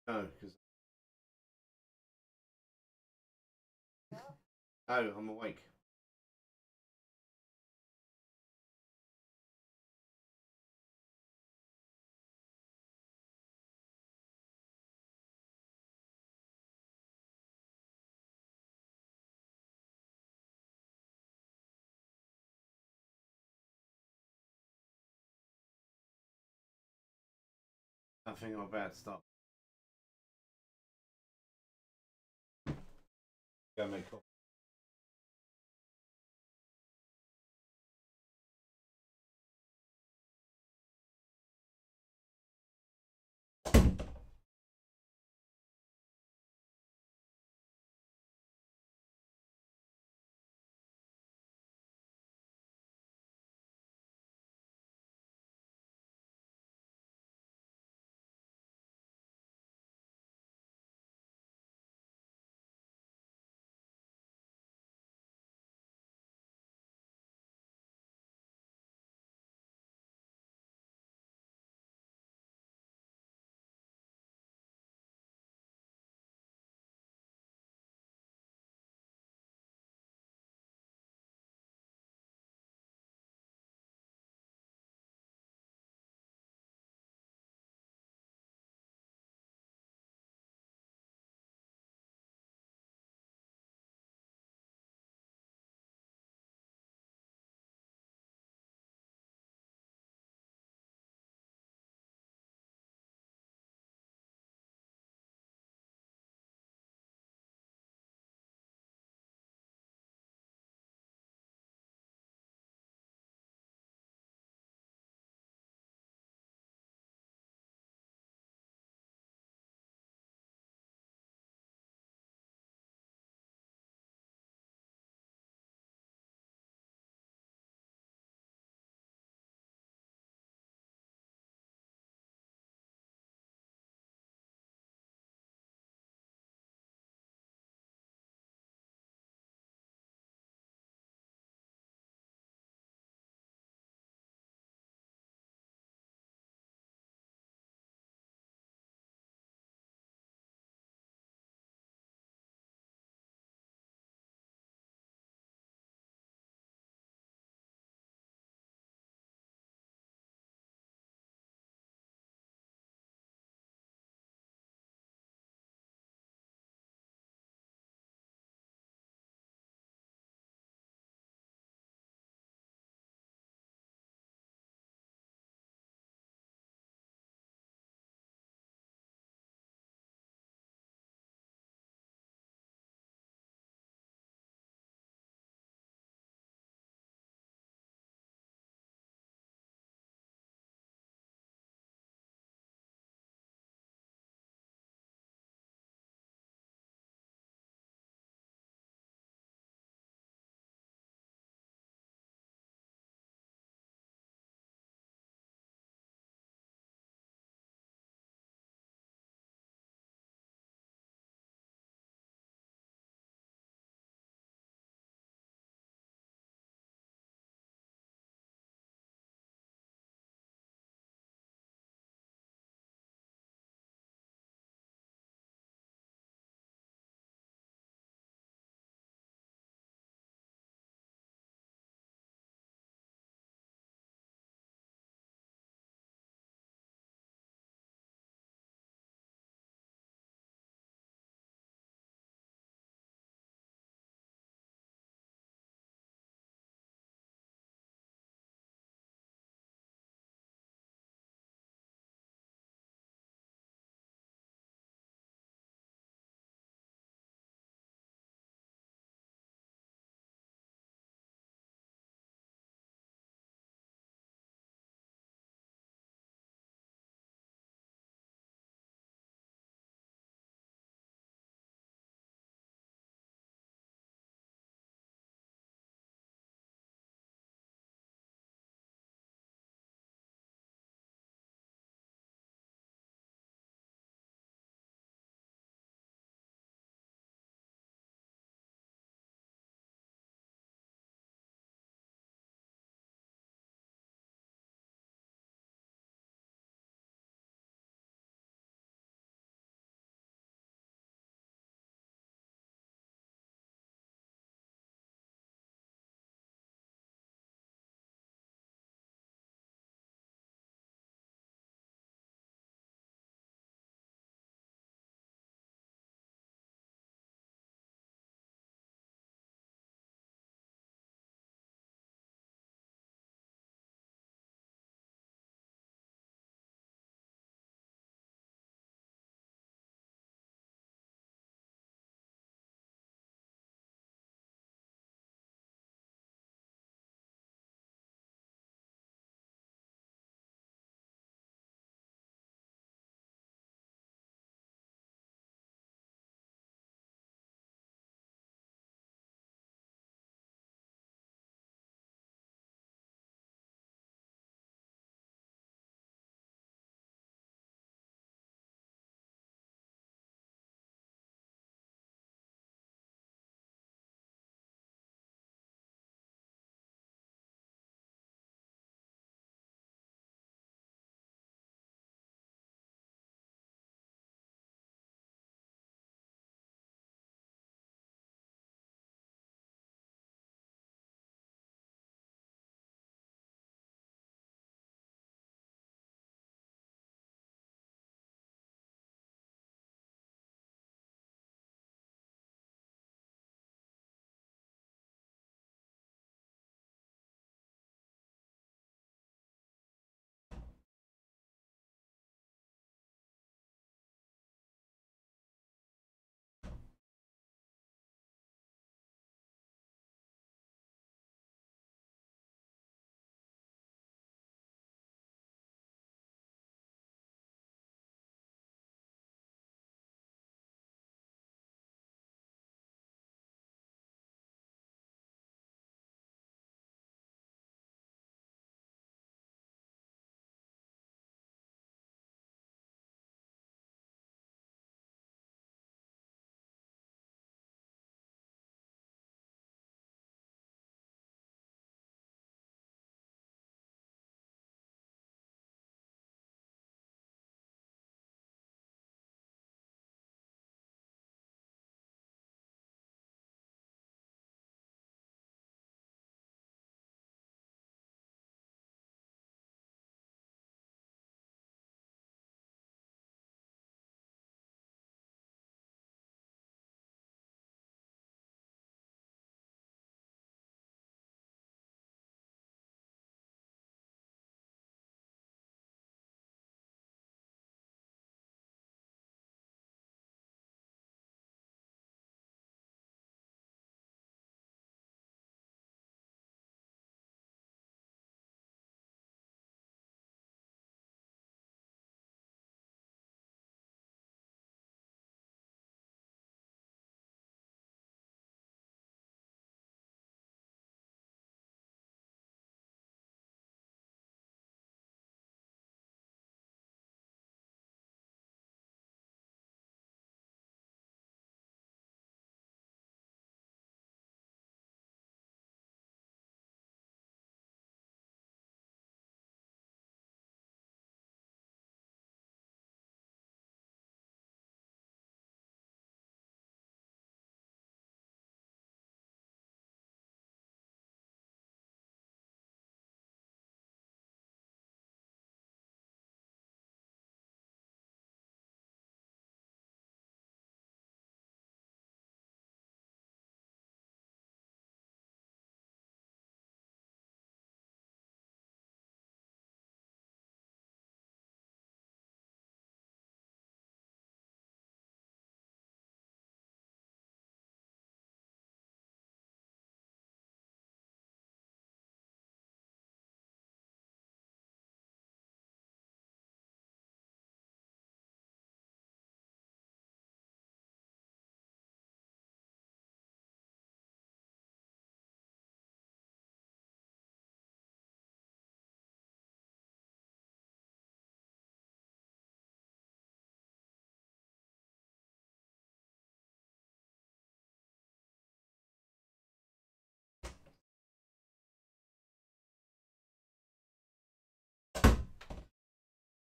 No, because no, I'm awake. I think I'm about to start. Go make coffee.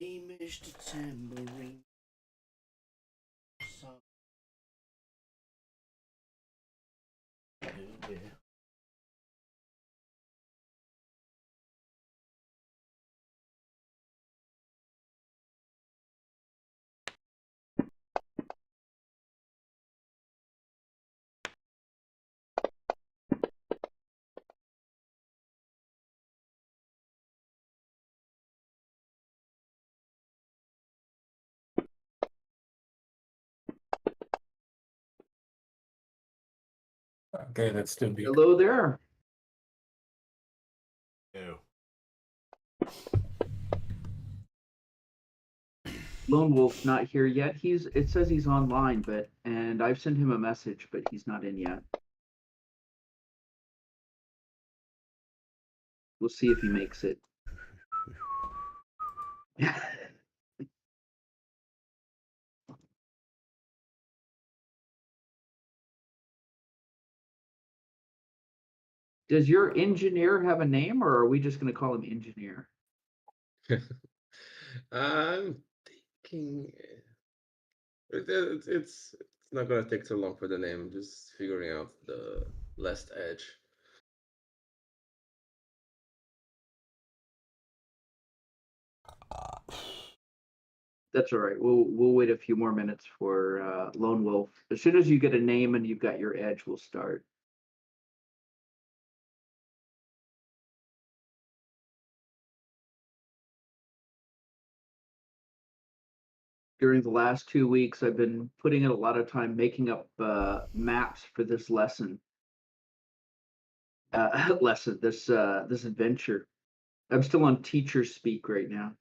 Mr. Tambourine. So, yeah. Okay, that's still big. Hello there. Ew. Lone Wolf's not here yet. It says he's online, and I've sent him a message, but he's not in yet. We'll see if he makes it. Does your engineer have a name, or are we just going to call him engineer? I'm thinking it's not gonna take too long for the name. Just figuring out the last edge. That's all right. We'll wait a few more minutes for Lone Wolf. As soon as you get a name and you've got your edge, we'll start. During the last 2 weeks, I've been putting in a lot of time making up maps for this lesson. This adventure. I'm still on teacher speak right now.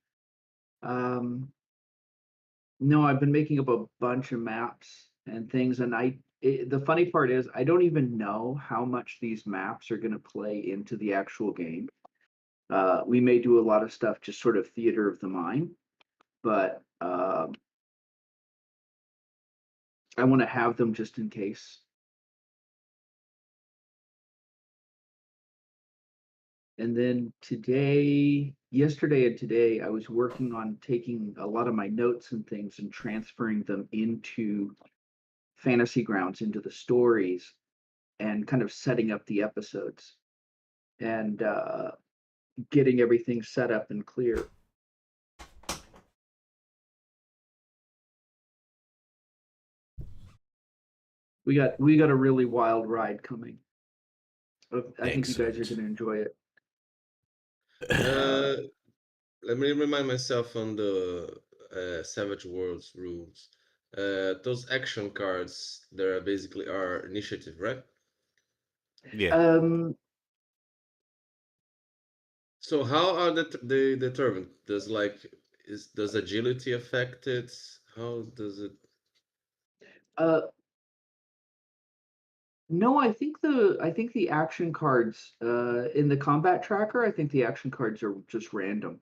No, I've been making up a bunch of maps and things, and the funny part is I don't even know how much these maps are going to play into the actual game. We may do a lot of stuff just sort of theater of the mind, but I want to have them just in case. And then yesterday and today, I was working on taking a lot of my notes and things and transferring them into Fantasy Grounds, into the stories, and kind of setting up the episodes and getting everything set up and clear. We got a really wild ride coming. I think you guys are going to enjoy it. Let me remind myself on the Savage Worlds rules. Those action cards, there basically are initiative, right? Yeah. So how are they determined? Does agility affect it? How does it? No, I think the action cards in the combat tracker, I think the action cards are just random.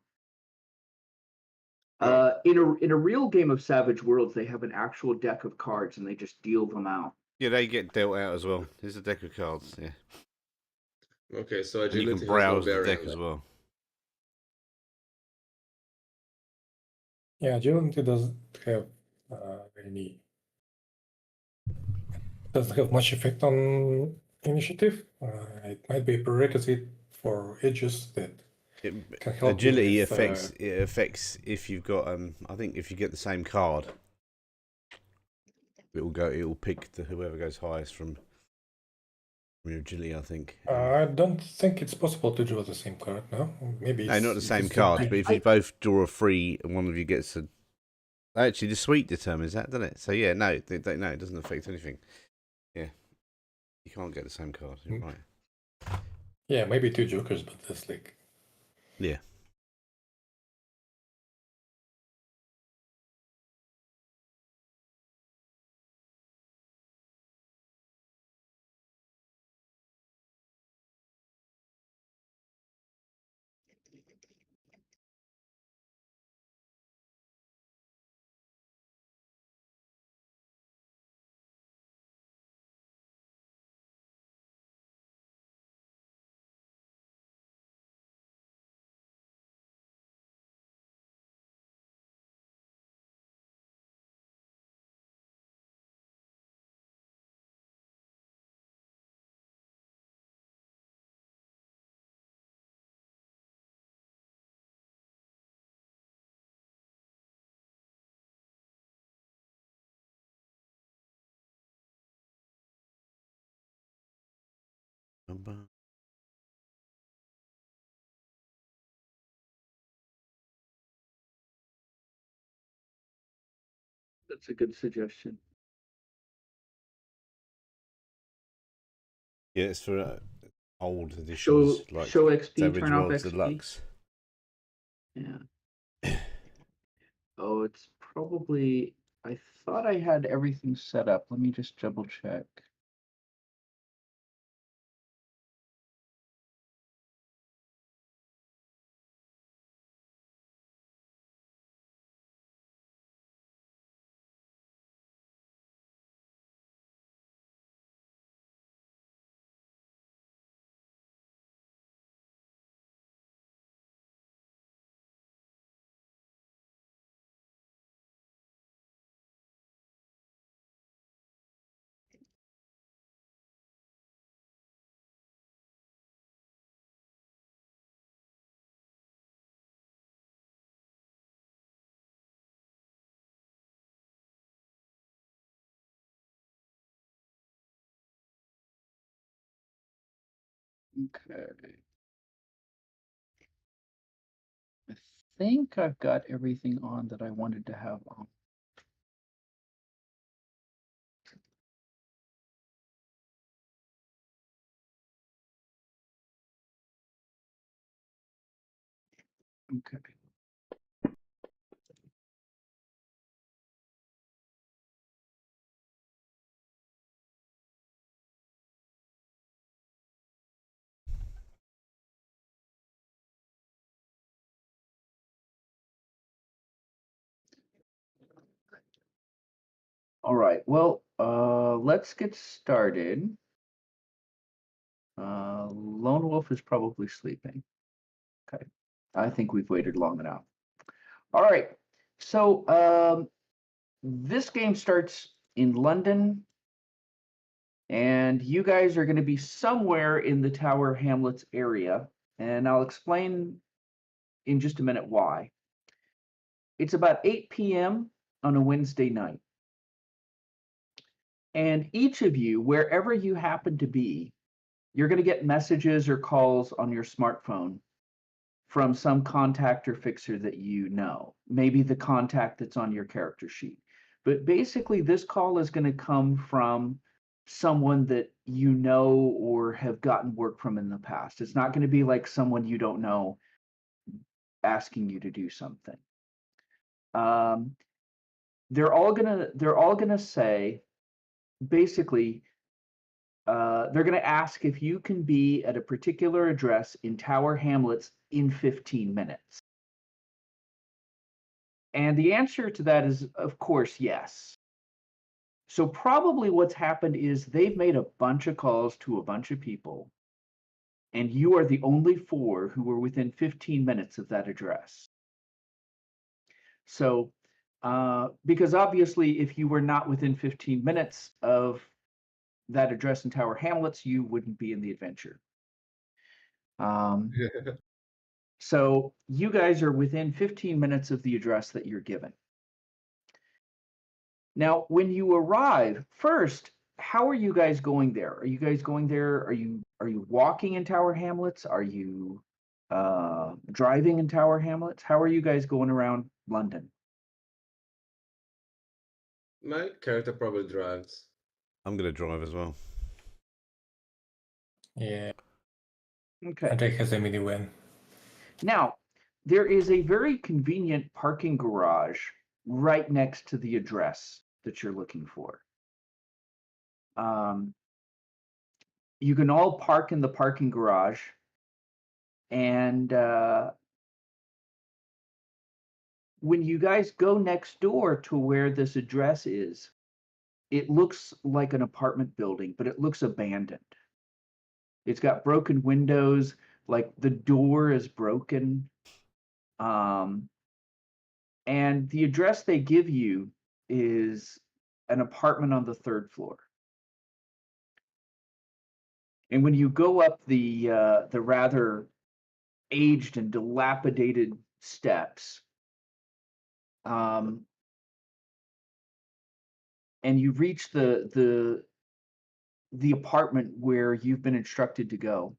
In a real game of Savage Worlds, they have an actual deck of cards and they just deal them out. Yeah, they get dealt out as well. There's a deck of cards, yeah. Okay, so And you agility can browse has no the bearing deck on as that. well. Yeah, agility doesn't have doesn't have much effect on initiative. It might be a prerequisite for edges that can help Agility you with, affects if you've got I think if you get the same card, it'll pick whoever goes highest from your agility, I think. I don't think it's possible to draw the same card. No, maybe No, not the it same is card, just but if you both draw a 3 and one of you gets a, actually the suite determines that, doesn't it? So yeah, no, it doesn't affect anything. Yeah, you can't get the same card. You're right. Yeah, maybe 2 jokers, but that's like Yeah. That's a good suggestion. Yeah, it's for old Show editions like show XP, Savage turn off Worlds XP. Deluxe. Yeah. Oh, it's probably. I thought I had everything set up. Let me just double check. Okay. I think I've got everything on that I wanted to have on. Okay. All right. Well, let's get started. Lone Wolf is probably sleeping. Okay. I think we've waited long enough. All right. So this game starts in London, and you guys are going to be somewhere in the Tower Hamlets area, and I'll explain in just a minute why. It's about 8 p.m. on a Wednesday night. And each of you, wherever you happen to be, you're going to get messages or calls on your smartphone from some contact or fixer that you know, maybe the contact that's on your character sheet. But basically, this call is going to come from someone that you know or have gotten work from in the past. It's not going to be like someone you don't know asking you to do something. They're all gonna say, basically, they're going to ask if you can be at a particular address in Tower Hamlets in 15 minutes. And the answer to that is, of course, yes. So probably what's happened is they've made a bunch of calls to a bunch of people, and you are the only 4 who were within 15 minutes of that address. So, because obviously, if you were not within 15 minutes of that address in Tower Hamlets, you wouldn't be in the adventure. So you guys are within 15 minutes of the address that you're given. Now, when you arrive, first, how are you guys going there? Are you guys going there? Are you walking in Tower Hamlets? Are you driving in Tower Hamlets? How are you guys going around London? My character probably drives. I'm going to drive as well. Yeah, Okay. Hendrik has a minivan. Now, there is a very convenient parking garage right next to the address that you're looking for. You can all park in the parking garage, and when you guys go next door to where this address is, it looks like an apartment building, but it looks abandoned. It's got broken windows, like the door is broken. And the address they give you is an apartment on the 3rd floor. And when you go up the rather aged and dilapidated steps, and you reach the apartment where you've been instructed to go,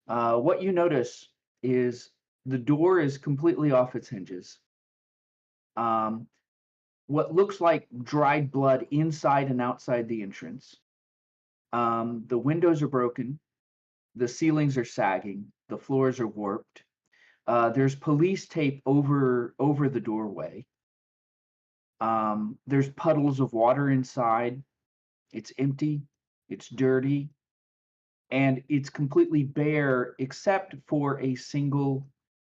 what you notice is the door is completely off its hinges. what looks like dried blood inside and outside the entrance. The windows are broken. The ceilings are sagging. The floors are warped. There's police tape over the doorway. There's puddles of water inside. It's empty. It's dirty. And it's completely bare except for a single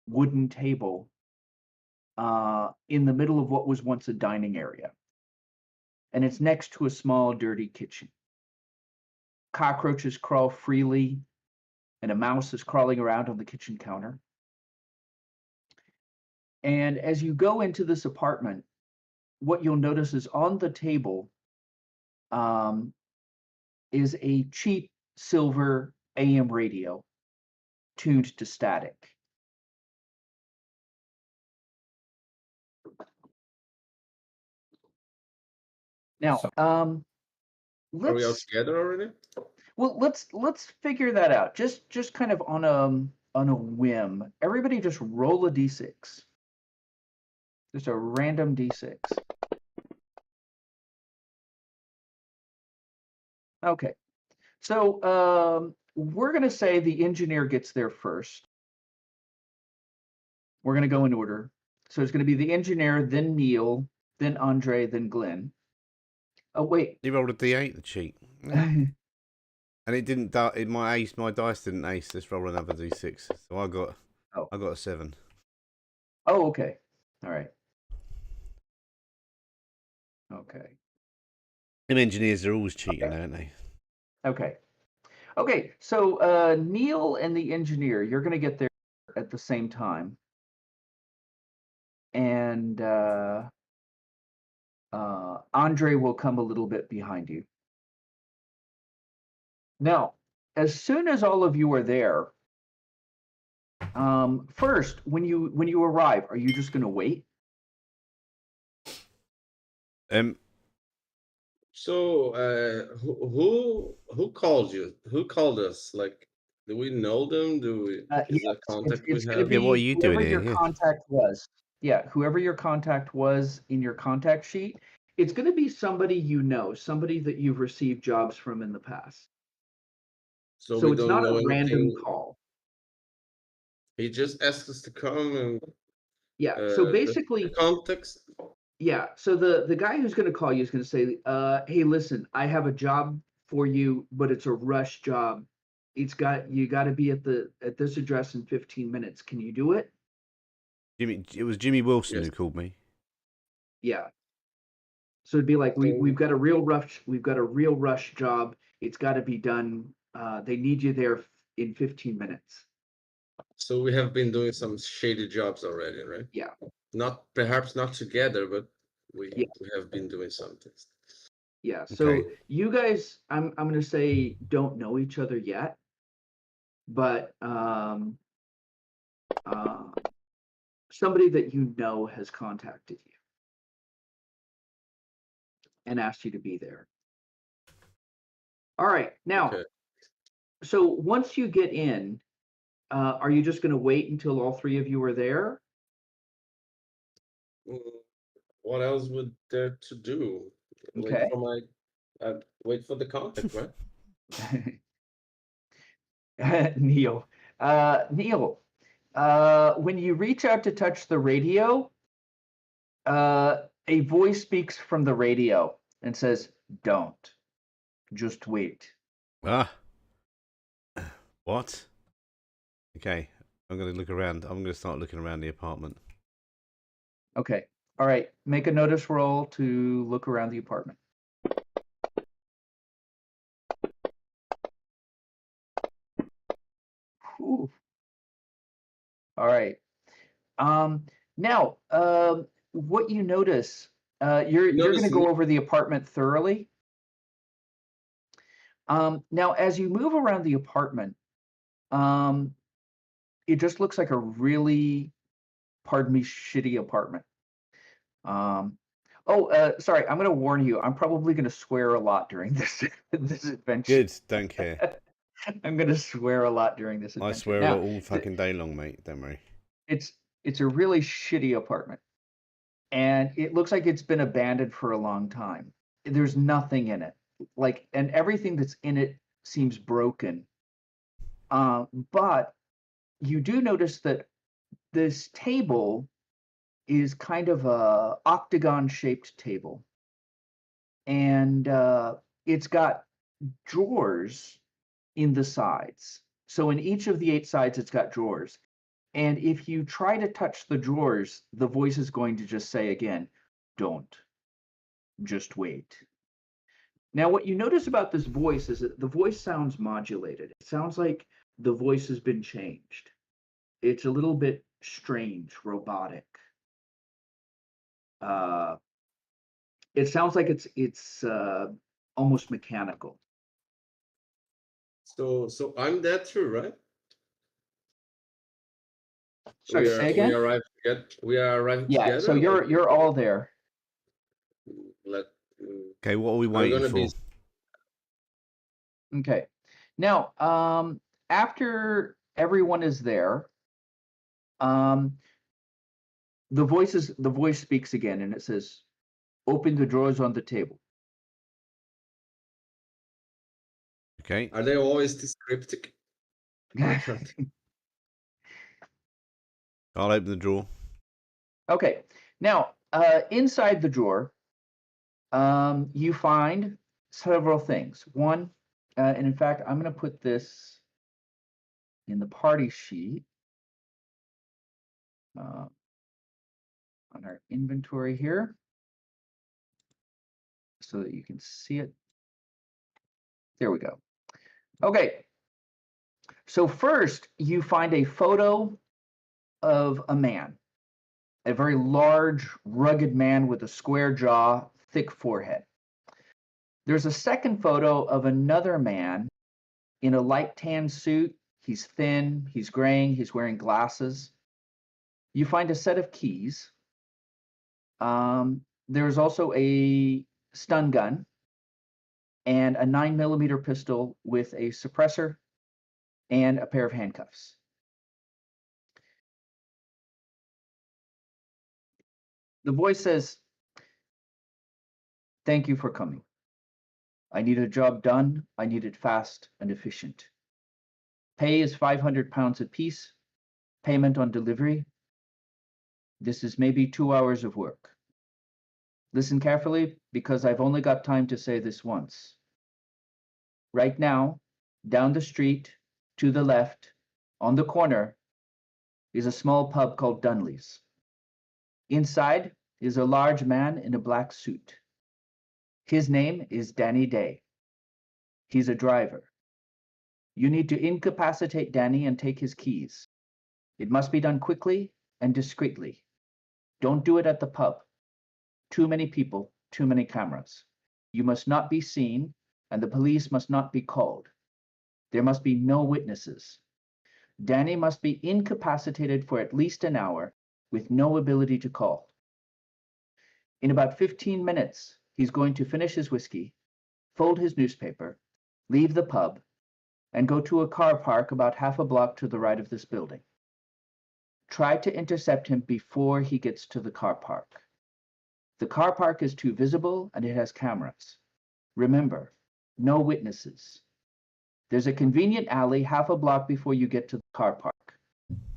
wooden table in the middle of what was once a dining area. And it's next to a small, dirty kitchen. Cockroaches crawl freely, and a mouse is crawling around on the kitchen counter. And as you go into this apartment, what you'll notice is on the table is a cheap silver AM radio tuned to static. Now, So- Are we all let's together already? well let's figure that out. Just kind of on a whim. Everybody just roll a d6. Just a random d6. Okay. So we're going to say the engineer gets there first. We're going to go in order. So it's going to be the engineer, then Neil, then Andre, then Glenn. Oh, wait. You rolled a d8, the cheat. And it didn't. My dice didn't ace. Let's roll another d6. So I got a 7. Oh, okay. All right. Okay. Them engineers are always cheating, aren't they? Okay. Okay. So Neil and the engineer, you're going to get there at the same time. And Andre will come a little bit behind you. Now, as soon as all of you are there, first, when you arrive, are you just going to wait? So, who called you? Who called us? Like, do we know them? Do we? Is Yeah, that contact it's we going to have? be Yeah, what are you doing whoever here? your Yeah. contact was. Yeah, whoever your contact was in your contact sheet, it's going to be somebody you know, somebody that you've received jobs from in the past. So So we it's don't not know a random anything. call. He just asked us to come and Yeah. So the basically, context. yeah. So the guy who's going to call you is going to say, "Hey, listen, I have a job for you, but it's a rush job. You got to be at this address in 15 minutes. Can you do it?" It was Jimmy Wilson Yes. who called me. Yeah. So it'd be like So- we've got a real rush job. It's got to be done. They need you there in 15 minutes. So we have been doing some shady jobs already, right? Yeah. Perhaps not together, but we Yeah. have been doing something. Yeah. So Okay. you guys, I'm going to say don't know each other yet, but somebody that you know has contacted you and asked you to be there. All right. Now, Okay. so once you get in, are you just going to wait until all three of you are there? What else would there to do? Okay. Wait for the contact, right? Neil, when you reach out to touch the radio, a voice speaks from the radio and says, "Don't, just wait." Ah. What? Okay. I'm going to look around. I'm going to start looking around the apartment. Okay. All right. Make a notice roll to look around the apartment. Whew. All right. Now, what you notice, you're going to go over the apartment thoroughly. Now, as you move around the apartment, it just looks like a really, pardon me, shitty apartment. Sorry, I'm going to warn you. I'm probably going to swear a lot during this adventure. Good. Don't care. I'm going to swear a lot during this adventure. I swear Now, a lot all fucking day long, mate. Don't worry. it's a really shitty apartment. and it looks like it's been abandoned for a long time. There's nothing in it, like, and everything that's in it seems broken. But you do notice that this table is kind of a octagon shaped table, and it's got drawers in the sides. So in each of the 8 sides, it's got drawers. And if you try to touch the drawers, the voice is going to just say again, don't, just wait. Now, what you notice about this voice is that the voice sounds modulated. It sounds like the voice has been changed. It's a little bit strange, robotic. It sounds like it's almost mechanical. So I'm that too, right? Sorry, say again? We are arriving Yeah, together. so you're all there. Okay, what are we I'm waiting gonna for? be Okay. Now, after everyone is there, the voice speaks again, and it says, "Open the drawers on the table." Okay. Are they always this cryptic? I'll open the drawer. Okay. Now, inside the drawer, you find several things. One, and in fact, I'm going to put this in the party sheet on our inventory here so that you can see it. There we go. Okay. So first, you find a photo of a man, a very large, rugged man with a square jaw, thick forehead. There's a second photo of another man in a light tan suit. He's thin, he's graying, he's wearing glasses. You find a set of keys. There's also a stun gun and a 9mm pistol with a suppressor and a pair of handcuffs. The voice says, "Thank you for coming. I need a job done. I need it fast and efficient. Pay is £500 apiece. Payment on delivery. This is maybe 2 hours of work. Listen carefully, because I've only got time to say this once. Right now, down the street, to the left, on the corner, is a small pub called Dunley's. Inside is a large man in a black suit. His name is Danny Day. He's a driver. You need to incapacitate Danny and take his keys. It must be done quickly and discreetly. Don't do it at the pub. Too many people, too many cameras. You must not be seen, and the police must not be called. There must be no witnesses. Danny must be incapacitated for at least an hour with no ability to call. In about 15 minutes, he's going to finish his whiskey, fold his newspaper, leave the pub, and go to a car park about half a block to the right of this building. Try to intercept him before he gets to the car park. The car park is too visible and it has cameras. Remember, no witnesses. There's a convenient alley half a block before you get to the car park.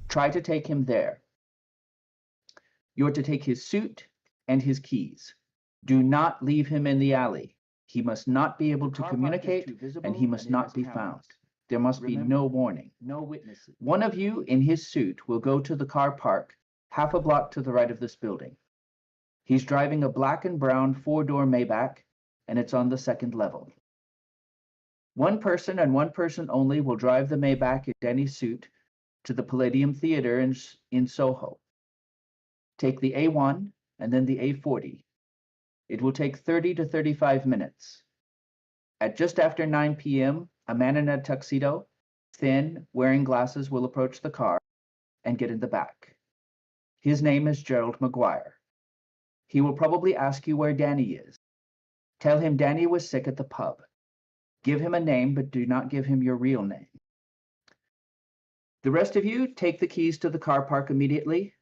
Try to take him there. You're to take his suit and his keys. Do not leave him in the alley. He must not be able to communicate, and he must not be found. There must be no warning. No witnesses. One of you in his suit will go to the car park half a block to the right of this building. He's driving a black and brown 4-door Maybach, and it's on the 2nd level. One person and one person only will drive the Maybach in Danny's suit to the Palladium Theater in Soho. Take the A1 and then the A40. It will take 30 to 35 minutes. At just after 9 p.m., a man in a tuxedo, thin, wearing glasses, will approach the car and get in the back. His name is Gerald McGuire. He will probably ask you where Danny is. Tell him Danny was sick at the pub. Give him a name, but do not give him your real name. The rest of you take the keys to the car park immediately.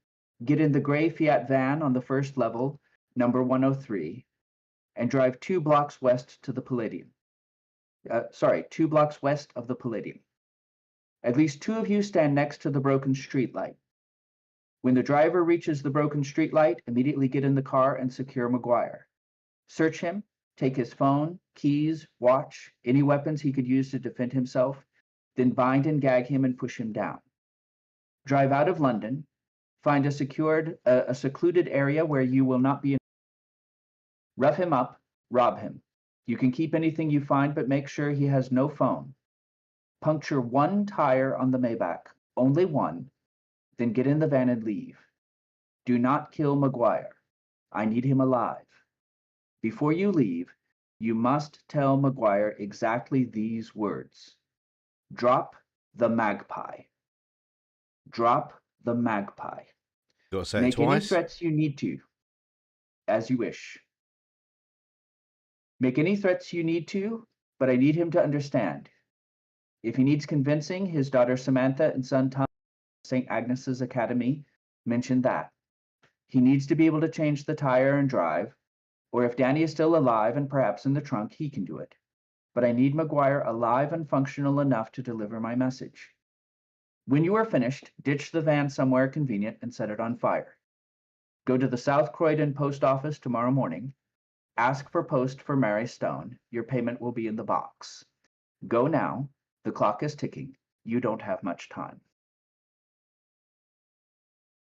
get in the gray Fiat van on the first level, number 103, and drive 2 blocks west to the Palladium. 2 blocks west of the Palladium. At least 2 of you stand next to the broken streetlight. When the driver reaches the broken streetlight, immediately get in the car and secure McGuire. Search him, take his phone, keys, watch, any weapons he could use to defend himself, then bind and gag him and push him down. Drive out of London, find a secluded area where you will not be. Rough him up, rob him. You can keep anything you find, but make sure he has no phone. Puncture 1 tire on the Maybach, only 1, then get in the van and leave. Do not kill McGuire. I need him alive. Before you leave, you must tell McGuire exactly these words. Drop the magpie. Drop the magpie. You got to say it Make any twice. threats you need to, as you wish. Make any threats you need to, but I need him to understand. If he needs convincing, his daughter Samantha and son Tom, St. Agnes's Academy, mention that. He needs to be able to change the tire and drive, or if Danny is still alive and perhaps in the trunk, he can do it. But I need McGuire alive and functional enough to deliver my message. When you are finished, ditch the van somewhere convenient and set it on fire. Go to the South Croydon post office tomorrow morning. Ask for post for Mary Stone. Your payment will be in the box. Go now. The clock is ticking. You don't have much time.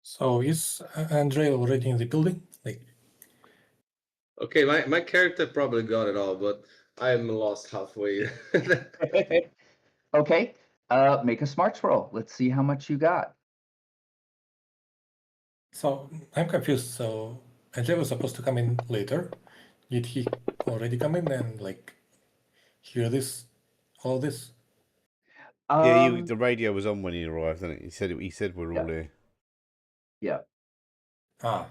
So is Andre already in the building? Like, Okay, my character probably got it all, but I'm lost halfway. Okay, make a smarts roll. Let's see how much you got. so I'm confused. So Andre was supposed to come in later. Did he already come in and like hear this, all this? Yeah, the radio was on when he arrived, didn't it? He said we're all Yeah. here. Yeah. Ah,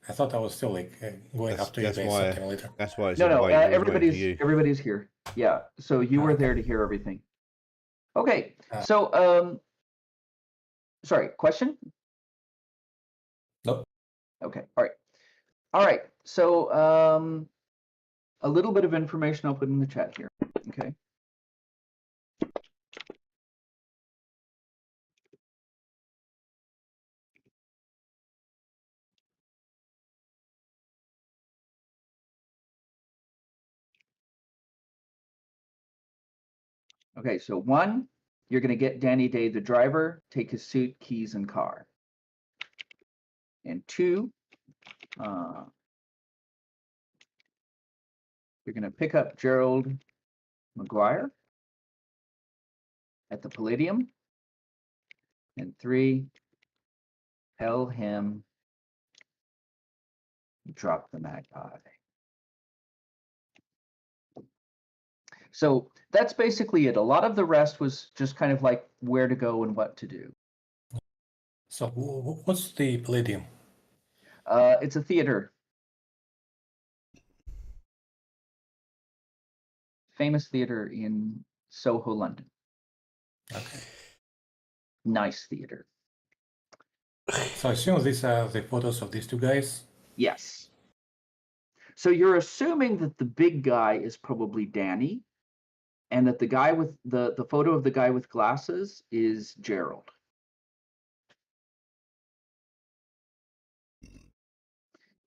I thought I was still like going That's- after you that's guys why- sometime later. That's why it's No, wait, he was waiting for you. everybody's here. Yeah, so you were Okay. there to hear everything. Okay, Ah. so sorry, question? Nope. Okay, all right. So a little bit of information I'll put in the chat here. Okay. Okay, so 1, you're going to get Danny Day, the driver, take his suit, keys, and car. And 2, you're going to pick up Gerald McGuire at the Palladium. And 3, tell him drop the magpie. So that's basically it. A lot of the rest was just kind of like where to go and what to do. So what's the Palladium? It's a theater. Famous theater in Soho, London. Okay. Nice theater. So I assume these are the photos of these two guys. Yes. So you're assuming that the big guy is probably Danny, and that the guy with the photo of the guy with glasses is Gerald.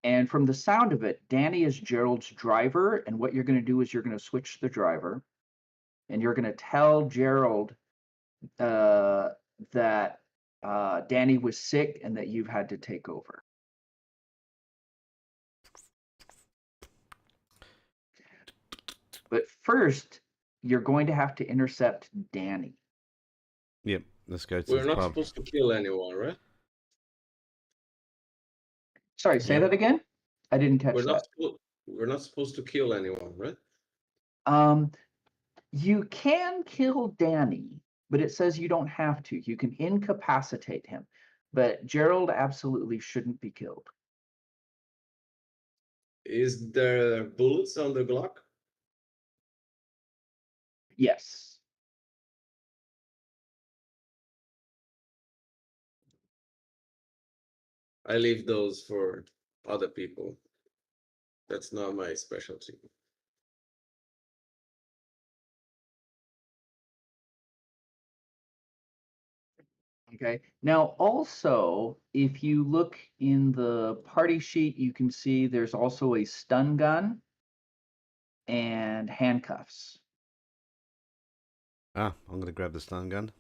And from the sound of it, Danny is Gerald's driver, and what you're going to do is you're going to switch the driver, and you're going to tell Gerald that Danny was sick and that you've had to take over. But first, you're going to have to intercept Danny. Yep, let's go to We're the not pub. supposed to kill anyone, right? Sorry, say Yeah. that again? I didn't catch that. We're not supposed to kill anyone, right? You can kill Danny, but it says you don't have to. You can incapacitate him, but Gerald absolutely shouldn't be killed. Is there bullets on the Glock? Yes. I leave those for other people. That's not my specialty. Okay. Now, also, if you look in the party sheet, you can see there's also a stun gun and handcuffs. Ah, I'm going to grab the stun gun.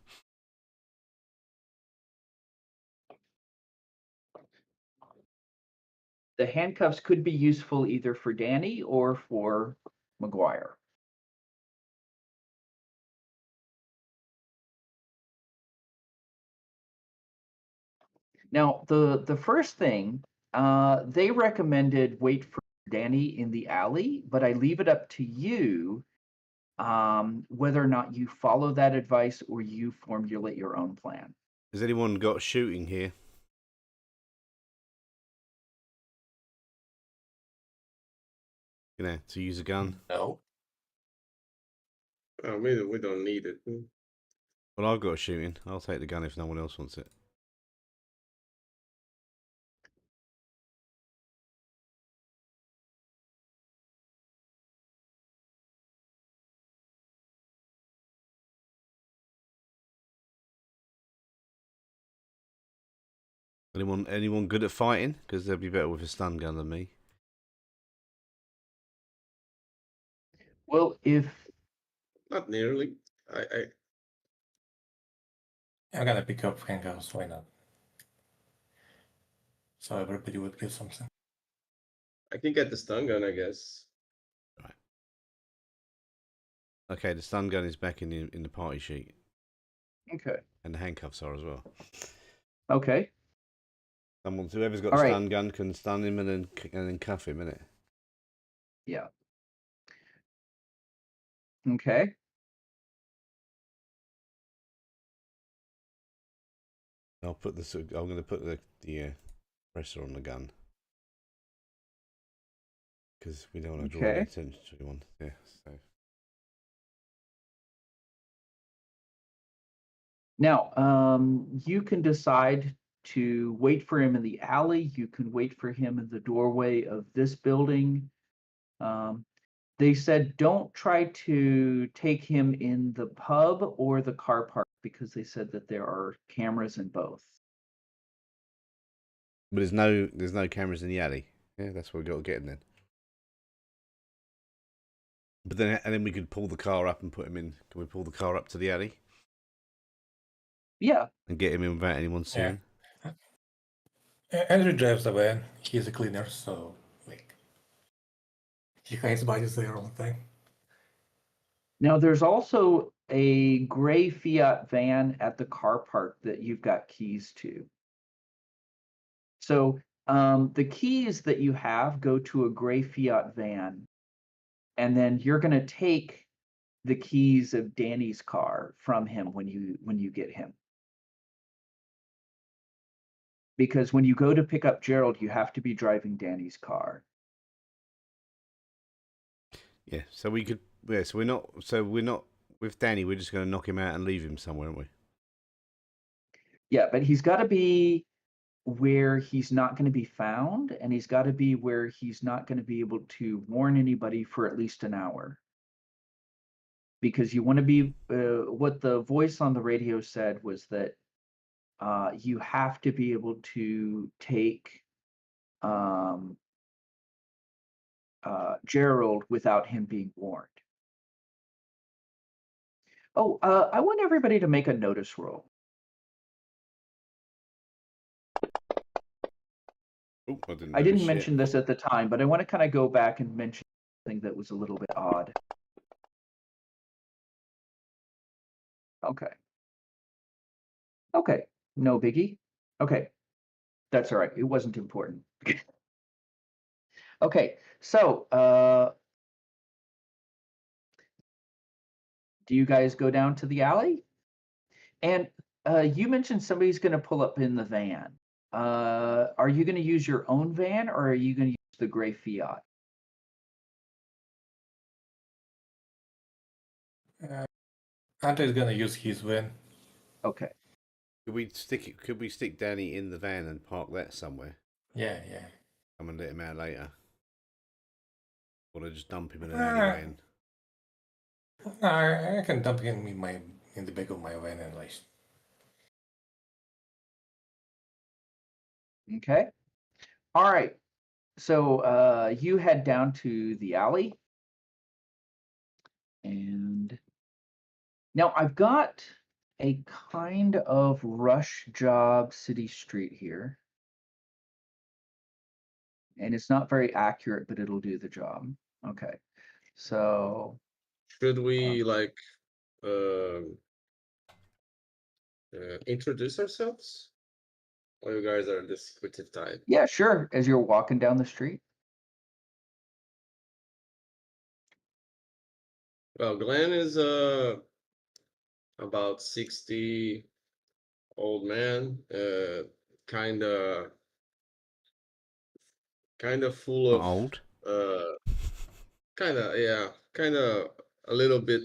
The handcuffs could be useful either for Danny or for McGuire. Now, the first thing, they recommended wait for Danny in the alley, but I leave it up to you whether or not you follow that advice or you formulate your own plan. Has anyone got shooting here? You know, to use a gun? No. Oh, we don't need it. Well, I've got a shooting. I'll take the gun if no one else wants it. Anyone good at fighting? Because they'll be better with a stun gun than me. Well, if Not nearly. I'm gonna pick up handcuffs, why not? So everybody would get something. I can get the stun gun, I guess. Okay, the stun gun is back in the party sheet, okay, and the handcuffs are as well. okay, Whoever's got All the right. stun gun can stun him and then cuff him, innit? yeah, okay. I'm going to put the pressure on the gun because we don't want to draw any Okay. attention to anyone. Yeah. So Now, you can decide to wait for him in the alley. You can wait for him in the doorway of this building. They said don't try to take him in the pub or the car park because they said that there are cameras in both. but there's no cameras in the alley. Yeah, that's what we got to get in then. But then we could pull the car up and put him in. Can we pull the car up to the alley Yeah, and get him in without anyone seeing? Andrew drives the van. He's a cleaner, so like he hides bodies there all the time. now there's also a gray Fiat van at the car park that you've got keys to. So the keys that you have go to a gray Fiat van, and then you're going to take the keys of Danny's car from him when you get him. Because when you go to pick up Gerald, you have to be driving Danny's car. Yeah. So we could. Yeah. So we're not with Danny. We're just going to knock him out and leave him somewhere, aren't we? Yeah, but he's got to be where he's not going to be found, and he's got to be where he's not going to be able to warn anybody for at least an hour. Because you want to be, what the voice on the radio said was that you have to be able to take Gerald without him being warned. Oh, I want everybody to make a notice roll. Oh, I didn't. I notice didn't shit. mention this at the time, but I want to kind of go back and mention something that was a little bit odd. Okay. Okay, no biggie. Okay, that's all right. It wasn't important. Okay, so do you guys go down to the alley? And you mentioned somebody's going to pull up in the van. Are you going to use your own van or are you going to use the gray Fiat? Andrew's gonna use his van. Okay. Could we stick Danny in the van and park that somewhere? Yeah. Come and let him out later. Or to just dump him in an Ah. alleyway. I can dump him in the back of my van and like. Okay. All right. So you head down to the alley. And now I've got a kind of rush job city street here. And it's not very accurate, but it'll do the job. Okay. So Should we like introduce ourselves? Or you guys are the secretive type? yeah, sure. As you're walking down the street. Well, Glenn is about 60 old man, kind of full Not of old. kind of a little bit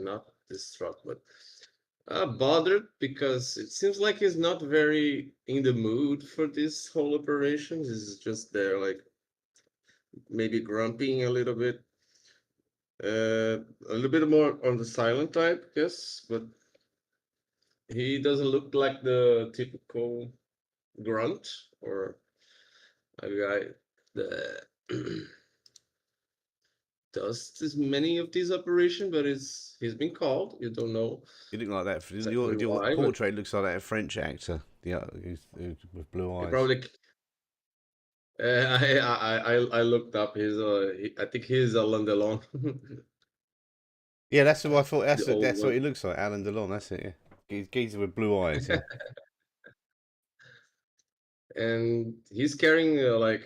not distraught, but bothered because it seems like he's not very in the mood for this whole operation. He's just there, like maybe grumping a little bit. A little bit more on the silent type, yes, but he doesn't look like the typical grunt or a guy that does this many of these operations, but he's been called. You don't know. You look like that. Exactly Your why, but- portrait looks like that French actor. Who's with blue He eyes. probably. I looked up his. I think he's Alain Delon. Yeah, that's what I thought. The old That's what one. he looks like. Alan Delon. That's it. Yeah. Geezer with blue eyes. Yeah. And he's carrying maybe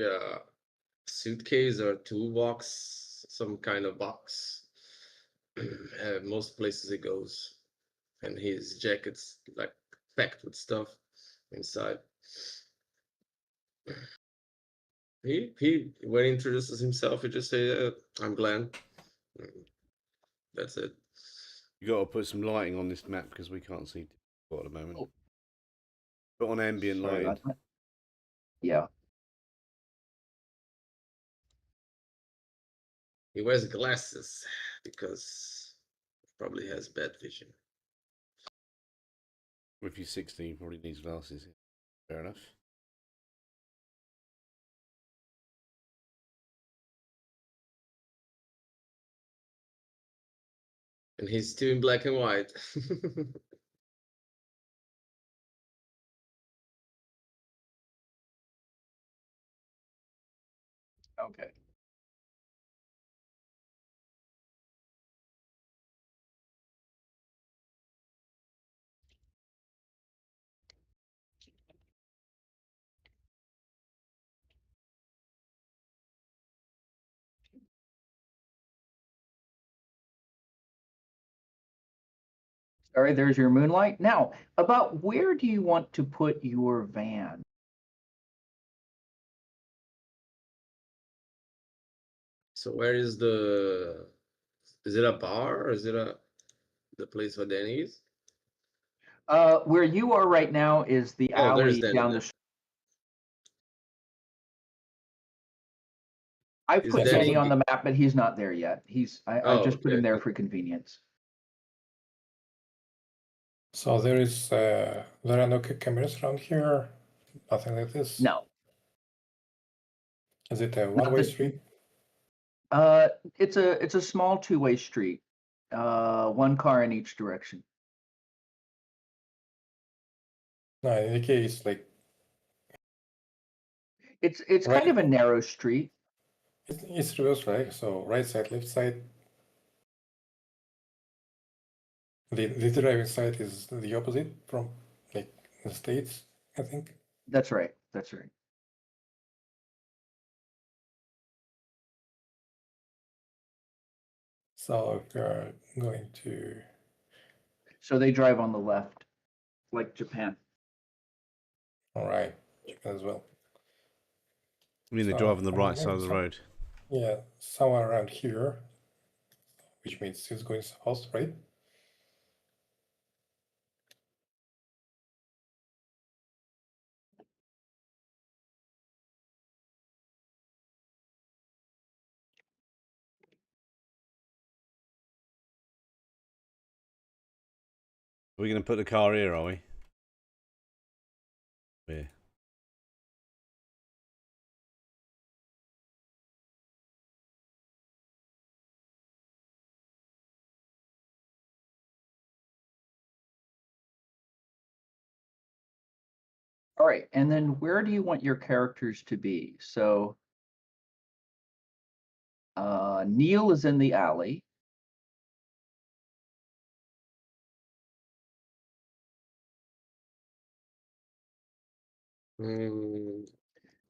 a suitcase or toolbox, some kind of box. Most places he goes, and his jacket's like packed with stuff inside. He when he introduces himself, he just say, "I'm Glenn." That's it. You got to put some lighting on this map because we can't see at the moment. Oh. Put on ambient Sorry lighting. about that. Yeah. He wears glasses because he probably has bad vision. If he's 16, he probably needs glasses. Fair enough. And he's still in black and white. Okay. All right, there's your moonlight. Now, about where do you want to put your van? So where is the? Is it a bar or is it the place where Danny is? Where you are right now is the Oh, there's alley Danny down then. the street. I've Is put Danny- Danny on the map, but he's not there yet. I Oh, just put him okay. there for convenience. So there are no cameras around here. Nothing like this. No. Is it a one-way Nothing. street? It's a small two-way street. One car in each direction. No, in any case, like It's Right. kind of a narrow street. it's reverse, right? So right side, left side. The driving side is the opposite from like the States, I think. That's right. That's right. So if you're going to So they drive on the left, like Japan. all right, Japan as well. I mean, they So, drive on the I right mean, side of the so- road. Yeah, somewhere around here, which means he's going south, right? We're going to put the car here, are we? Yeah. All right, and then where do you want your characters to be? So Neil is in the alley. Mm,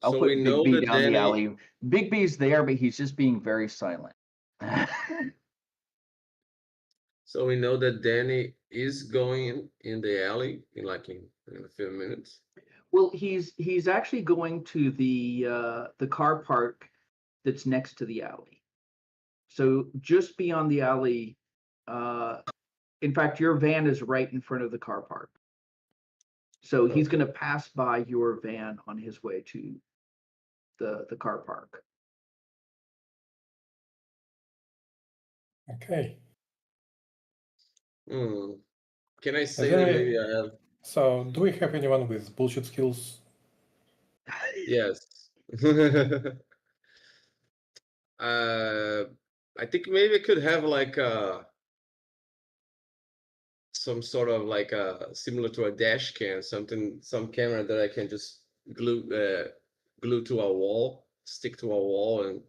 I'll so we put Big know B that down the Danny. alley. Big B's there, but he's just being very silent. So we know that Danny is going in the alley in a few minutes. Well, he's actually going to the car park that's next to the alley. So just beyond the alley, in fact, your van is right in front of the car park. So he's Okay. going to pass by your van on his way to the car park. Okay. Hmm. Can I say there that a- maybe I have? So, do we have anyone with bullshit skills? Yes. uh, I think maybe I could have like some sort of like similar to a dash cam, some camera that I can just glue to a wall, stick to a wall,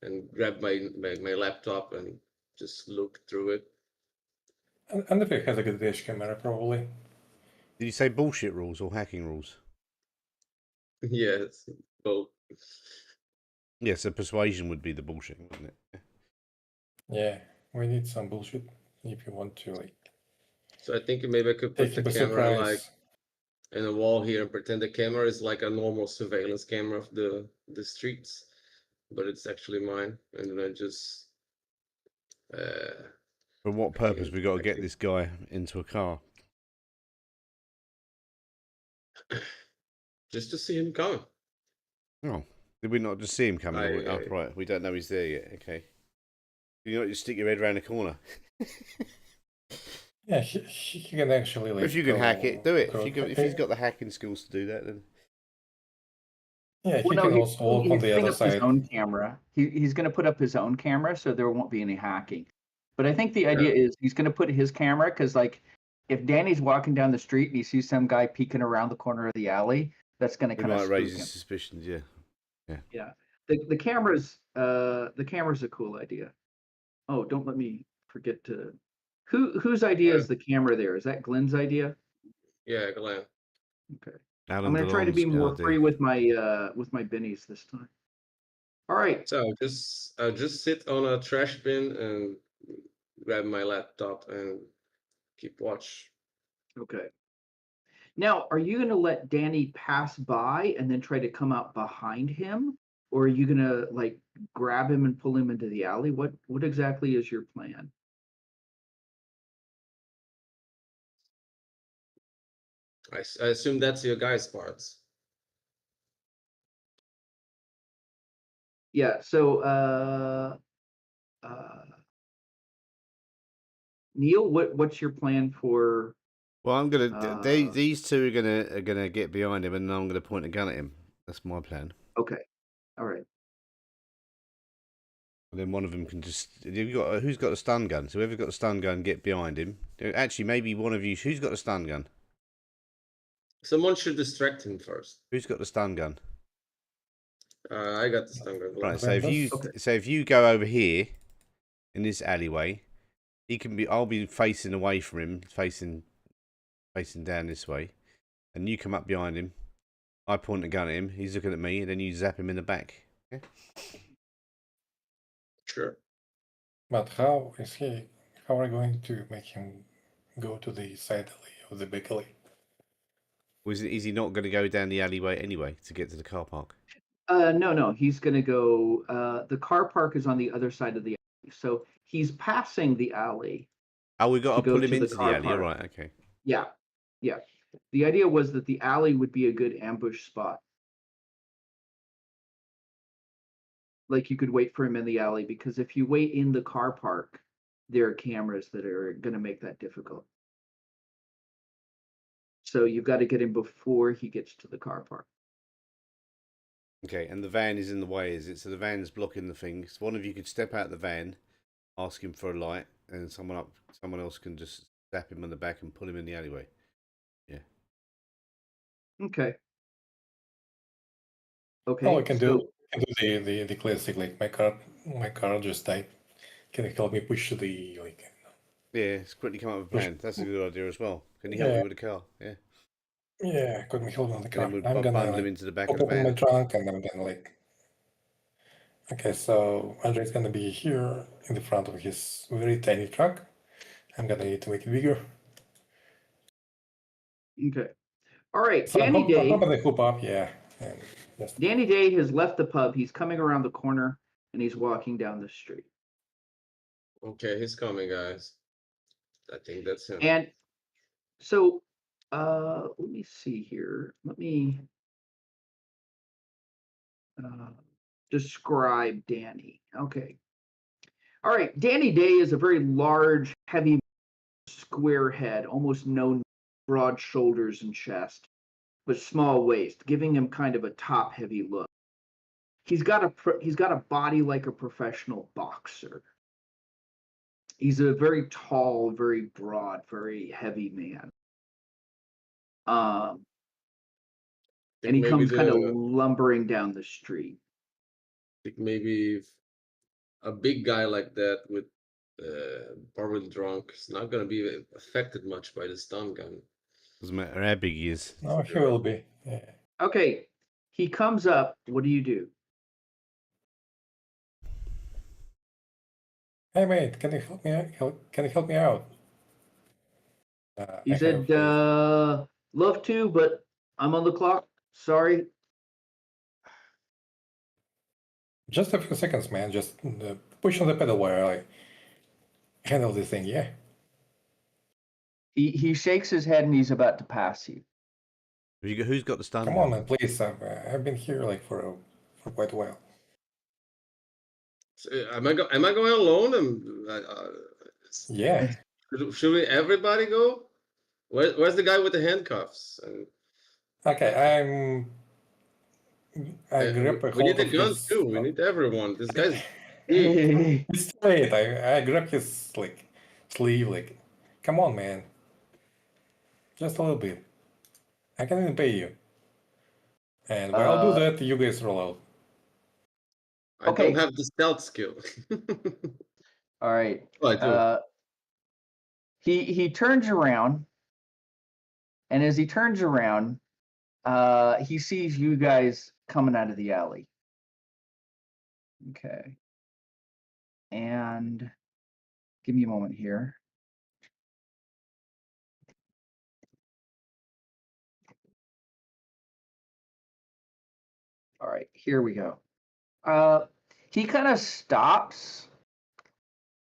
and grab my laptop and just look through it. And if it has a good dash camera, probably. Did you say bullshit rules or hacking rules? Yes, both. Yeah, so persuasion would be the bullshit, wouldn't it? Yeah, we need some bullshit if you want to like So I think maybe I could take put him the by camera like surprise. in a wall here and pretend the camera is like a normal surveillance camera of the streets, but it's actually mine, and then I just For what purpose we got to get actually- this guy into a car? just to see him coming. Oh, did we not just see him coming? Oh, I- right, we don't know he's there yet. Okay. You not just stick your head around the corner. Yeah, he can actually like. If you can hack it, do it. go- If he's got the hacking skills to do that, then Yeah, he Well, no, can he- also walk on he's the putting other up his side. own camera. He's going to put up his own camera, so there won't be any hacking. But I think the idea is he's going to put his camera because, like, if Danny's walking down the street and he sees some guy peeking around the corner of the alley, that's going to he kind of might spook raise him. his suspicions. Yeah. Yeah, the camera's a cool idea. Oh, don't let me forget to. Whose idea is the camera there? Is that Glenn's idea? Yeah, Glenn. Okay. Alan I'm going to try to be Delon's more idea. free with my bennies this time. All right. So I'll just sit on a trash bin and grab my laptop and keep watch. Okay. Now, are you going to let Danny pass by and then try to come out behind him? Or are you going to like grab him and pull him into the alley? What exactly is your plan? I assume that's your guy's parts. Yeah, so Neil, what's your plan for Well, I'm gonna. Uh, These two are gonna get behind him, and I'm gonna point a gun at him. That's my plan. okay. All right. And then one of them can just. Who's got a stun gun? So whoever's got a stun gun, get behind him. Actually, maybe one of you. Who's got a stun gun? Someone should distract him first. Who's got the stun gun? I got the stun gun. Right. So Glenn if you Okay. if you go over here in this alleyway, he can be. I'll be facing away from him, facing down this way, and you come up behind him. I point a gun at him. He's looking at me, and then you zap him in the back. Okay? Sure. But how is he? How are we going to make him go to the side alley of the big alley? Is he not going to go down the alleyway anyway to get to the car park? No, he's gonna go. The car park is on the other side of the alley, so he's passing the alley. Oh, we got to go pull him to the into the car alley. All park. right. Okay. Yeah, yeah. The idea was that the alley would be a good ambush spot. Like you could wait for him in the alley because if you wait in the car park, there are cameras that are gonna make that difficult. So you've got to get him before he gets to the car park. Okay, and the van is in the way, is it? So the van's blocking the thing. So one of you could step out the van, ask him for a light, and someone else can just tap him on the back and pull him in the alleyway. Yeah. Okay. Okay. Oh, I can so do the classic, like my car just died. Can you help me push the like? Yeah, it's quickly come up with a plan. That's a good idea as well. Can you help me Yeah. with the car? Yeah. Yeah, could me help me on the And car. then we'll I'm gonna bundle him like into the back of open the my van. trunk and I'm gonna like. Okay, so Andrei's gonna be here in the front of his very tiny truck. I'm gonna need to make it bigger. okay. All right. So Danny on Day. top of the hoop up, yeah. And just Danny Day has left the pub. He's coming around the corner and he's walking down the street. Okay, he's coming, guys. I think that's him. And so let me see here. Let me describe Danny. Okay. All right. Danny Day is a very large, heavy, square head, almost no broad shoulders and chest, but small waist, giving him kind of a top-heavy look. He's got a body like a professional boxer. He's a very tall, very broad, very heavy man. And he Maybe comes kind of the lumbering down the street. think maybe if a big guy like that with probably drunk is not gonna be affected much by the stun gun. Doesn't matter how big he is. no, he will be. Yeah. Okay, he comes up. What do you do? Hey mate, can you help me out? Can you help me out? He I said, have "Love to, but I'm on the clock. Sorry." just a few seconds, man. Just push on the pedal while I handle this thing. Yeah. He shakes his head and he's about to pass you. Who's got the stun Come gun? on, man, please. I've been here like for quite a while. So, am I going alone? Yeah. Should we everybody go? Where's the guy with the handcuffs? And, Okay, I grab a we need hold the of gun his. too. We need everyone. This guy's big. It's too late. I grab his like sleeve. Like, come on, man. Just a little bit. I can even pay you. And while I do that, you guys roll out. I Okay. don't have the stealth skill. All right. Oh, I do. He turns around, and as he turns around, he sees you guys coming out of the alley. Okay. And give me a moment here. All right, here we go. He kind of stops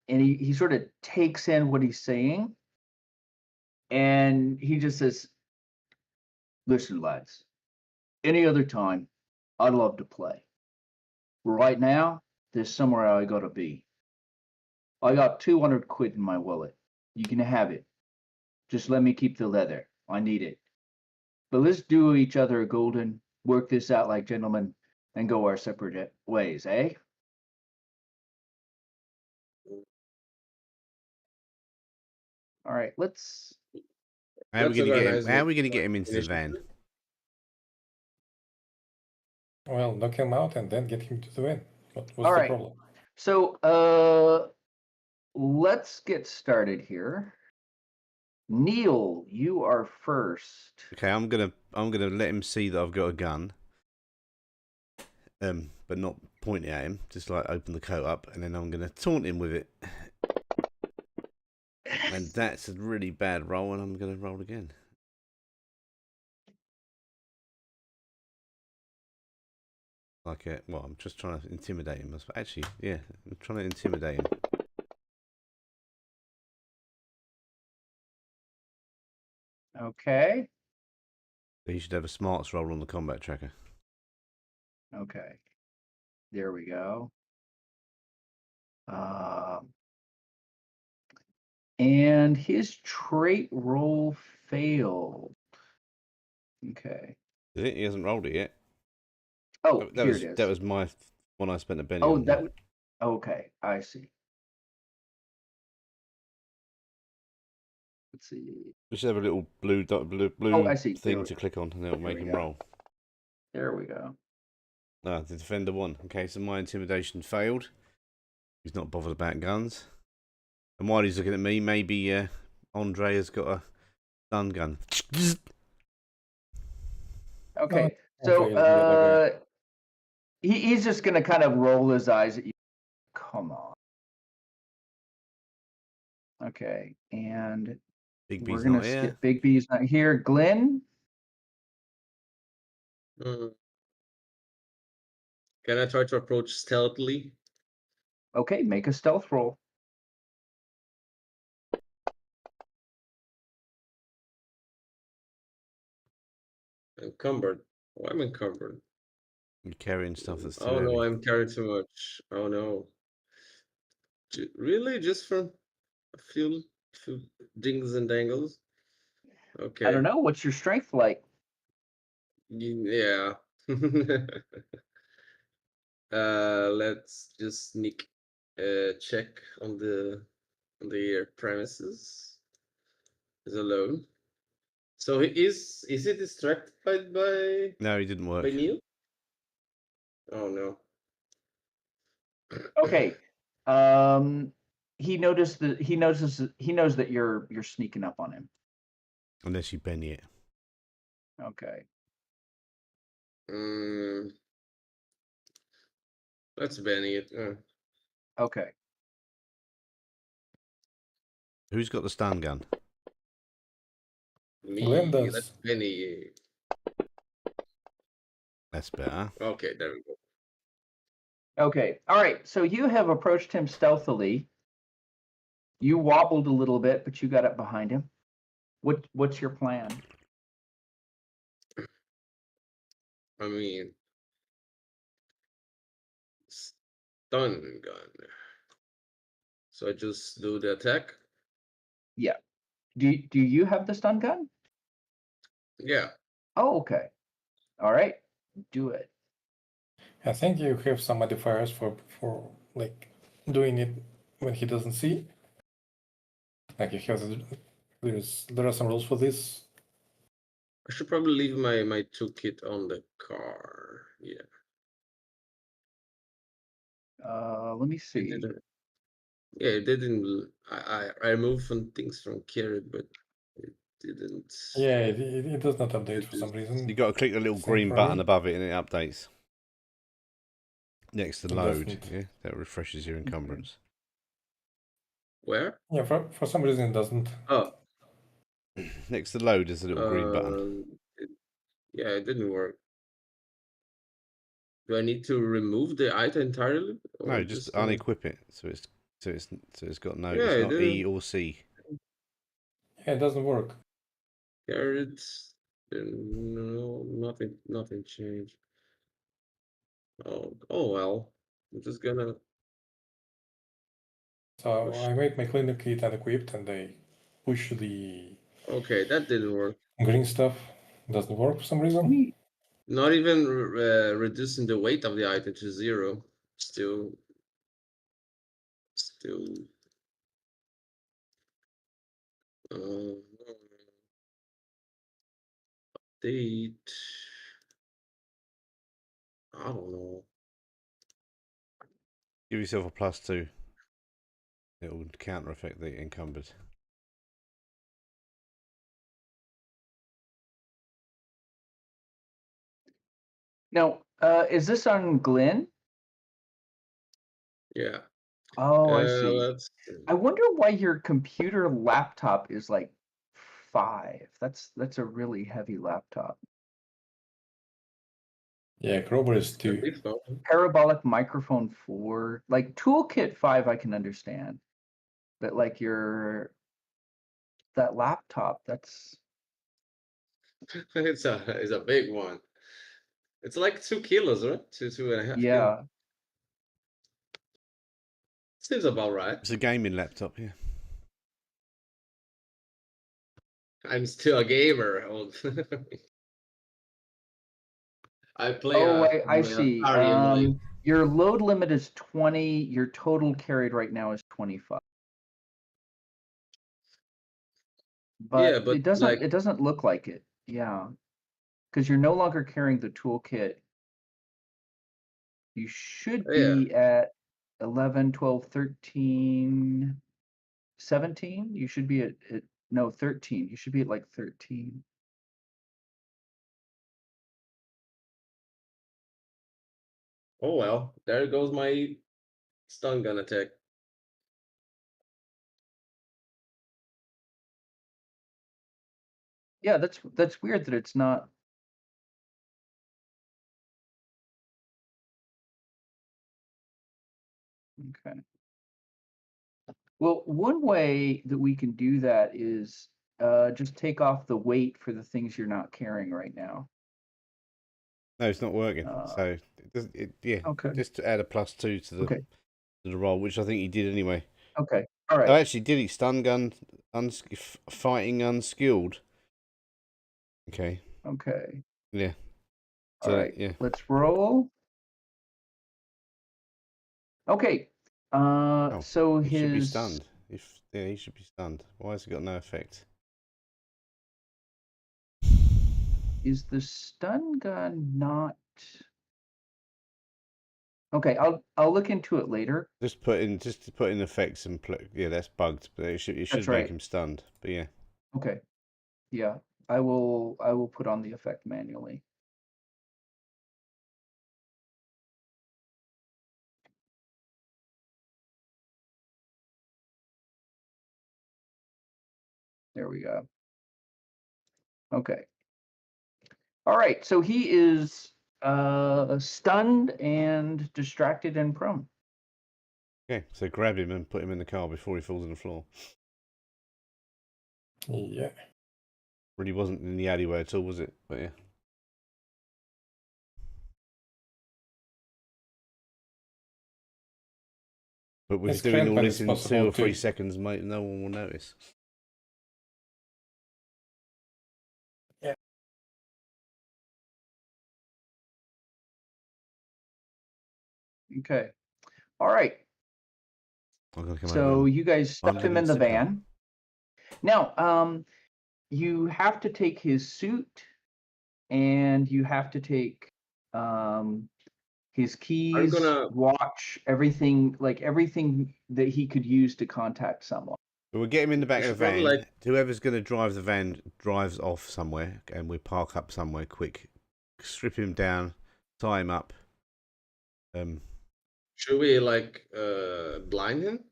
and he sort of takes in what he's saying. And he just says, "Listen, lads, any other time, I'd love to play. Right now, there's somewhere I gotta be. I got 200 quid in my wallet. You can have it. Just let me keep the leather. I need it. But let's do each other a golden, work this out like gentlemen, and go our separate ways, eh?" All right, let's. How are we That's a gonna very get him? nice How are way we gonna to get him into the finish van? it. Well, knock him out and then get him to the van. What's All the right. problem? So, let's get started here. Neil, you are first. Okay, I'm gonna let him see that I've got a gun. But not point it at him. Just like open the coat up, and then I'm gonna taunt him with it. And that's a really bad roll, and I'm gonna roll again. Like well, I'm just trying to intimidate him. Actually, yeah, I'm trying to intimidate him. Okay. He should have a smarts roll on the combat tracker. Okay. There we go. And his trait roll failed. Okay. Did it? He hasn't rolled it yet. Oh, That here was it is. that was my one I spent a penny Oh, on. that. Okay, I see. Let's see. Just have a little blue Oh, I see. There thing we to go. click on, and it'll There make we him go. roll. There we go. No, the defender won. Okay, so my intimidation failed. He's not bothered about guns. And while he's looking at me, maybe Andre has got a stun gun. Okay, Andre so is the other guy. he's just gonna kind of roll his eyes at you. Come on. Okay, and Big we're B's gonna not here. skip Big B's not here. Glenn, Mm. Can I try to approach stealthily? okay, make a stealth roll. Encumbered. Why am I encumbered? You're carrying stuff that's too Oh no, heavy. I'm carrying too much. Oh no. Really? Just from a few dings and dangles? I Okay. don't know. What's your strength like? Yeah. Let's just sneak check on the premises. Is alone. So is he distracted by No, he didn't work. Neil? Oh no. Okay. He knows that you're sneaking up on him. Unless you Benny it. Okay. Let's ban it. Okay. Who's got the stun gun? Me. Glenn does. Let's ban it. That's better. Okay, there we go. Okay. All right. So you have approached him stealthily. You wobbled a little bit, but you got up behind him. What's your plan? I mean, stun gun. So I just do the attack. Yeah. Do you have the stun gun? Yeah. Oh, okay. All right. Do it. I think you have some modifiers for like doing it when he doesn't see. Like you have there are some rules for this. I should probably leave my toolkit on the car. Yeah. Let me It see. didn't. Yeah, it didn't. I removed some things from Carrot, but it didn't. Yeah, it does not update for some You reason. got to click the little Same green for button me. above it and it updates. Next to It load. doesn't. Yeah, that refreshes your encumbrance. Where? Yeah, for some reason it doesn't. Oh. Next to load is a little green button. Yeah, it didn't work. Do I need to remove the item entirely? Or No, just unequip it so it's got no. Yeah, It's it not E didn't. or C. Yeah, it doesn't work. Carrots. No, nothing changed. Oh well. I'm just gonna. So push. I made my cleaner kit unequipped and I push the Okay, that didn't work. green stuff. Doesn't work for some reason. Me- Not even reducing the weight of the item to 0. Still. Update. I don't know. Give yourself a +2. It will counter effect the encumbered. Now, is this on Glenn? Yeah. Oh, I see. Let's. I wonder why your computer laptop is like 5. That's a really heavy laptop. Yeah, Crowbar is 2. Parabolic microphone 4. Like toolkit 5 I can understand. But like that laptop, that's It's a big one. It's like 2 kilos, right? 2.5 kilos. yeah. Seems about right. It's a gaming laptop, yeah. I'm still a gamer. I play Oh, a I see. Aryan lane. Your load limit is 20. Your total carried right now is 25. Yeah, But but it doesn't like it doesn't look like it. Yeah. Because you're no longer carrying the toolkit. You should yeah. be at 11, 12, 13, 17. You should be at no 13. You should be at like 13. Oh well, there goes my stun gun attack. Yeah, that's weird that it's not. Okay. Well, one way that we can do that is just take off the weight for the things you're not carrying right now. No, it's not working. Uh, So it doesn't. Yeah, Okay. just to add a +2 to the Okay. roll, which I think he did anyway. Okay. All right. Oh, actually, did he stun gun, fighting unskilled? Okay. Okay. Yeah. All So right. yeah. Let's roll. Okay. So He should be his stunned. He should be stunned. Why has it got no effect? is the stun gun not? Okay, I'll look into it later. Just put in effects and yeah, that's bugged, but it should That's make right. him stunned. But yeah. Okay. Yeah, I will put on the effect manually. There we go. Okay. All right, so he is stunned and distracted and prone. Okay, so grab him and put him in the car before he falls on the floor. Yeah. Really wasn't in the alleyway at all, was it? But yeah. But we're It's doing great all when this it's in possible 2 or 3 to- seconds, mate. No one will notice. Okay. All right. I'm gonna come over So and you guys stuff find him in and the sit down. van. Now, you have to take his suit and you have to take his keys, gonna- watch, everything that he could use to contact someone. But we'll get him in the back We of the should probably, van. like- Whoever's going to drive the van drives off somewhere, and we park up somewhere quick. Strip him down, tie him up. Should we like blind him?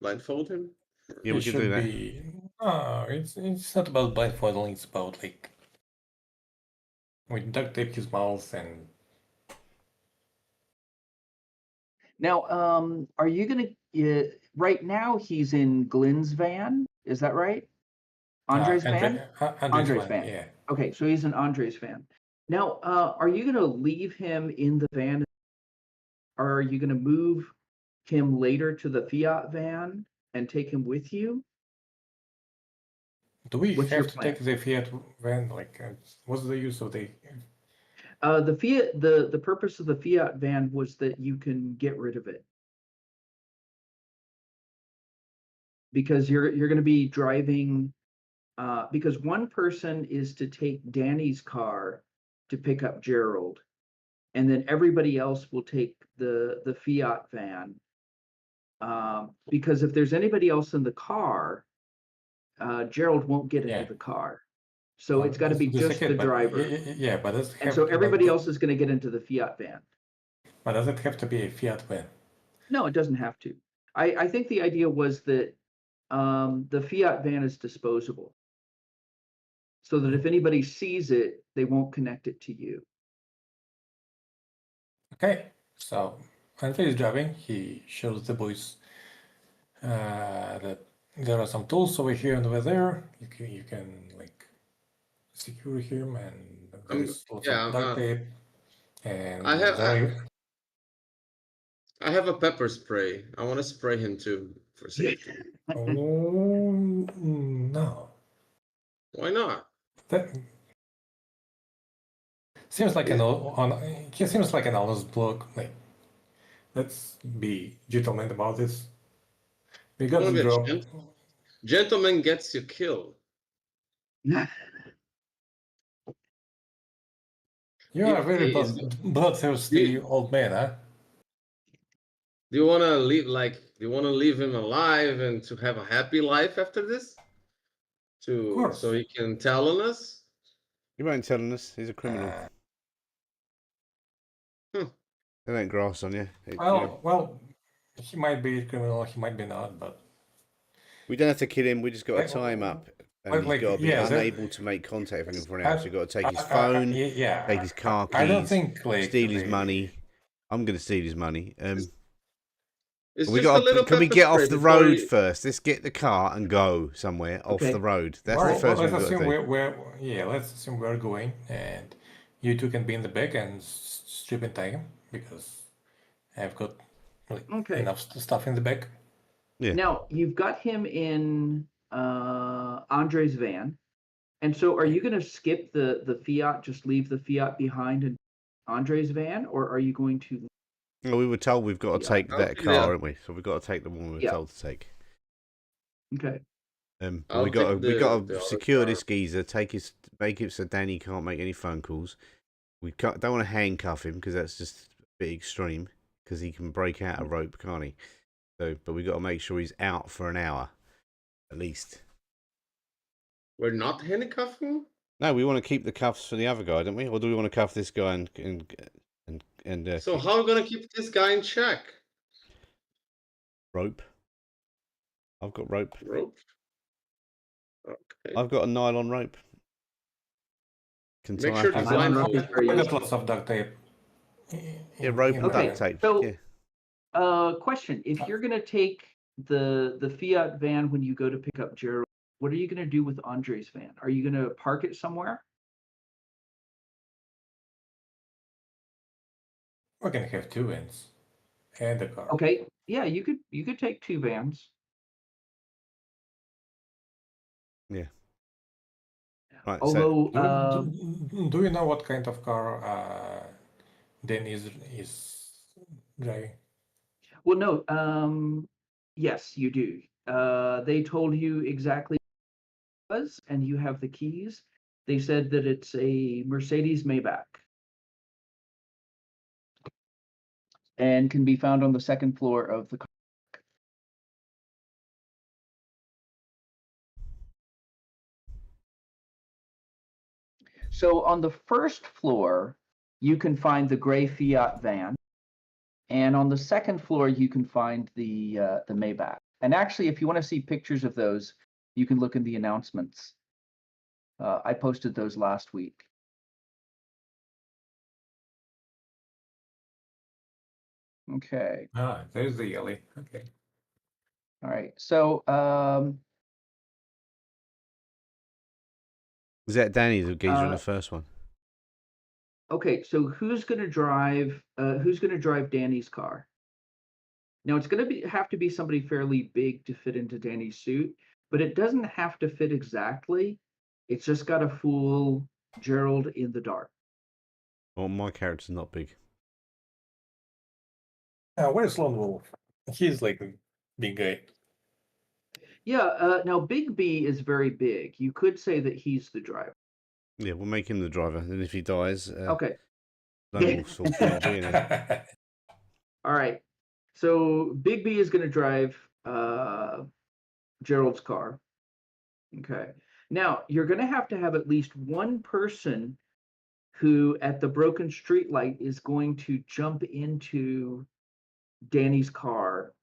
Blindfold him? Yeah, It we can do should that. be. Oh, it's not about blindfolding. It's about like we duct tape his mouth and. Now, are you gonna right now he's in Glenn's van, is that right? Andre's van? Andre's van. Yeah. Okay, so he's in Andre's van. Now, are you gonna leave him in the van, or are you gonna move him later to the Fiat van and take him with you? Do we What's your have to plan? take the Fiat van? Like, what's the use of the? The Fiat, the purpose of the Fiat van was that you can get rid of it. Because you're gonna be driving, because one person is to take Danny's car to pick up Gerald, and then everybody else will take the Fiat van. Because if there's anybody else in the car, Gerald won't get into Yeah. the car. So it's got to be just the driver. Yeah, but does it And have so to, everybody like, else is going to get into the Fiat van. But does it have to be a Fiat van? No, it doesn't have to. I think the idea was that the Fiat van is disposable. So that if anybody sees it, they won't connect it to you. Okay, so when he's driving, he shows the boys that there are some tools over here and over there. You can like secure him, and there's lots yeah, of duct tape. And I have- there, I have a pepper spray. I want to spray him too for safety. oh no, Why not? that Seems like he seems like an honest bloke. Like, let's be gentlemen about this. We got Wanna the be a job. Gentleman gets you killed. You are a very Is- bloodthirsty you- old man, huh? Do you wanna leave him alive and to have a happy life after this? course. So he can tell on us? He won't telling us. He's a criminal. They ain't grass on you. Well, he might be a criminal, he might be not, but We don't have to kill him. We just got to Like- tie him up. And like- he's got to be yeah, that- unable to make contact with anyone else. You've got to take his I- phone, yeah, take his car keys, I don't think like steal his they- money. I'm going to steal his money. It's We just a little can we pepper get off spray the before road you- first? Let's get the car and go somewhere off Okay. the road. That's Well, the first thing let's we've got assume to do. let's assume we're going, and you two can be in the back and strip and tie him because I've got like, Okay. enough stuff in the back. Yeah. Now you've got him in Andre's van, and so are you going to skip the Fiat? Just leave the Fiat behind in Andre's van, or are you going to? Well, we were told we've got to Yeah. take that Okay, car, yeah. haven't we? So we've got to take the one we were Yeah. told to take. Okay. But I'll we got take we got the to other secure car. this geezer, make it so Danny can't make any phone calls. We don't want to handcuff him because that's just a bit extreme. Because he can break out a rope, can't he? So, but we got to make sure he's out for an hour, at least. We're not handcuffing? No, we want to keep the cuffs for the other guy, don't we? Or do we want to cuff this guy and So how are we gonna keep this guy in check? rope? I've got rope. Rope? Okay. I've got a nylon rope. Can Make tie sure up to his- Nylon rope blindfold. is very I got useful. lots of duct tape. Yeah, rope and Okay, duct tape. so- Yeah. Question: if you're going to take the Fiat van when you go to pick up Gerald, what are you going to do with Andre's van? Are you going to park it somewhere? We're gonna have two vans and a car. Okay, yeah, you could take two vans. Right. Although, Do you know what kind of car Dan is driving? well, no, yes, you do. They told you exactly what it was, and you have the keys. They said that it's a Mercedes Maybach, and can be found on the second floor of the car. So on the first floor, you can find the gray Fiat van, and on the second floor, you can find the Maybach. And actually, if you want to see pictures of those, you can look in the announcements. I posted those last week. Okay. Ah, there's the alley. Okay. All right. So Was that Danny, the geezer in Uh, the first one? okay, so who's gonna drive Danny's car? Now it's gonna have to be somebody fairly big to fit into Danny's suit, but it doesn't have to fit exactly. It's just gotta fool Gerald in the dark. Well, my character's not big. Where's Lone Wolf? He's like a big guy. Yeah, now Big B is very big. You could say that he's the driver. Yeah, we'll make him the driver. And if he dies, Okay. Lone Wolf's all for being it. All right. So Big B is going to drive Gerald's car. Okay. Now you're going to have at least one person who, at the broken street light, is going to jump into Danny's car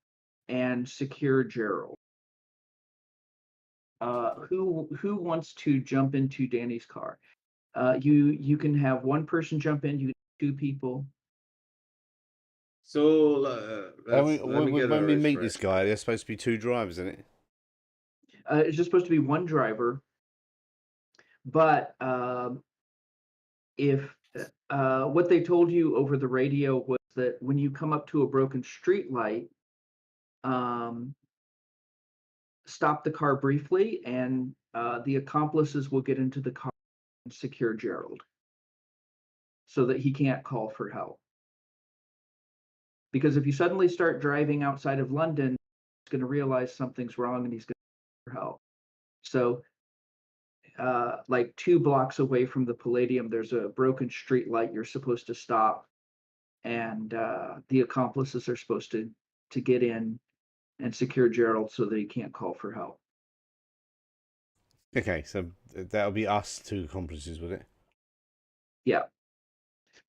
and secure Gerald. Who wants to jump into Danny's car? You can have one person jump in. You can have two people. So When let me get a we meet this refresh. guy, there's supposed to be two drivers, isn't it? It's just supposed to be one driver, but if what they told you over the radio was that when you come up to a broken street light, stop the car briefly, and the accomplices will get into the car and secure Gerald. so that he can't call for help. Because if you suddenly start driving outside of London, he's going to realize something's wrong and he's going to call for help. So, like 2 blocks away from the Palladium, there's a broken street light. You're supposed to stop, and the accomplices are supposed to get in and secure Gerald so that he can't call for help. Okay, so that'll be us 2 accomplices with it. Yeah.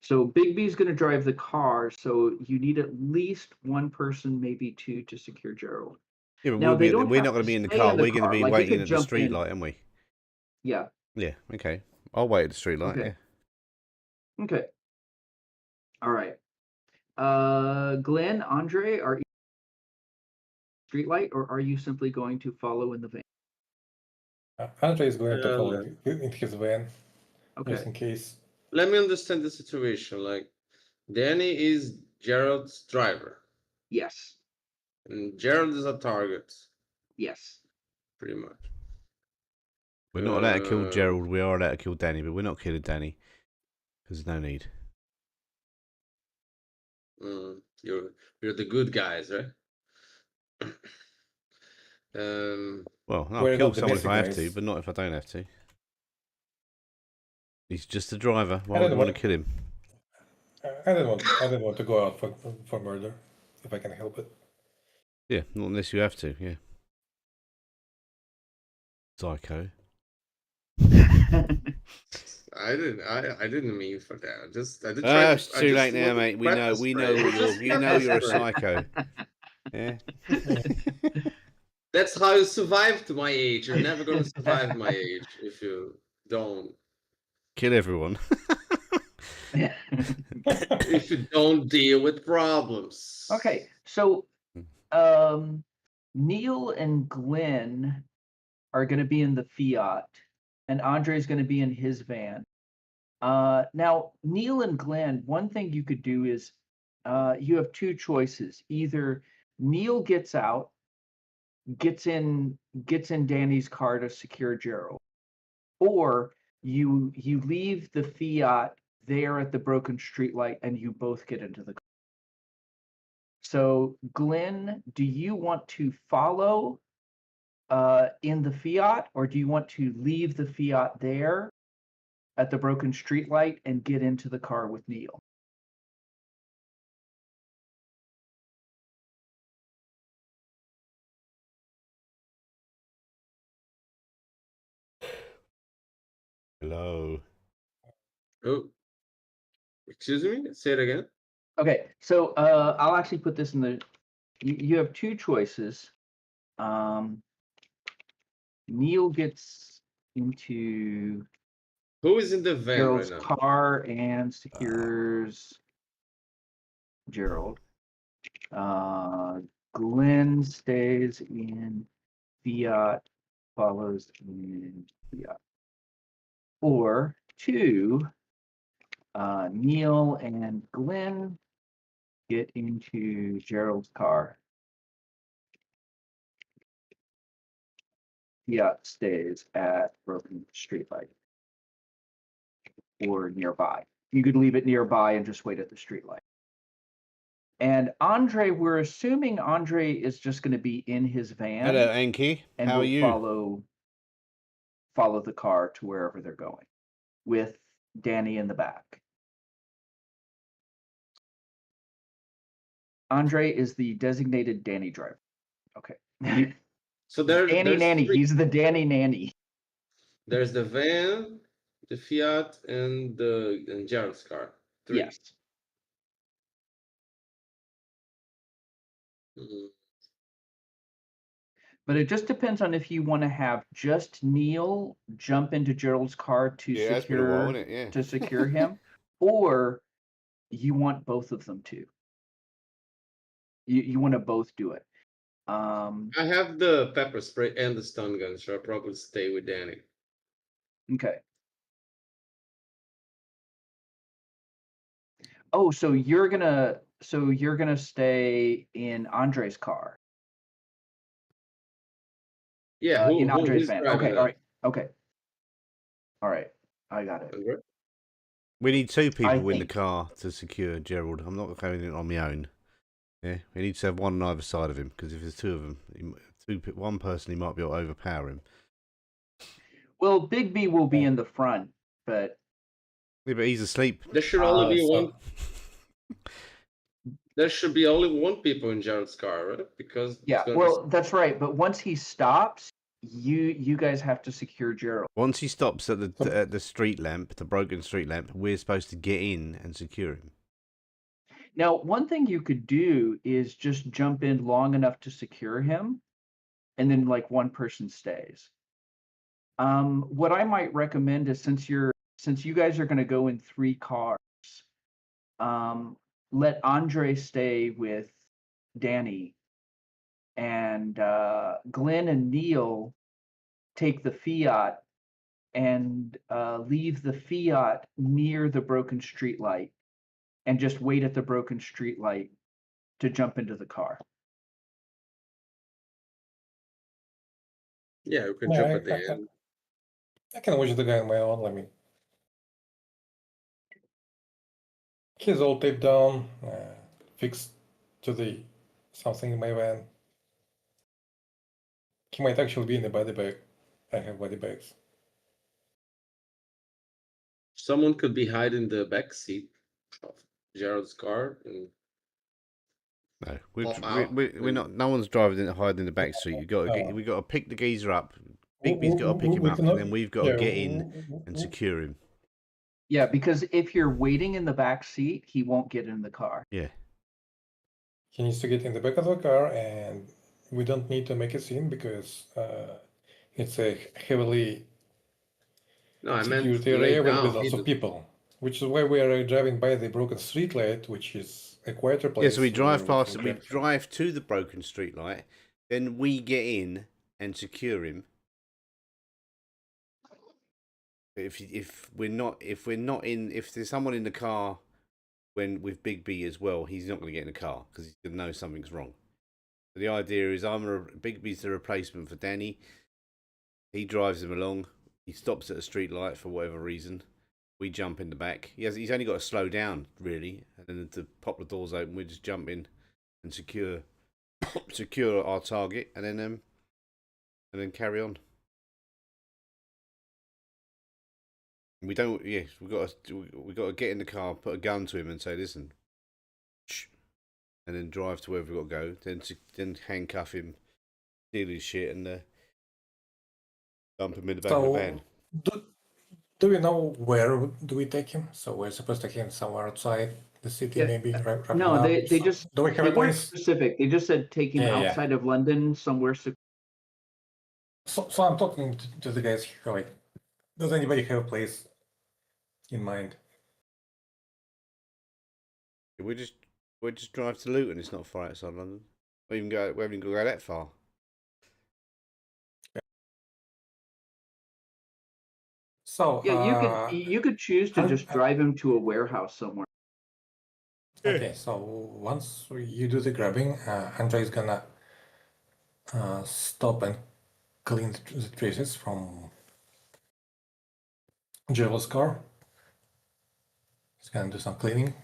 So Bigby's going to drive the car, so you need at least 1 person, maybe 2, to secure Gerald. Yeah, but Now, they don't we're have not going to to be in the stay car. in the We're going to car. be Like, they waiting could at the jump street in. light, aren't we? Yeah. Yeah. Okay. I'll wait at the street light. Okay. Yeah. Okay. All right. Glenn, Andre, are you streetlight, or are you simply going to follow in the van? Andre is going to follow Um, in his van, just Okay. in case. Let me understand the situation. Like, Danny is Gerald's driver, Yes. and Gerald is a target, Yes. pretty much. We're not allowed to kill Uh, Gerald. We are allowed to kill Danny, but we're not killing Danny because there's no need. You're the good guys, right? Well, I'll Worry kill about the someone if messy I have to, guys. but not if I don't have to. He's just a driver. Why I would don't we want know. to kill him? I didn't want to go out for murder, if I can help it. Yeah, not unless you have to. Yeah. Psycho. I didn't mean for that. It's too late now, mate. We know you're a psycho. Yeah. That's how you survived my age. You're never gonna survive my age if you don't Kill everyone. if you don't deal with problems. Okay, so Neil and Glenn are going to be in the Fiat, and Andre's going to be in his van. Now, Neil and Glenn, one thing you could do is you have 2 choices. Either Neil gets out, gets in Danny's car to secure Gerald, or you leave the Fiat there at the broken streetlight and you both get into the car. So, Glenn, do you want to follow in the Fiat, or do you want to leave the Fiat there at the broken streetlight and get into the car with Neil? Hello. Oh, excuse me. Say it again. Okay, so I'll actually put this in the. You have 2 choices. Neil gets into Who is in the van Gerald's right now? car and secures Gerald. Glenn stays in Fiat, follows in Fiat. Or 2, Neil and Glenn get into Gerald's car. Fiat stays at broken streetlight or nearby. You could leave it nearby and just wait at the streetlight. And Andre, we're assuming Andre is just going to be in his van. Hello, Enki. And How are we'll you? follow the car to wherever they're going, with Danny in the back. Andre is the designated Danny driver. Okay. So there's Nanny. 3. He's the Danny nanny. There's the van, the Fiat, and Gerald's car. 3. Yes. Mhm. But it just depends on if you want to have just Neil jump into Gerald's car to Yeah, it's been a while, isn't it? Yeah. to secure him, or you want both of them to. You want to both do it. I have the pepper spray and the stun gun, so I'll probably stay with Danny. Okay. Oh, so you're gonna stay in Andre's car. Yeah, In Andre's who's van. driving Okay, that? all right. Okay. All right. I got it. Andre? We need two people in the think. car to secure Gerald. I'm not going in on my own. Yeah, we need to have one on either side of him because if there's two of them, one person, he might be able to overpower him. Well, Big B will be in the front, but Yeah, but he's asleep. There should only be so- one. There should be only one people in Jared's car, right? Because it's yeah, gonna well, that's right. But once he stops, you guys have to secure Gerald. Once he stops at the street lamp, the broken street lamp, we're supposed to get in and secure him. Now, one thing you could do is just jump in long enough to secure him, and then like one person stays. What I might recommend is since you guys are going to go in 3 cars, let Andre stay with Danny, and Glenn and Neil take the Fiat and leave the Fiat near the broken street light, and just wait at the broken street light to jump into the car. Yeah, we can Yeah, jump I- at the I- end. I can watch the guy on my own. Let me. He's all taped down, fixed to the something in my van. He might actually be in the body bag. I have body bags. Someone could be hiding the back seat of Jared's car. And No, Pop out we're and- not. No one's driving in, hiding in the back street. We got to pick the geezer up. Big B's got to pick him We up, cannot- and then we've got to yeah, get in and secure him. Yeah, because if you're waiting in the back seat, he won't get in the car. Yeah. He needs to get in the back of the car, and we don't need to make a scene because it's a heavily no, I meant security lay area with down. lots of people, which is why we are driving by the broken street light, which is a quieter place. Yeah, so we drive where past. can We grab him. drive to the broken street light, then we get in and secure him. If there's someone in the car with Big B as well, he's not going to get in the car because he's going to know something's wrong. So the idea is Big B's the replacement for Danny. He drives him along. He stops at a street light for whatever reason. We jump in the back. He's only got to slow down really, and then to pop the doors open, we just jump in and secure our target, and then carry on. We don't. Yes, we got to get in the car, put a gun to him, and say, "Listen," shh, and then drive to wherever we got to go. Then handcuff him, steal his shit, and dump him in the back of the van. Do we know where do we take him? So we're supposed to take him somewhere outside the city, Yeah, maybe. Right No, now? they So just do we have they a weren't place? specific. They just said take him Yeah. outside of London somewhere. So I'm talking to the guys here. Like, does anybody have a place in mind? We just drive to Luton. It's not far outside London. We haven't even got to go that far. So Yeah, you could choose to I'm- just drive him to a warehouse somewhere. okay. So once you do the grabbing, Andre is gonna stop and clean the traces from Gerald's car. He's gonna do some cleaning.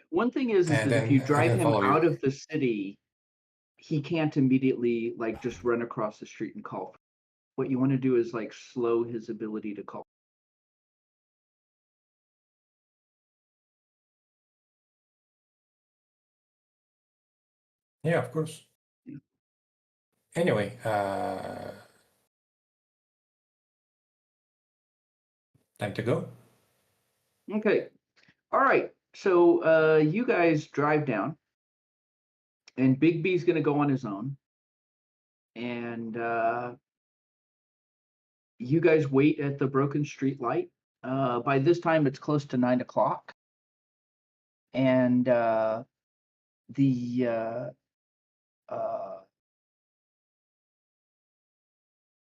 One thing is And that if you then- drive and then him follow you. out of the city, he can't immediately like just run across the street and call. What you want to do is like slow his ability to call. Yeah, of course. Yeah. Anyway, time to go. Okay. All right. So you guys drive down, and Big B's gonna go on his own. And you guys wait at the broken street light. By this time it's close to 9 o'clock. And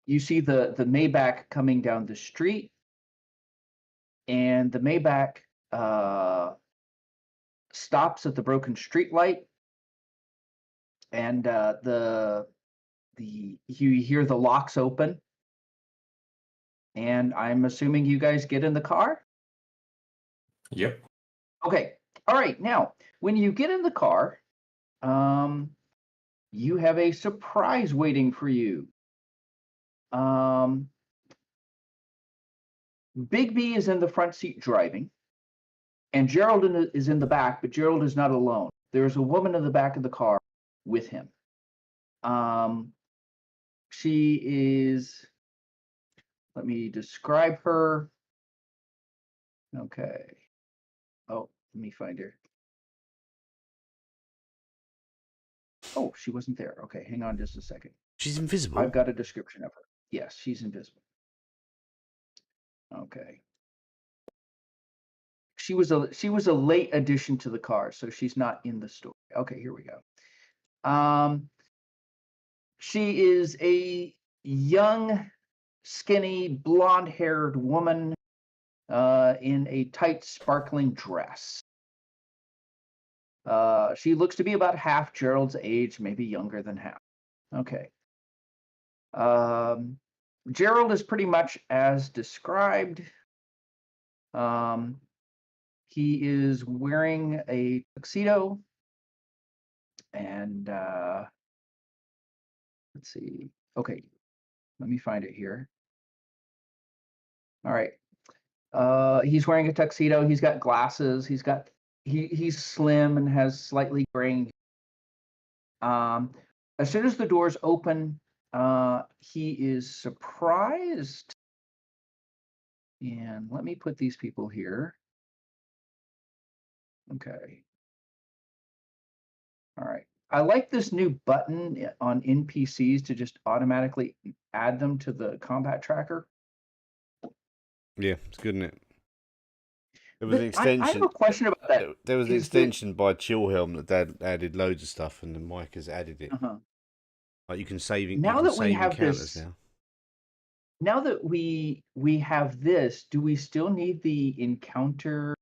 you see the Maybach coming down the street, and the Maybach stops at the broken street light, and you hear the locks open, And I'm assuming you guys get in the car? Yep. Okay. All right. Now, when you get in the car, you have a surprise waiting for you. Big B is in the front seat driving, and Gerald is in the back, but Gerald is not alone. There's a woman in the back of the car with him. She is, let me describe her. Okay. Oh, let me find her. Oh, she wasn't there. Okay, hang on just a second. She's invisible. I've got a description of her. Yes, she's invisible. Okay. She was a late addition to the car, so she's not in the story. Okay, here we go. She is a young, skinny, blonde-haired woman in a tight, sparkling dress. She looks to be about half Gerald's age, maybe younger than half. Okay. Gerald is pretty much as described. He is wearing a tuxedo, and let's see. Okay, let me find it here. All right. He's wearing a tuxedo. He's got glasses. He's slim and has slightly graying. As soon as the doors open, he is surprised. And let me put these people here. Okay. All right. I like this new button on NPCs to just automatically add them to the combat tracker. Yeah, it's good, isn't it? There was an I have extension. a question about that. There was an Is that- extension by Chillhelm that added loads of stuff, and then Mike has added it. Uh-huh. Like you can save. Now you can that we save have encounters this- now. Now that we have this, do we still need the encounter?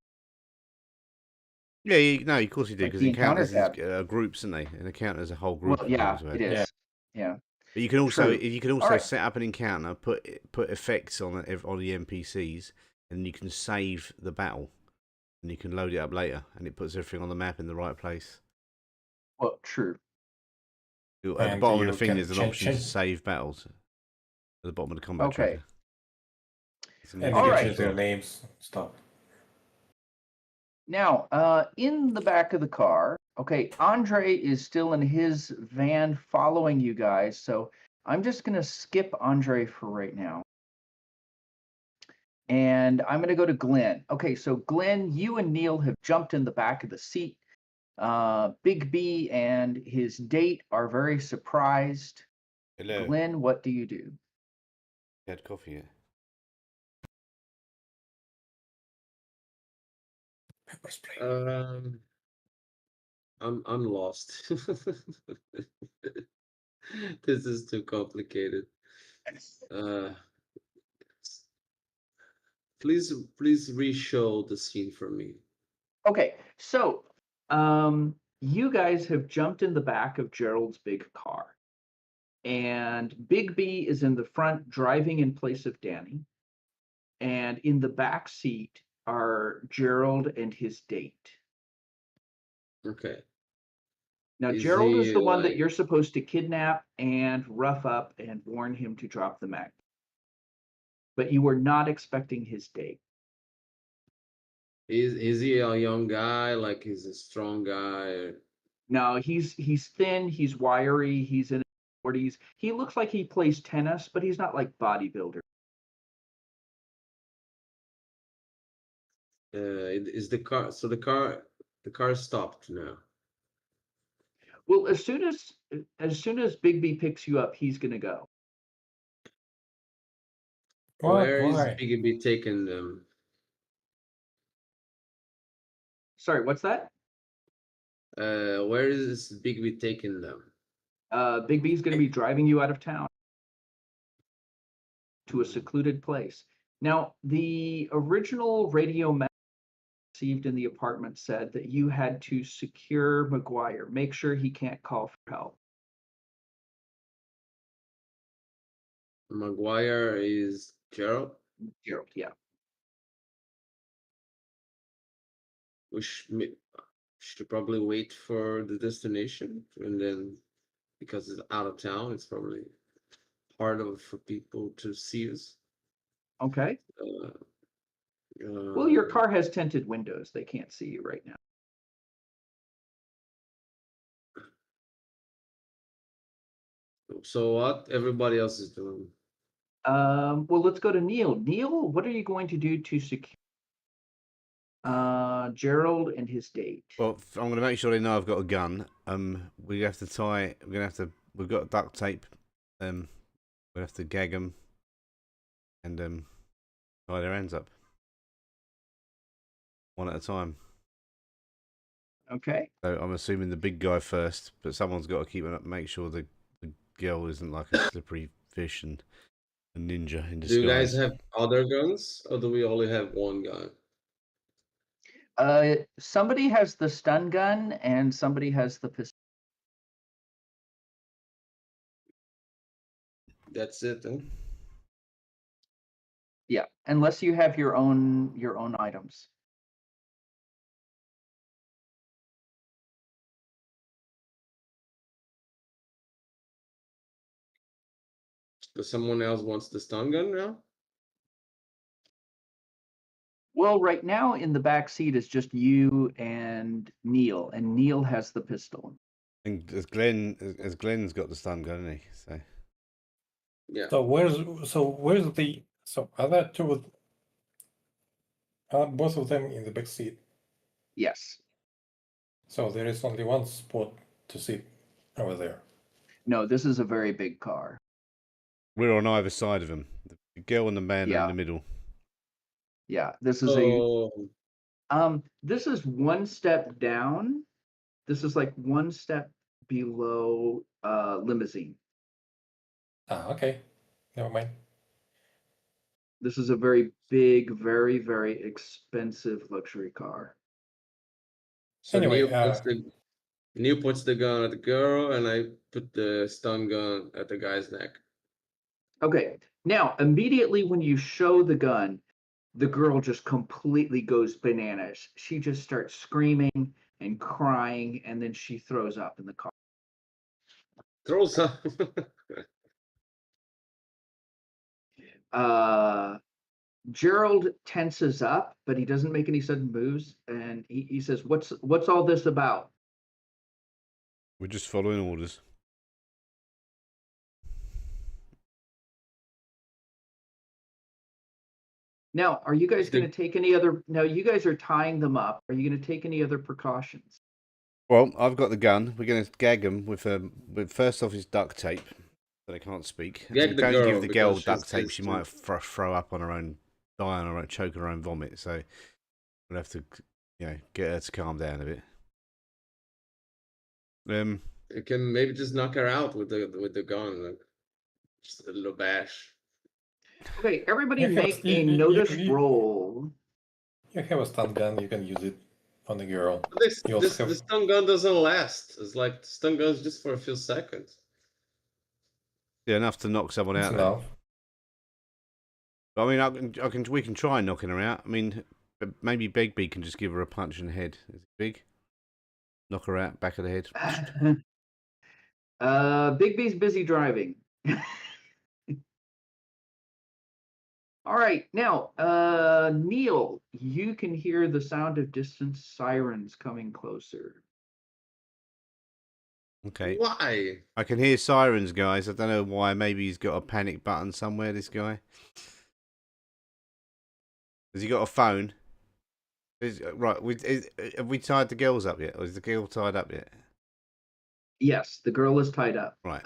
Yeah, no, of course you do, Like because the encounter encounters is groups, aren't they? An encounter is a whole group. Well, of yeah, things, it right? is. Yeah. Yeah. But you can also True. Alright. set up an encounter, put effects on it on the NPCs, and you can save the battle, and you can load it up later, and it puts everything on the map in the right place. Well, true. At the And bottom of you the thing, can there's an change- option to change- save battles. At the bottom of the combat Okay. tracker. It's a new And All you can right. change their names, stuff. Now, in the back of the car, okay, Andre is still in his van following you guys, so I'm just going to skip Andre for right now. And I'm going to go to Glenn. Okay, so Glenn, you and Neil have jumped in the back of the seat. Big B and his date are very surprised. Hello. Glenn, what do you do? You had coffee yet? Pepper spray. I'm lost. This is too complicated. Please re-show the scene for me. Okay, so you guys have jumped in the back of Gerald's big car. And Big B is in the front driving in place of Danny. And in the back seat are Gerald and his date. Okay. Now, Is Gerald is he, the one that like- you're supposed to kidnap and rough up and warn him to drop the mag. But you were not expecting his date. Is he a young guy? Like he's a strong guy? No, he's thin, he's wiry, he's in his 40s. He looks like he plays tennis, but he's not like bodybuilder. Is the car? So the car stopped now. Well, as soon as Big B picks you up, he's gonna go. Where is Why? Biggie B taking them? Sorry, what's that? Where is Biggie B taking them? Big B's gonna be driving you out of town to a secluded place. Now, the original radio message received in the apartment said that you had to secure McGuire, make sure he can't call for help. Maguire is Gerald, Gerald, yeah. we should probably wait for the destination, and then because it's out of town, it's probably harder for people to see us. Okay. Uh, Well, your uh, car has tinted windows. They can't see you right now. so what everybody else is doing? Well, let's go to Neil. Neil, what are you going to do to secure Gerald and his date? Well, I'm going to make sure they know I've got a gun. We have to tie. We're going to have to. We've got duct tape. We have to gag them and tie their hands up one at a time. Okay. So I'm assuming the big guy first, but someone's got to keep it up. Make sure the girl isn't like a slippery fish and a ninja in disguise. Do you guys have other guns, or do we only have one gun? Somebody has the stun gun and somebody has the pistol. That's it, huh? Yeah, unless you have your own items. Does someone else wants the stun gun now? Well, right now in the back seat is just you and Neil has the pistol. And Glenn's got the stun gun, hasn't he? So Yeah. So are there two? Are both of them in the back seat? Yes. So there is only one spot to sit over there. No, this is a very big car. we're on either side of him. The girl and the man are Yeah. in the middle. Yeah, this is this is one step down. This is like one step below limousine. Ah, okay. Never mind. This is a very big, very, very expensive luxury car. So Anyway, Neil puts the gun at the girl, and I put the stun gun at the guy's neck. Okay, now immediately when you show the gun, the girl just completely goes bananas. She just starts screaming and crying, and then she throws up in the car. Throws up. Gerald tenses up, but he doesn't make any sudden moves, and he says, "What's all this about?" We're just following orders. Now, are you guys going to take any other? Now, you guys are tying them up. Are you going to take any other precautions? Well, I've got the gun. We're going to gag them with first off is duct tape, so they can't speak. Gag the Don't girl give the girl because duct she's tape; she pissed might throw up on her own, die on her own, choke her own vomit. So we'll have to, get her to calm down a bit. You can maybe just knock her out with the gun, like just a little bash. Okay, everybody You have- make you- a you- notice you- roll. You have a stun gun. You can use it on the girl. You also The have- stun gun doesn't last. It's like the stun gun's just for a few seconds. Yeah, enough to knock someone It's out. There. enough. But, I mean, we can try knocking her out. I mean, maybe Begbie can just give her a punch in the head. Is it big? Knock her out, back of the head. Big B's busy driving. All right, now, Neil, you can hear the sound of distant sirens coming closer. Okay. Why? I can hear sirens, guys. I don't know why. Maybe he's got a panic button somewhere, this guy. Has he got a phone? Right, have we tied the girls up yet? Or is the girl tied up yet? Yes, the girl is tied up. Right.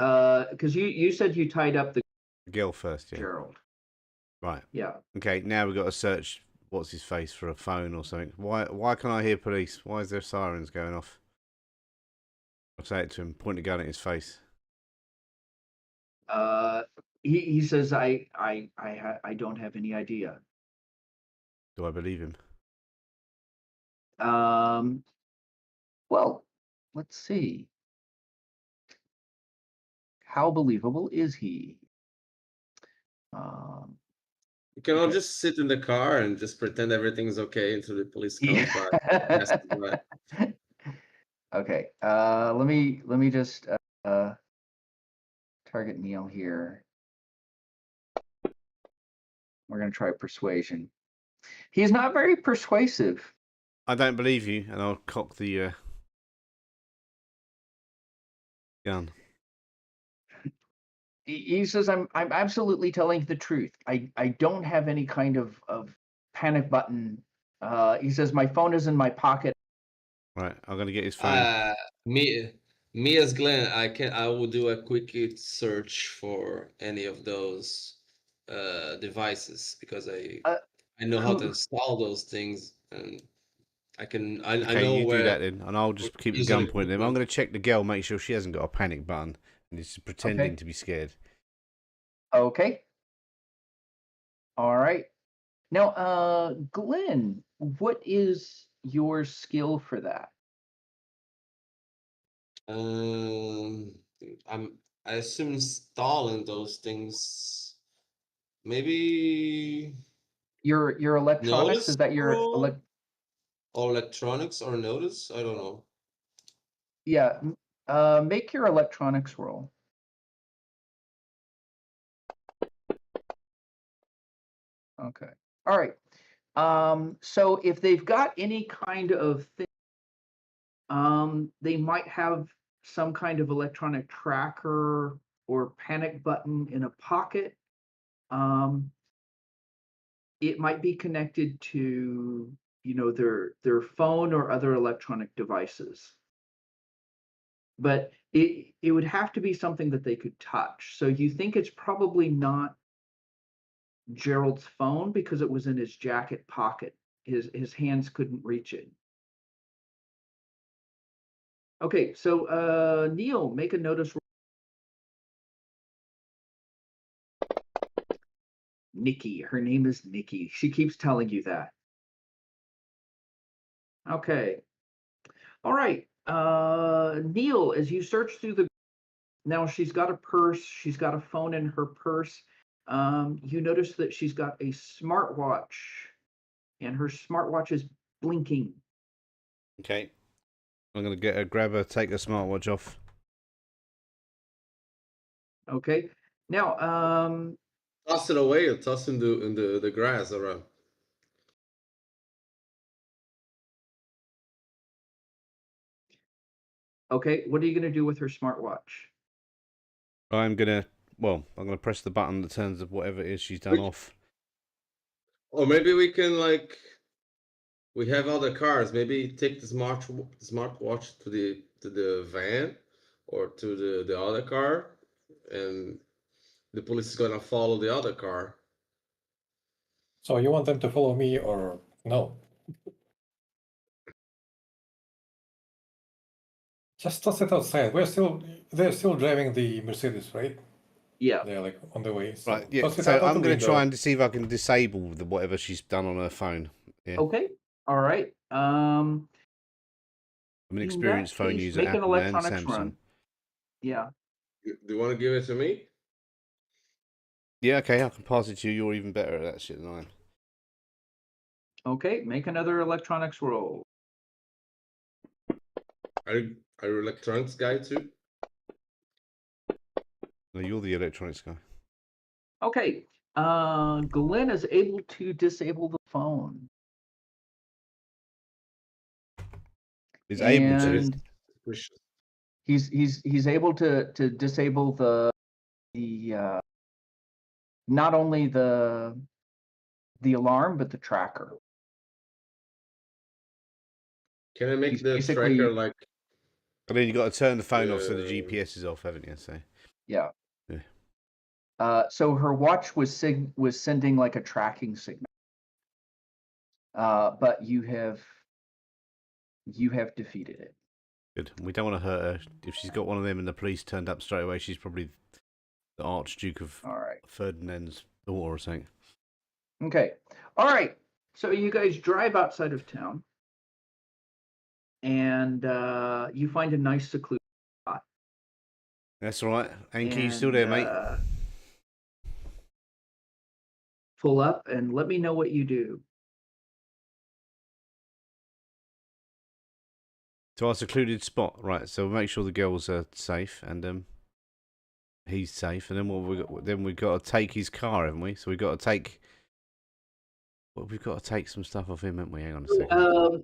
Because you said you tied up the The girl first, yeah. Gerald. Right. Yeah. Okay, now we've got to search what's his face for a phone or something. Why can't I hear police? Why is there sirens going off? I'll say it to him, point a gun at his face. He says I don't have any idea. Do I believe him? Well, let's see. How believable is he? You can all Okay. just sit in the car and just pretend everything's okay until the police comes by. passes by. Okay. Let me just target Neil here. We're gonna try persuasion. He's not very persuasive. I don't believe you, and I'll cock the gun. He says, I'm absolutely telling the truth. I don't have any kind of panic button. He says, my phone is in my pocket. Right, I'm gonna get his phone. Me as Glenn, I will do a quick search for any of those devices because I know how to Who- install those things, and I Okay, know you do where that then, and I'll just keep the using gun pointed at him. I'm equipment. gonna check the girl, make sure she hasn't got a panic button, and is pretending to be scared. Okay. All right. Now, Glenn, what is your skill for that? I assume installing those things. Maybe Your electronics, notice is that your or electronics or notice? I don't know. yeah, make your electronics roll. Okay. All right. So if they've got any kind of thing, they might have some kind of electronic tracker or panic button in a pocket. It might be connected to, their phone or other electronic devices. But it would have to be something that they could touch. So you think it's probably not Gerald's phone because it was in his jacket pocket. His hands couldn't reach it. Okay, so Neil, make a notice. Nikki, her name is Nikki. She keeps telling you that. Okay. All right. Neil, as you search through now she's got a purse, she's got a phone in her purse. You notice that she's got a smartwatch and her smartwatch is blinking. Okay, I'm gonna grab her, take her smartwatch off. Okay. Now, Toss it away or toss in the grass around. okay, what are you going to do with her smartwatch? I'm gonna press the button that turns of whatever it is she's done off. Or maybe we can we have other cars. Maybe take the smartwatch to the van or to the other car, and the police is gonna follow the other car. So you want them to follow me or no? Just toss it outside. They're still driving the Mercedes, right? Yeah. They're like on the way. So Right, yeah. toss it So out of I'm the gonna window. try and see if I can disable whatever she's done on her phone. Yeah. Okay. All right. I'm an In experienced that phone case, user, make an Apple and electronics Samsung. run. Yeah. Do you want to give it to me? Yeah, okay, I can pass it to you. You're even better at that shit than I am. Okay, make another electronics roll. Are you electronics guy too? No, you're the electronics guy. Okay. Glenn is able to disable the phone. He's able to. And he's able to disable the not only the alarm but the tracker. Can I make He's the basically- tracker like? And then you got to turn the phone off so the GPS is off, haven't you? So Yeah. Yeah. So her watch was sending like a tracking signal. But you have defeated it. good. We don't want to hurt her. If she's got one of them and the police turned up straight away, she's probably the Archduke of All right. Ferdinand's daughter or something. Okay. All right. So you guys drive outside of town, and you find a nice secluded spot. That's all right. Anki, you still there, mate? pull up and let me know what you do. To our secluded spot, right? So we'll make sure the girls are safe and he's safe, and then what we got? Then we've got to take his car, haven't we? So we've got to take. Well, we've got to take some stuff off him, haven't we? Hang on a second.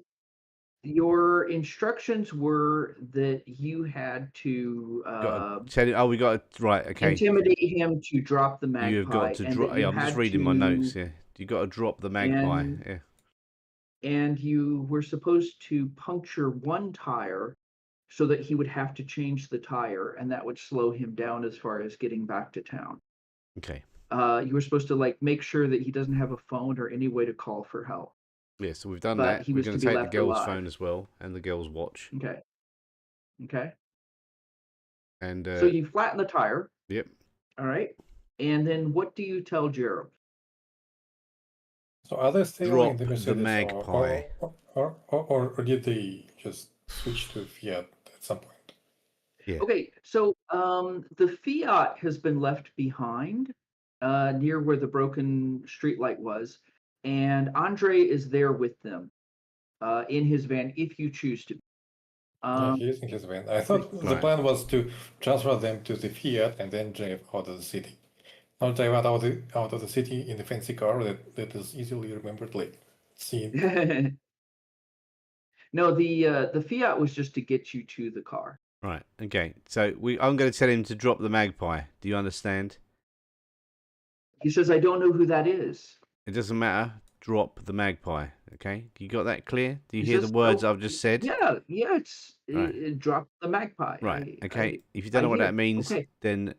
Your instructions were that you had to Got to tell you, we got to, right. Okay. intimidate him to drop the magpie. You have got to and drop. that you Yeah, I'm just had reading my notes. to- Yeah, you got to drop the magpie. and- Yeah. And you were supposed to puncture one tire so that he would have to change the tire, and that would slow him down as far as getting back to town. Okay. You were supposed to like make sure that he doesn't have a phone or any way to call for help. Yeah. So we've done But that. he We're was going to to be take the left girl's alive. phone as well and the girl's watch. Okay. Okay. And So you flatten the tire. yep. All right. And then what do you tell Gerald? So are they still Drop in the the Mercedes magpie. or did they just switch to Fiat at some point? Yeah. Okay, so the Fiat has been left behind near where the broken streetlight was, and Andre is there with them in his van if you choose to. Yeah, he is in his van. I thought the Right. plan was to transfer them to the Fiat and then drive out of the city. Not drive out of the city in the fancy car that is easily remembered, like seen. No, the Fiat was just to get you to the car. Right. Okay. So I'm going to tell him to drop the magpie. Do you understand? He says, "I don't know who that is." It doesn't matter. Drop the magpie. Okay. You got that clear? Do you He hear the says, words "Oh, I've just said? Yeah, it's Right. drop the magpie. Right. I- Okay. If you don't know what hear. that means, Okay. then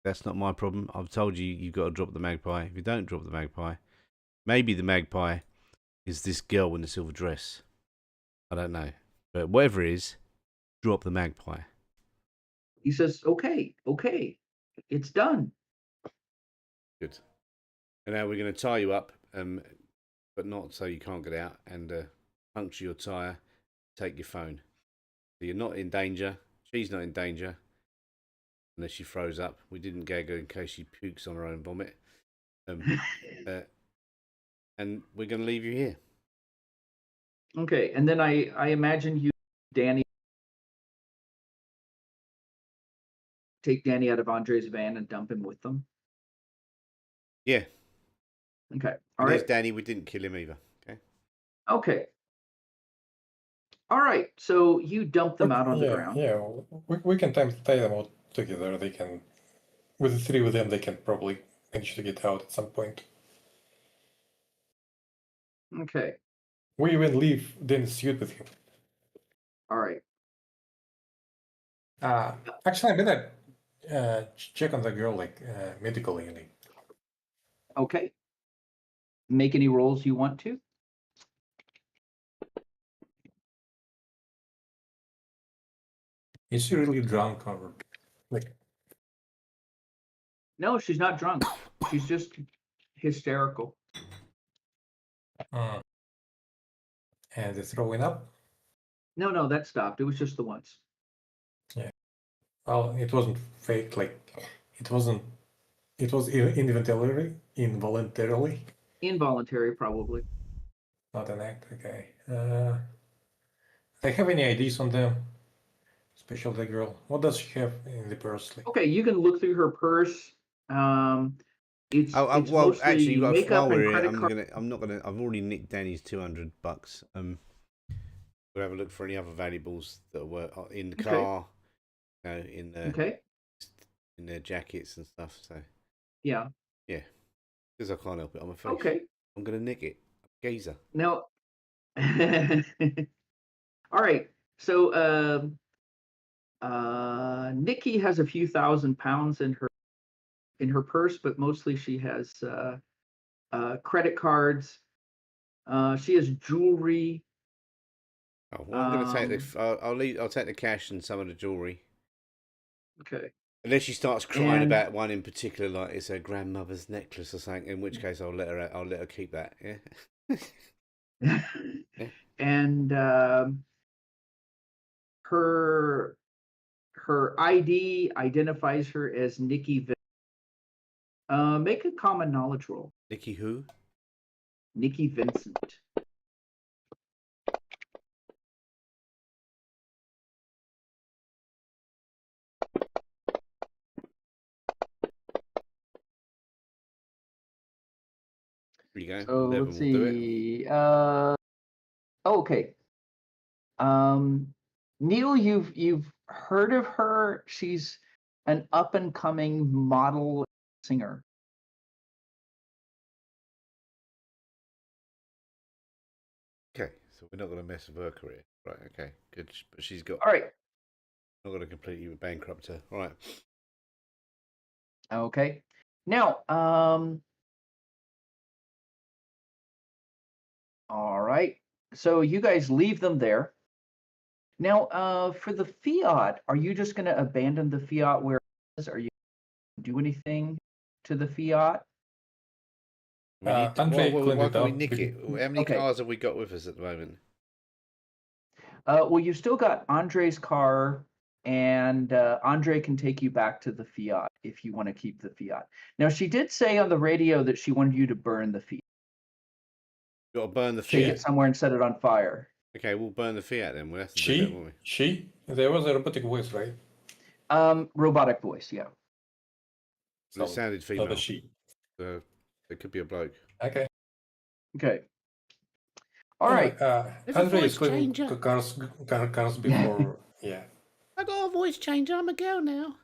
that's not my problem. I've told you you've got to drop the magpie. If you don't drop the magpie, maybe the magpie is this girl in the silver dress. I don't know. But whatever it is, drop the magpie. He says, "Okay, it's done." Good. And now we're going to tie you up, but not so you can't get out, and puncture your tyre, take your phone. So you're not in danger. She's not in danger. Unless she throws up. We didn't gag her in case she pukes on her own vomit. And we're going to leave you here. Okay, and then I imagine you, Danny, take Danny out of Andre's van and dump him with them. Yeah. Okay, all And there's right. Danny. We didn't kill him either. Okay. Okay. All right, so you dump them out on the Yeah, ground. yeah. We can tie them all together. They can, with the three of them, they can probably manage to get out at some point. Okay, We even leave Dennis' suit with him. all right. Actually, I better check on the girl, like medically. Like, Okay. Make any rolls you want to. is she really drunk or like? No, she's not drunk. She's just hysterical. And the throwing up? No, that stopped. It was just the once. Well, it wasn't fake. Like, it wasn't. It was involuntarily. Involuntary, probably. Not an act. Okay. They have any IDs on them? Especially the girl. What does she have in the purse? Like, Okay, you can look through her purse. It's Well, mostly actually, makeup while and we're here, credit card. I'm not gonna. I've already nicked Danny's $200. We'll have a look for any other valuables that were in the Okay. car, you know, in the Okay. in their jackets and stuff. So Yeah. because I can't help it, I'm a face. Okay. I'm gonna nick it. Geezer. Now, all right. So, Nikki has a few £1,000s in her purse, but mostly she has credit cards. She has jewelry. Oh, well, I'm gonna take the. I'll take the cash and some of the jewelry. Okay. Unless she starts crying And- about one in particular, like it's her grandmother's necklace or something. In which case, I'll let her keep that. Yeah. And her ID identifies her as Nikki. Make a common knowledge roll. Nikki who? Nikki Vincent. There you go. So 11 let's will do it. see. Okay. Neil, you've heard of her. She's an up and coming model singer. Okay, so we're not going to mess with her career. Right, okay, good. But she's got, All right. not going to completely bankrupt her. All right. Okay. Now, all right. So you guys leave them there. Now, for the Fiat, are you just going to abandon the Fiat where it is? Are you going to do anything to the Fiat? We need to, Andre why cleaned it can we up. nick it? How many Okay. cars have we got with us at the moment? Well, you've still got Andre's car, and Andre can take you back to the Fiat if you want to keep the Fiat. Now, she did say on the radio that she wanted you to burn the Fiat. Got to burn the Take Fiat. it somewhere and set it on fire. Okay, we'll burn the Fiat then. We'll have to do that, won't we? She? There was a robotic voice, right? Robotic voice, yeah. But it sounded Not female. a she. So it could be a bloke. Okay. Okay. All right. Andre is voice cleaning changer. cars before. Yeah. I got a voice changer. I'm a girl now.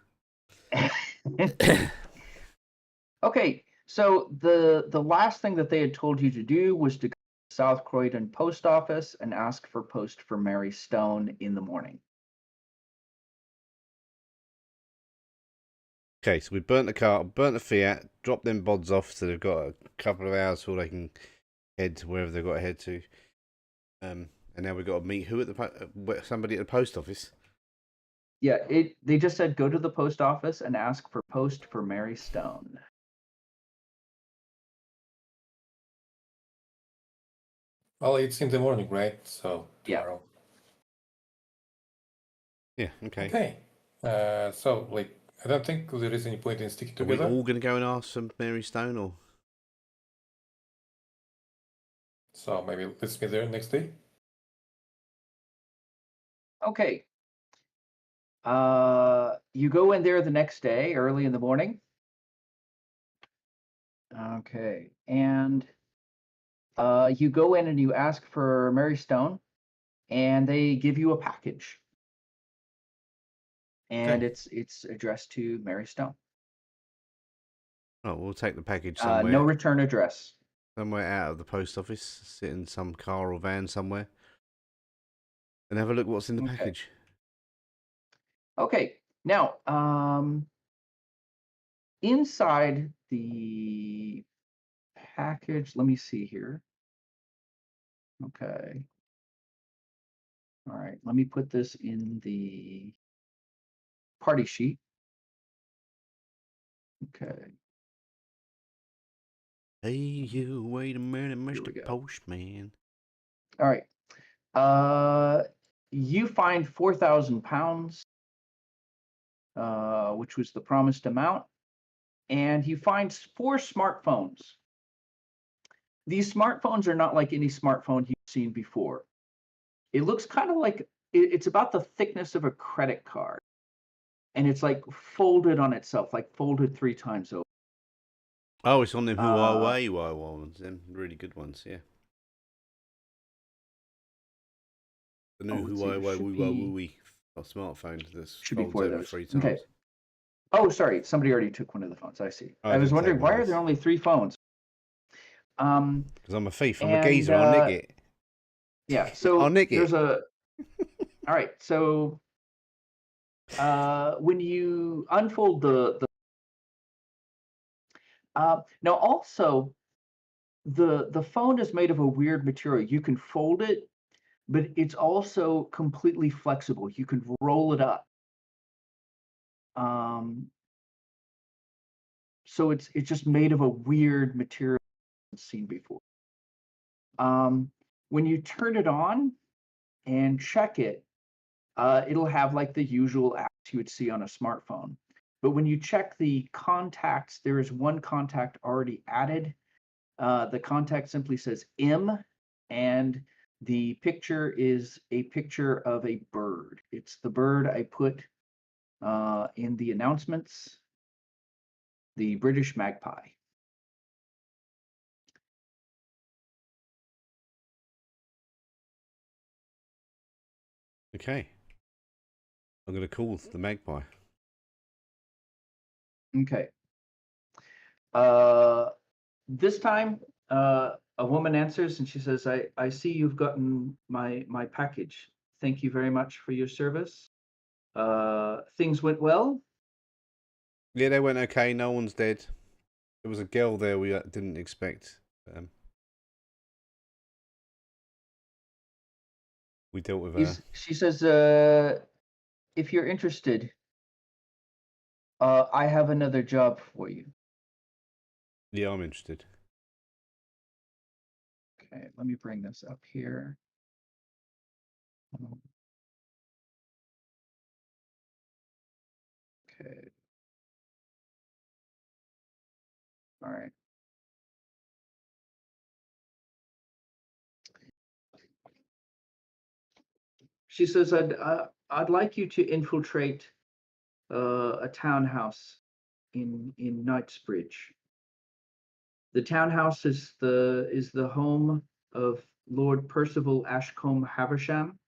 Okay, so the last thing that they had told you to do was to go to South Croydon post office and ask for post for Mary Stone in the morning. Okay, so we burnt the car, burnt the Fiat, dropped them bods off, so they've got a couple of hours before they can head to wherever they've got to head to. And now we've got to meet who at the somebody at the post office. Yeah, they just said go to the post office and ask for post for Mary Stone. Well, it's in the morning, right? So Yeah. tomorrow. Yeah. Okay. Okay. So like, I don't think there is any point in sticking Are we together. all going to go and ask for Mary Stone, or? So maybe let's meet there next day. Okay. You go in there the next day, early in the morning. Okay, and you go in and you ask for Mary Stone, and they give you a package, and Okay. it's addressed to Mary Stone. Oh, we'll take the package somewhere. No return address. Somewhere out of the post office, sit in some car or van somewhere, and have a look what's in the Okay. package. Okay, now inside the package, let me see here. Okay. All right, let me put this in the party sheet. Okay. Hey, you, wait a minute, we Mr. go. Postman. All right. You find 4,000 pounds, which was the promised amount, and he finds 4 smartphones. These smartphones are not like any smartphone you've seen before. It looks kind of like it's about the thickness of a credit card, and it's like folded on itself, like folded 3 times over. Oh, it's on them Huawei ones, them really good ones, yeah. The new let's see, it Huawei should Huawei smartphone that's Should be folds 4 of over those. 3 times. Okay. Oh, sorry, somebody already took one of the phones. I see. I I was did wondering take one why of are there those. only 3 phones? Because I'm a thief, I'm a And, geezer, I'll nick it. Yeah, so I'll nick there's it. all right, so when you unfold now also the phone is made of a weird material. You can fold it, but it's also completely flexible. You can roll it up. So it's just made of a weird material I've seen before. When you turn it on and check it, it'll have like the usual apps you would see on a smartphone. But when you check the contacts, there is one contact already added. The contact simply says M, and the picture is a picture of a bird. It's the bird I put in the announcements, the British magpie. Okay. I'm going to call the magpie. Okay. This time, a woman answers and she says, I see you've gotten my package. Thank you very much for your service. Things went well. Yeah, they went okay. No one's dead. There was a girl there we didn't expect. We dealt with her. She says, if you're interested, I have another job for you. Yeah, I'm interested. Okay, let me bring this up here. Okay. All right. She says, I'd like you to infiltrate a townhouse in Knightsbridge. The townhouse is the home of Lord Percival Ashcombe Haversham,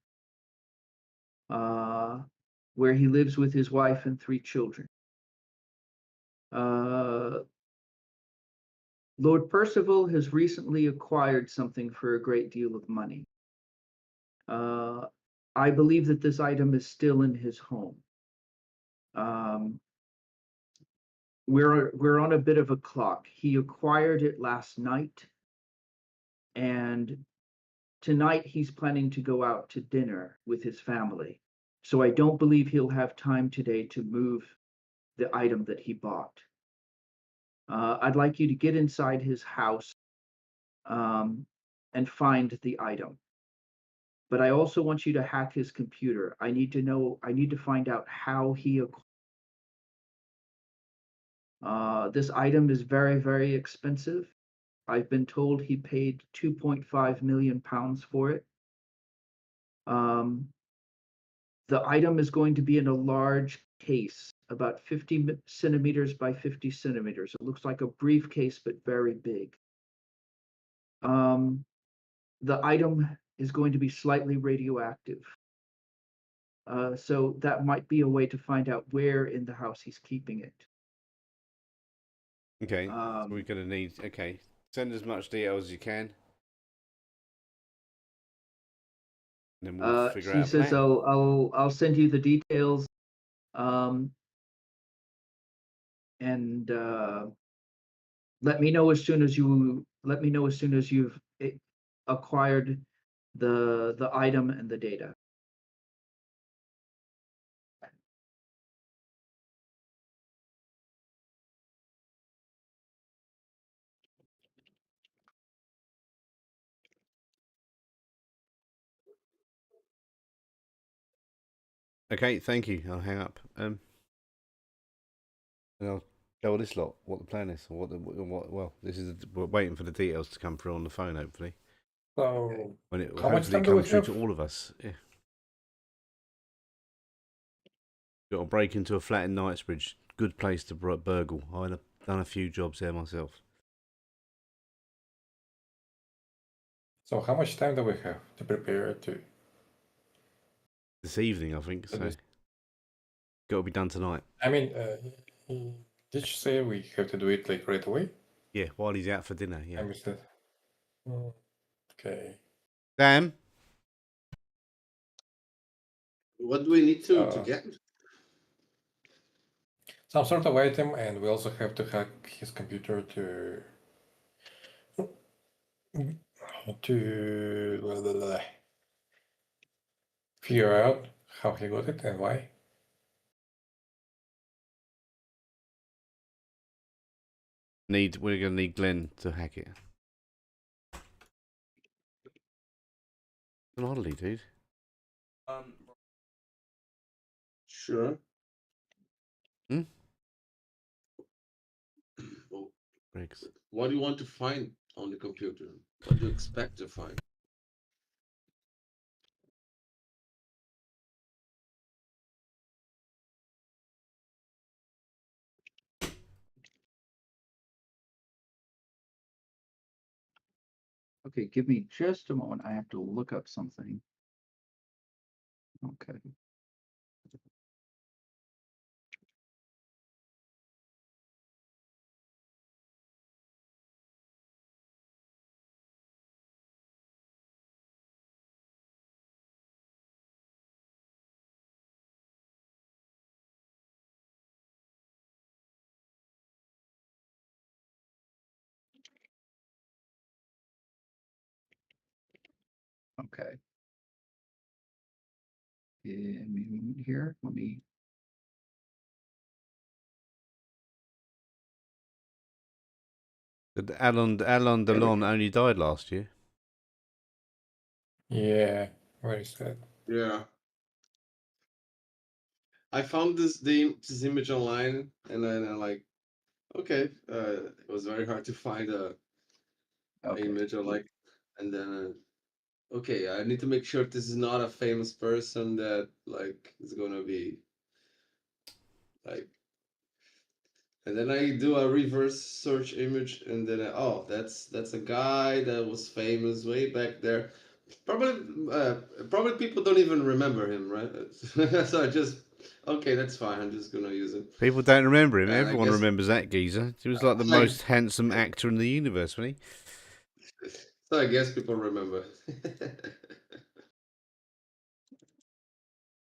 where he lives with his wife and 3 children. Lord Percival has recently acquired something for a great deal of money. I believe that this item is still in his home. We're on a bit of a clock. He acquired it last night, and tonight he's planning to go out to dinner with his family. So I don't believe he'll have time today to move the item that he bought. I'd like you to get inside his house and find the item. But I also want you to hack his computer. I need to find out how he acquired. This item is very, very expensive. I've been told he paid 2.5 million pounds for it. The item is going to be in a large case, about 50 centimeters by 50 centimeters. It looks like a briefcase, but very big. The item is going to be slightly radioactive. So that might be a way to find out where in the house he's keeping it. Okay, so we're going to need... Okay, send as much details as you can. And then we'll figure out a She says, plan. I'll send you the details. And let me know as soon as you've acquired the item and the data. Okay, thank you. I'll hang up. And I'll tell this lot what the plan is. Well, this is we're waiting for the details to come through on the phone. Hopefully, So when it how much hopefully time do we comes through have? to all of us. Yeah. Got to break into a flat in Knightsbridge. Good place to burgle. I've done a few jobs there myself. So how much time do we have to prepare to? This evening, I think. So, This- got to be done tonight. I mean, did you say we have to do it like right away? Yeah, while he's out for dinner. I Yeah. missed it. Okay. Sam. What do we need to get? Some sort of item, and we also have to hack his computer to figure out how he got it and why. We're gonna need Glenn to hack it. An oddly, dude. Sure. Hmm? Briggs. What do you want to find on the computer? What do you expect to find? Okay, give me just a moment. I have to look up something. Okay. Okay. Give me a moment here. Let me. But Alain Delon only died last year. Yeah, very sad. Yeah. I found this image online, and then I like, okay, it was very hard to find a Okay. image I like, and then okay, I need to make sure this is not a famous person that like is gonna be like, and then I do a reverse search image, and then oh, that's a guy that was famous way back there. Probably people don't even remember him, right? So I just okay, that's fine. I'm just gonna use it. People don't remember him. And I Everyone guess remembers that geezer. He was like the like, most handsome actor in the universe, wasn't he? so I guess people remember.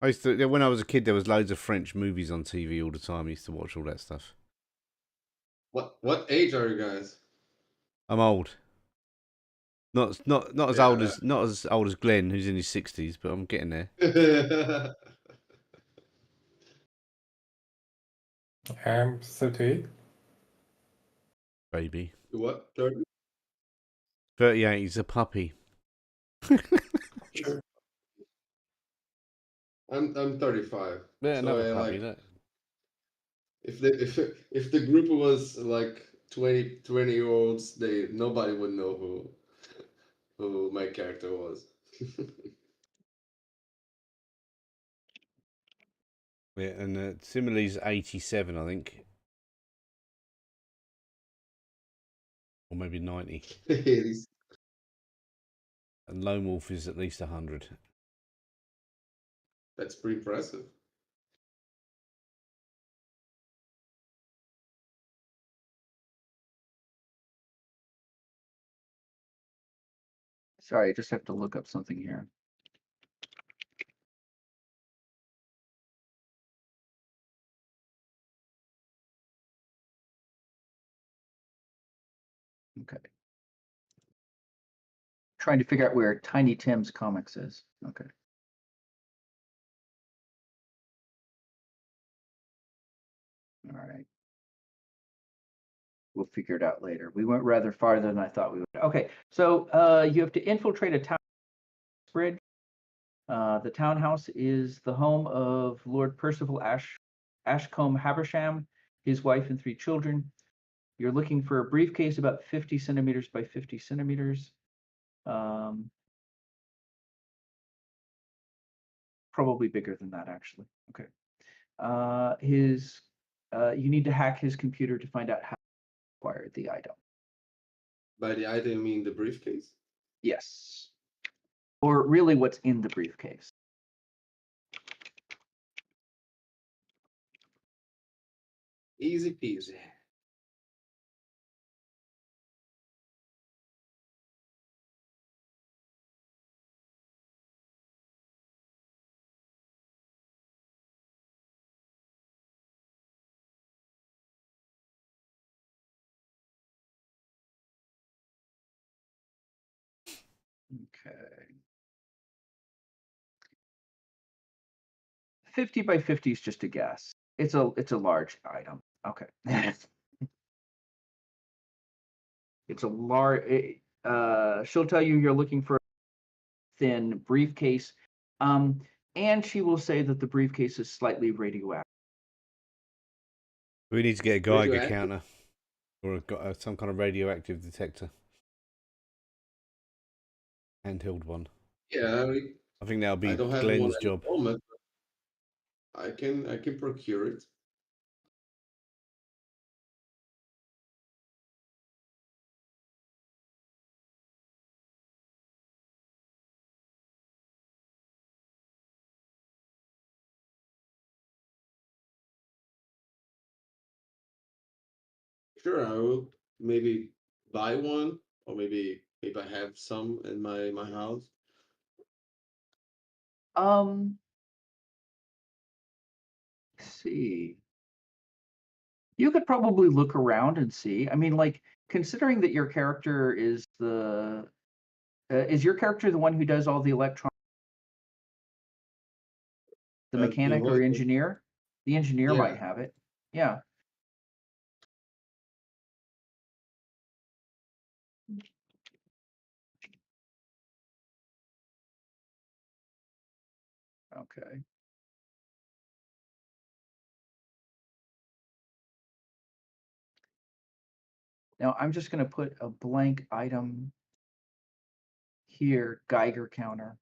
I used to, when I was a kid, there was loads of French movies on TV all the time. I used to watch all that stuff. What age are you guys? I'm old. Not as Yeah. old as Glenn, who's in his 60s, but I'm getting there. I'm 38. Baby. What? 30? 38, he's a puppy. Sure. I'm 35. Yeah, So another I, puppy. like, Look. if the group was like 20-year-olds, nobody would know who my character was. Yeah, and Simile's 87, I think. Or maybe 90. And Lone Wolf is at least 100. That's pretty impressive. Sorry, I just have to look up something here. Okay. Trying to figure out where Tiny Tim's comics is. Okay. All right. We'll figure it out later. We went rather farther than I thought we would. Okay, so you have to infiltrate a town bridge. The townhouse is the home of Lord Percival Ashcombe Habersham, his wife and 3 children. You're looking for a briefcase about 50 centimeters by 50 centimeters. Probably bigger than that, actually. Okay. You need to hack his computer to find out how to acquire the item. By the item, you mean the briefcase? Yes. Or really what's in the briefcase. Easy peasy. Okay. 50 by 50 is just a guess. It's a large item. Okay. It's a large. She'll tell you you're looking for a thin briefcase, and she will say that the briefcase is slightly radioactive. We need to get a Geiger Radioactive? counter. Or got some kind of radioactive detector. Handheld one. Yeah, I think that'll I be don't have one Glenn's at the job. moment, but I can procure it. Sure, I will maybe buy one, or maybe I have some in my house. Let's see. You could probably look around and see. I mean, like, considering that your character is is your character the one who does all the the The mechanic or what? engineer? The engineer might Yeah. have it. Yeah. Okay. Now I'm just going to put a blank item here, Geiger counter.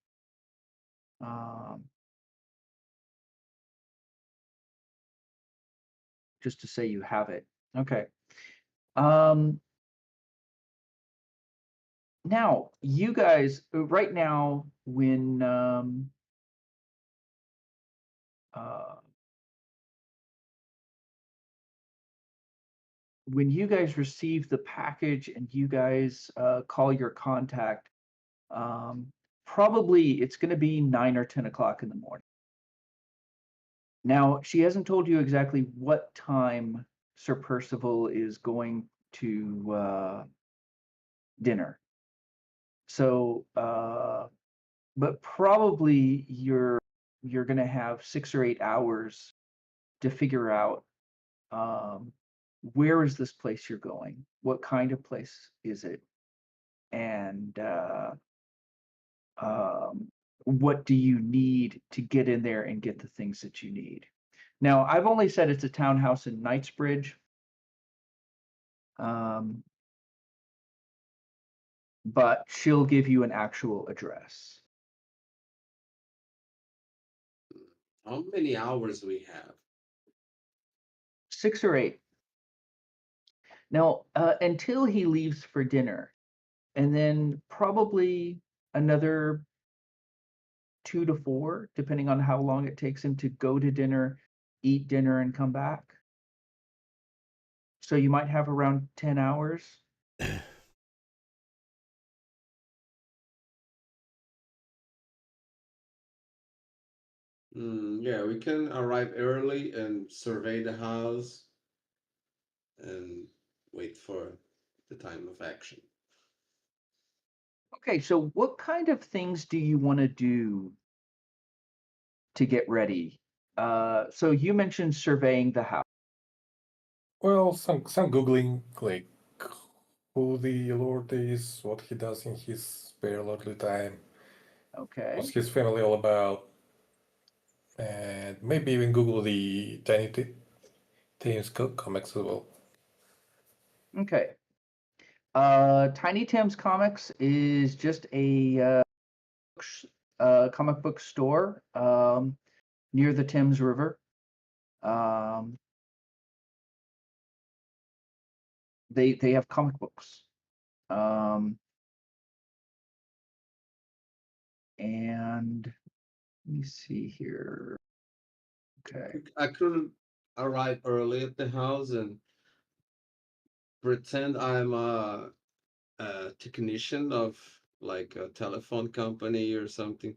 Just to say you have it. Okay. Now you guys right now when when you guys receive the package and you guys call your contact, probably it's going to be 9 or 10 o'clock in the morning. Now, she hasn't told you exactly what time Sir Percival is going to dinner. So, but probably you're going to have 6 or 8 hours to figure out where is this place you're going? What kind of place is it? And what do you need to get in there and get the things that you need? Now, I've only said it's a townhouse in Knightsbridge. But she'll give you an actual address. How many hours we have? 6 or 8. Now, until he leaves for dinner, and then probably another 2 to 4, depending on how long it takes him to go to dinner, eat dinner, and come back. So you might have around 10 hours. Yeah, we can arrive early and survey the house and wait for the time of action. Okay, so what kind of things do you want to do to get ready? So you mentioned surveying the house. Well, some googling, like who the Lord is, what he does in his spare lovely time, Okay. what's his family all about, and maybe even Google the Tiny Tim's comics as well. Okay. Tiny Tim's Comics is just a comic book store near the Thames River. They have comic books. And let me see here. Okay. I could arrive early at the house and pretend I'm a technician of like a telephone company or something,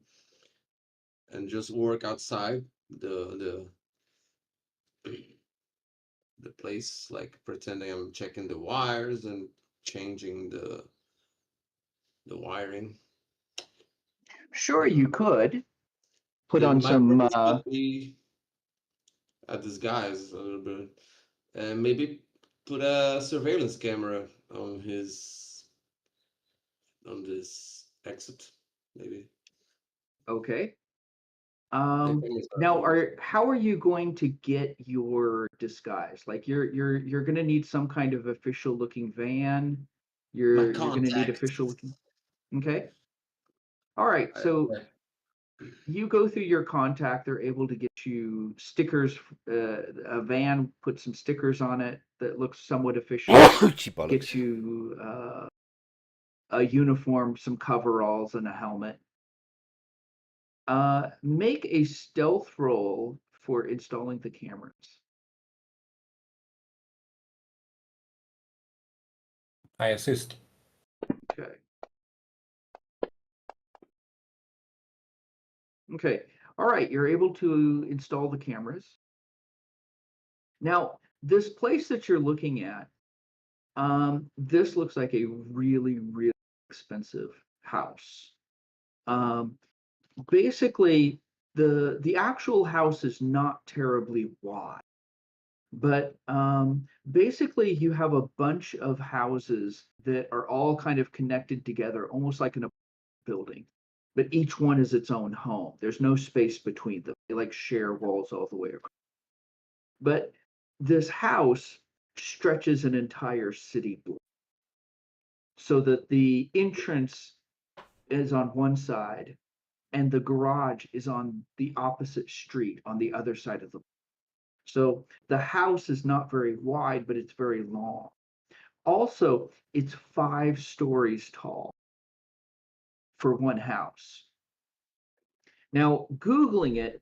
and just work outside the place, like pretending I'm checking the wires and changing the wiring. Sure, you could put Then on my some purpose would be a disguise a little bit, and maybe put a surveillance camera on this exit, maybe. okay. cameras are Now used. how are you going to get your disguise? Like you're gonna need some kind of official looking van. My You're gonna need official contacts. looking. Okay. All right. I, So I- you go through your contact, they're able to get you stickers, a van, put some stickers on it that looks somewhat official, Gee get bollocks. you a uniform, some coveralls, and a helmet. Make a stealth roll for installing the cameras. I assist. Okay. Okay. All right. You're able to install the cameras. Now, this place that you're looking at, this looks like a really, really expensive house. Um, Basically, the actual house is not terribly wide, but basically you have a bunch of houses that are all kind of connected together, almost like in a building, but each one is its own home. There's no space between them. They like share walls all the way across. But this house stretches an entire city block so that the entrance is on one side and the garage is on the opposite street on the other side of the. So the house is not very wide, but it's very long. Also, it's 5 stories tall for one house. Now, Googling it,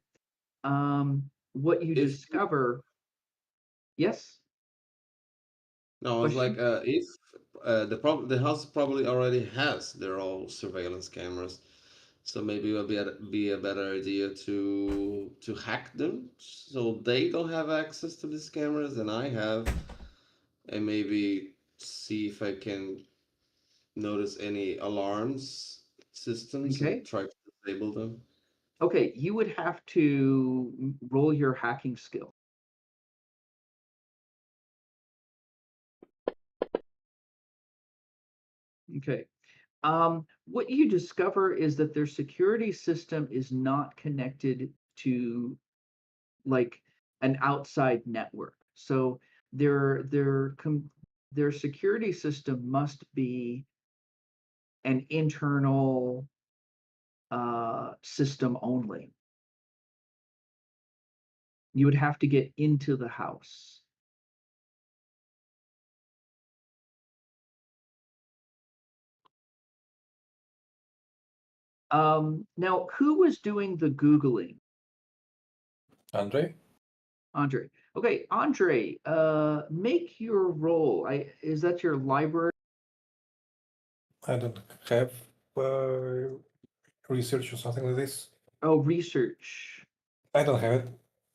what you if discover, yes, no, it's like question? if the house probably already has their own surveillance cameras, so maybe it would be a better idea to hack them so they don't have access to these cameras and I have, and maybe see if I can notice any alarms systems and Okay. try to disable them. Okay, you would have to roll your hacking skill. Okay. What you discover is that their security system is not connected to like an outside network. So their security system must be an internal system only. You would have to get into the house. Now, who was doing the Googling? Andre? Andre. Okay, Andre, make your roll. Is that your library? I don't have research or something like this. Oh, research. I don't have it.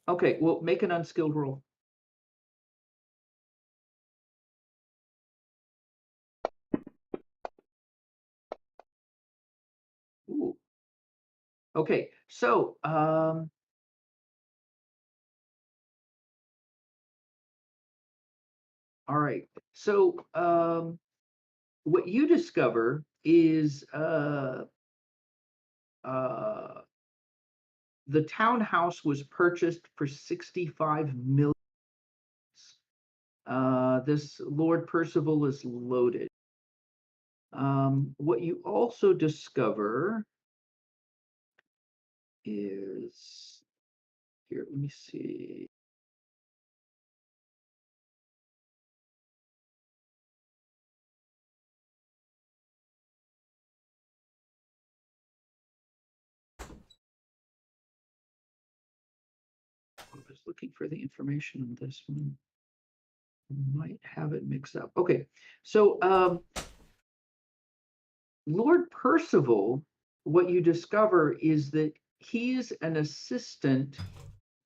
Okay, well, make an unskilled roll. Ooh. Okay, so all right. So what you discover is uh the townhouse was purchased for 65 million. This Lord Percival is loaded. What you also discover is here, let me see. I was looking for the information on this one. Might have it mixed up. Okay, so Lord Percival, what you discover is that he's an assistant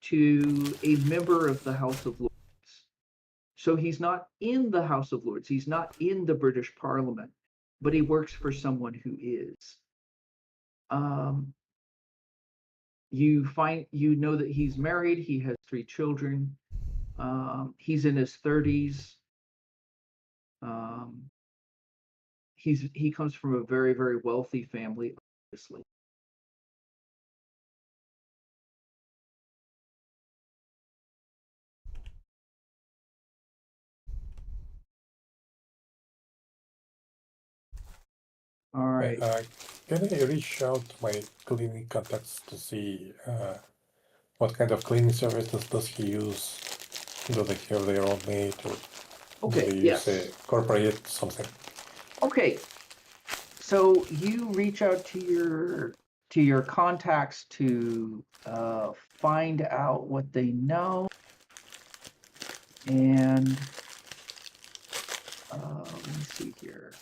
to a member of the House of Lords. So he's not in the House of Lords, he's not in the British Parliament, but he works for someone who is. Um, you know that he's married, he has 3 children, he's in his 30s. Um, he comes from a very, very wealthy family, obviously. All right. Can I reach out to my cleaning contacts to see what kind of cleaning services does he use? Do they have their own maid, or do Okay, they yes. use a corporate something? Okay. So you reach out to your contacts to find out what they know, and let me see here.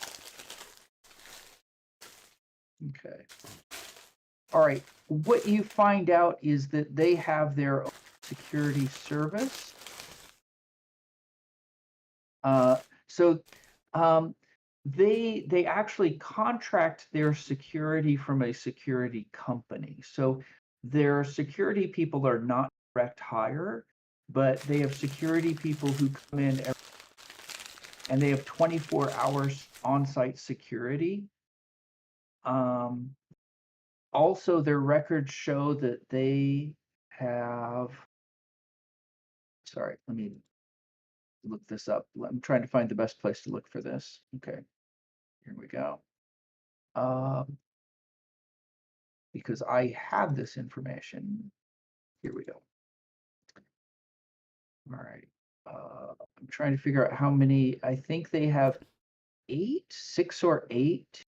Okay. All right. What you find out is that they have their own security service. So they actually contract their security from a security company. So their security people are not direct hire, but they have security people who come in and they have 24 hours on-site security. Also, their records show that they have, sorry, let me look this up. I'm trying to find the best place to look for this. Okay, here we go. Because I have this information. Here we go. All right. I'm trying to figure out how many. I think they have 6 or 8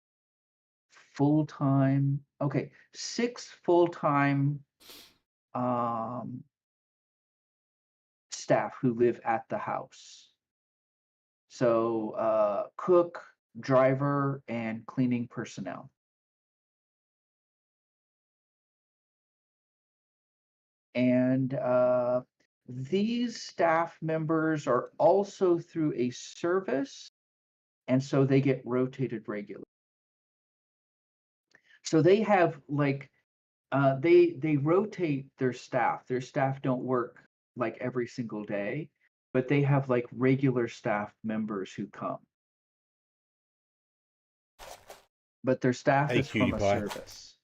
full-time. Okay, 6 full-time staff who live at the house. So cook, driver, and cleaning personnel. And these staff members are also through a service, and so they get rotated regularly. So they have like they rotate their staff. Their staff don't work like every single day, but they have like regular staff members who come. But their staff Hey, is from cutie a pie. service.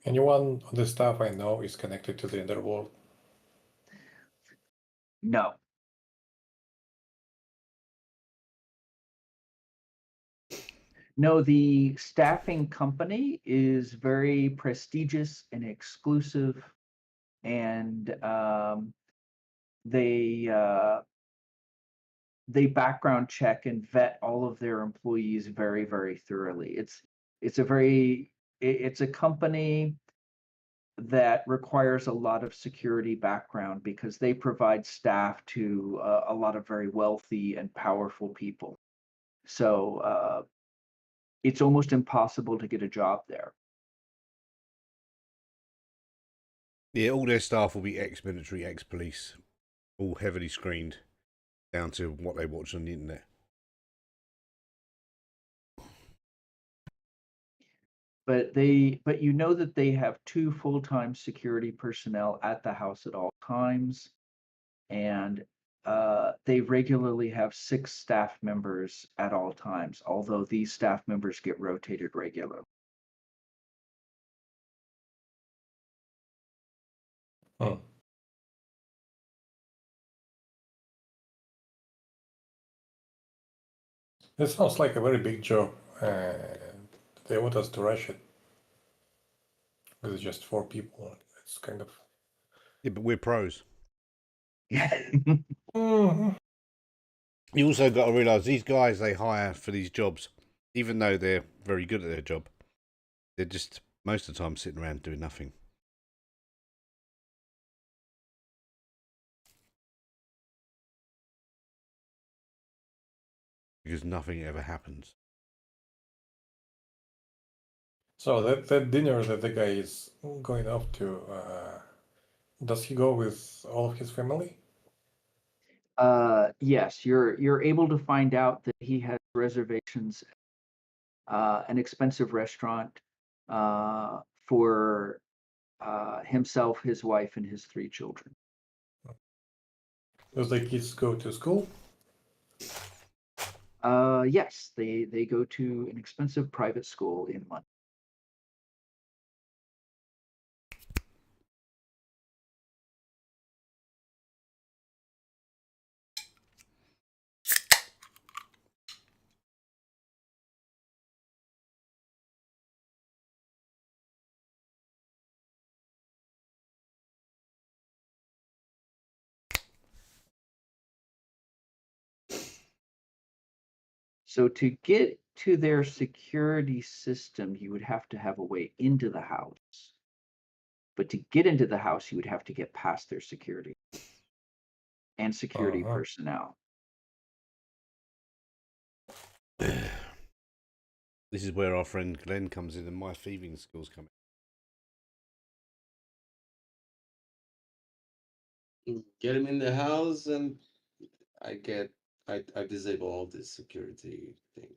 Anyone on the staff I know is connected to the underworld? No. No, the staffing company is very prestigious and exclusive, and they background check and vet all of their employees very, very thoroughly. It's a company that requires a lot of security background because they provide staff to a lot of very wealthy and powerful people. So it's almost impossible to get a job there. Yeah, all their staff will be ex-military, ex-police, all heavily screened, down to what they watch on the internet. But you know that they have 2 full-time security personnel at the house at all times, and they regularly have 6 staff members at all times, although these staff members get rotated regularly. Hmm. This sounds like a very big job. They want us to rush it. With just 4 people. It's kind of. Yeah, but we're pros. Mhm. You also got to realise these guys they hire for these jobs, even though they're very good at their job, they're just most of the time sitting around doing nothing. Because nothing ever happens. So that dinner that the guy is going off to, does he go with all of his family? Yes, you're able to find out that he has reservations, an expensive restaurant for himself, his wife, and his 3 children. Does the kids go to school? Yes, they go to an expensive private school in London. So to get to their security system, you would have to have a way into the house. But to get into the house, you would have to get past their security and security Uh-huh. personnel. This is where our friend Glenn comes in and my thieving skills come Get him in the house, and I disable all these security things. in.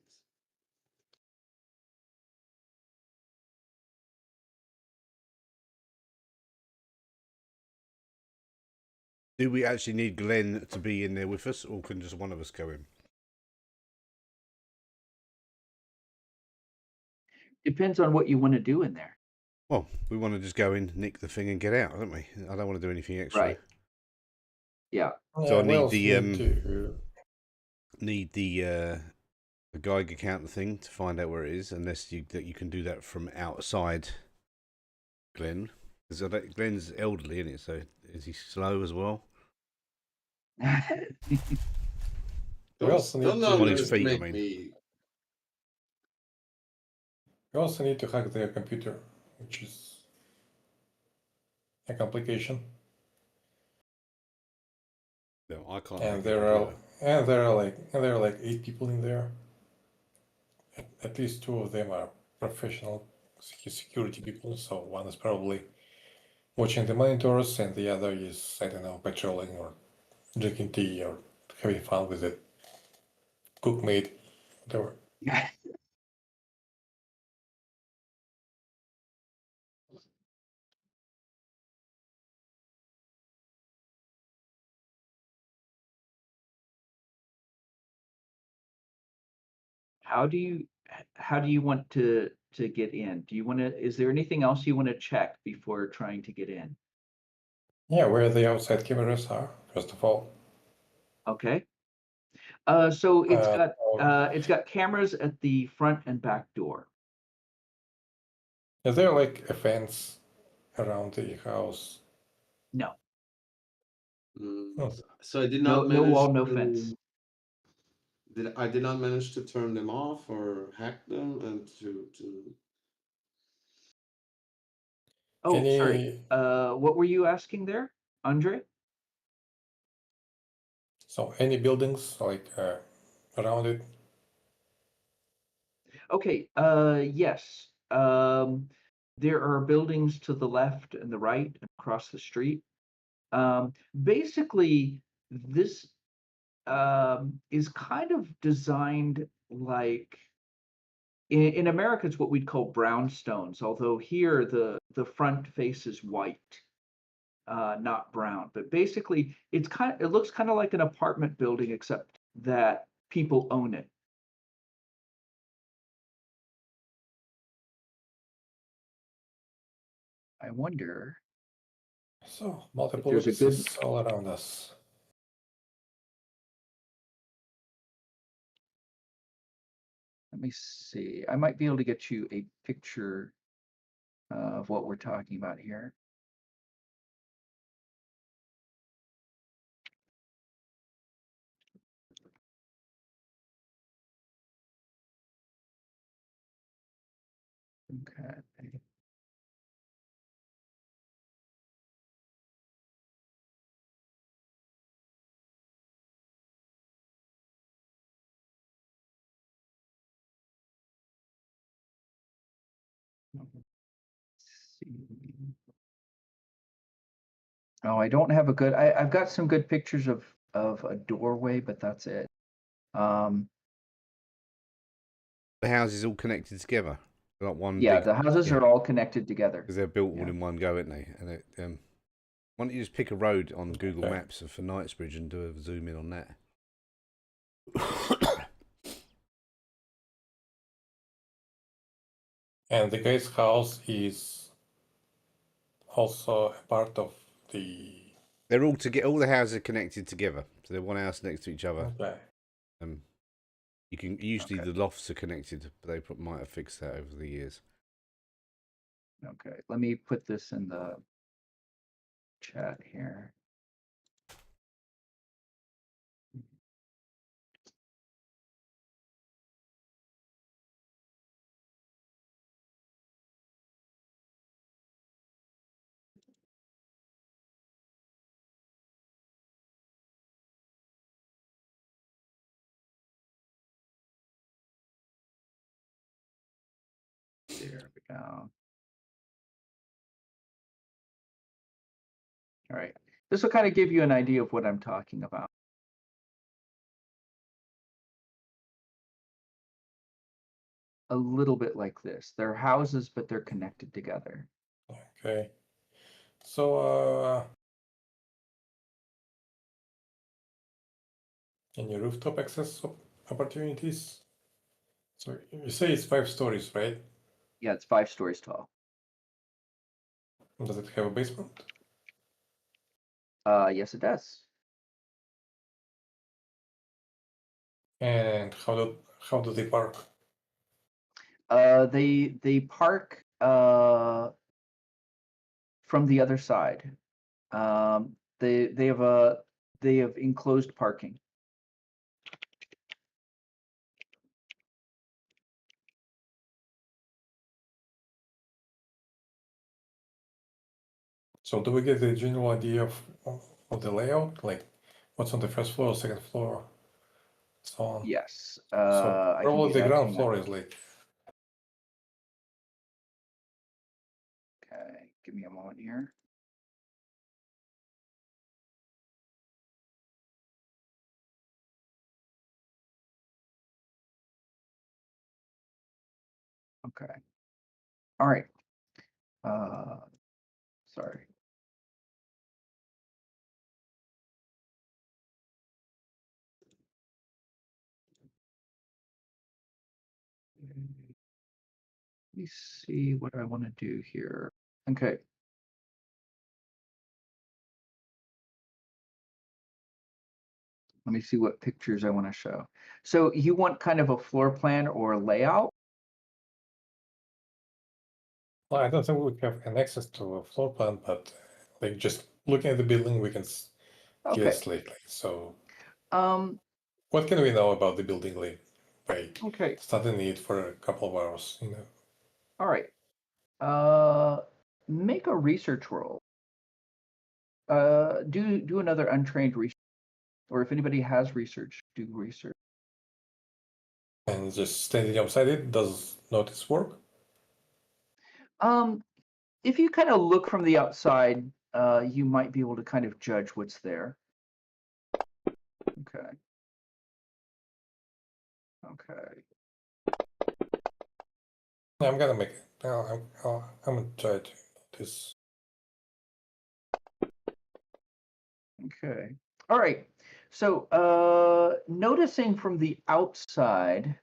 Do we actually need Glenn to be in there with us, or can just one of us go in? Depends on what you want to do in there. Well, we want to just go in, nick the thing, and get out, don't we? I don't want to do anything extra. Right. Yeah. So I we need also the, need to the Geiger counter thing to find out where it is, unless you can do that from outside Glenn. Because Glenn's elderly, isn't it? So is he slow as well? We also need Don't to- On his feet, I underestimate mean. me. We also need to hack their computer, which is a complication. No, I can't. And hack there a are computer. like 8 people in there. At least 2 of them are professional security people. So one is probably watching the monitors, and the other is, I don't know, patrolling or drinking tea or having fun with the cookmate, whatever. How do you want to get in? Do you want to, is there anything else you want to check before trying to get in? Yeah, where the outside cameras are, first of all. Okay. So it's got cameras at the front and back door. Is there like a fence around the house? No. Oh. So I did No, not no manage wall, no to- fence. I did not manage to turn them off or hack them, and to Oh, Any- sorry. What were you asking there, Andre? So any buildings like around it? Okay, yes. There are buildings to the left and the right and across the street. Basically, this is kind of designed like in America, it's what we'd call brownstones, although here the front face is white, not brown. But basically, it looks kind of like an apartment building, except that people own it. I wonder. So multiple there's a good- witnesses all around us. Let me see. I might be able to get you a picture of what we're talking about here. Okay. See. Oh, I don't have a good, I've got some good pictures of a doorway, but that's it. The houses all connected together. They're like one Yeah, big, the houses yeah. are all connected together. because they're built all Yeah. in one go, aren't they? And why don't you just pick a road on Google Okay. Maps for Knightsbridge and do a zoom in on that? And the guy's house is also a part of the. They're all the houses are connected together, so they're one house next to each other. Okay. You can usually Okay. the lofts are connected, but they might have fixed that over the years. Okay, let me put this in the chat here. There we go. All right. This will kind of give you an idea of what I'm talking about. A little bit like this. They're houses, but they're connected together. Okay. So, any rooftop access opportunities? So you say it's 5 stories, right? Yeah, it's 5 stories tall. Does it have a basement? Yes, it does. And how do they park? They park from the other side. They have enclosed parking. So do we get the general idea of the layout? Like what's on the first floor, second floor, so on? Yes. So I can probably get the that ground to you floor now. is like Okay, give me a moment here. Okay. All right. Sorry. Let me see what I want to do here. Okay. Let me see what pictures I want to show. So you want kind of a floor plan or a layout? well, I don't think we have an access to a floor plan, but like just looking at the building, we can Okay. guess lately. So Um, what can we know about the building like by okay. studying it for a couple of hours? All right. Make a research roll. Do another untrained research, or if anybody has research, do research. And just standing outside it, does notice work? If you kind of look from the outside, you might be able to kind of judge what's there. Okay. Okay. Yeah, I'm gonna make it. I'm gonna try to notice. Okay. All right. So, noticing from the outside.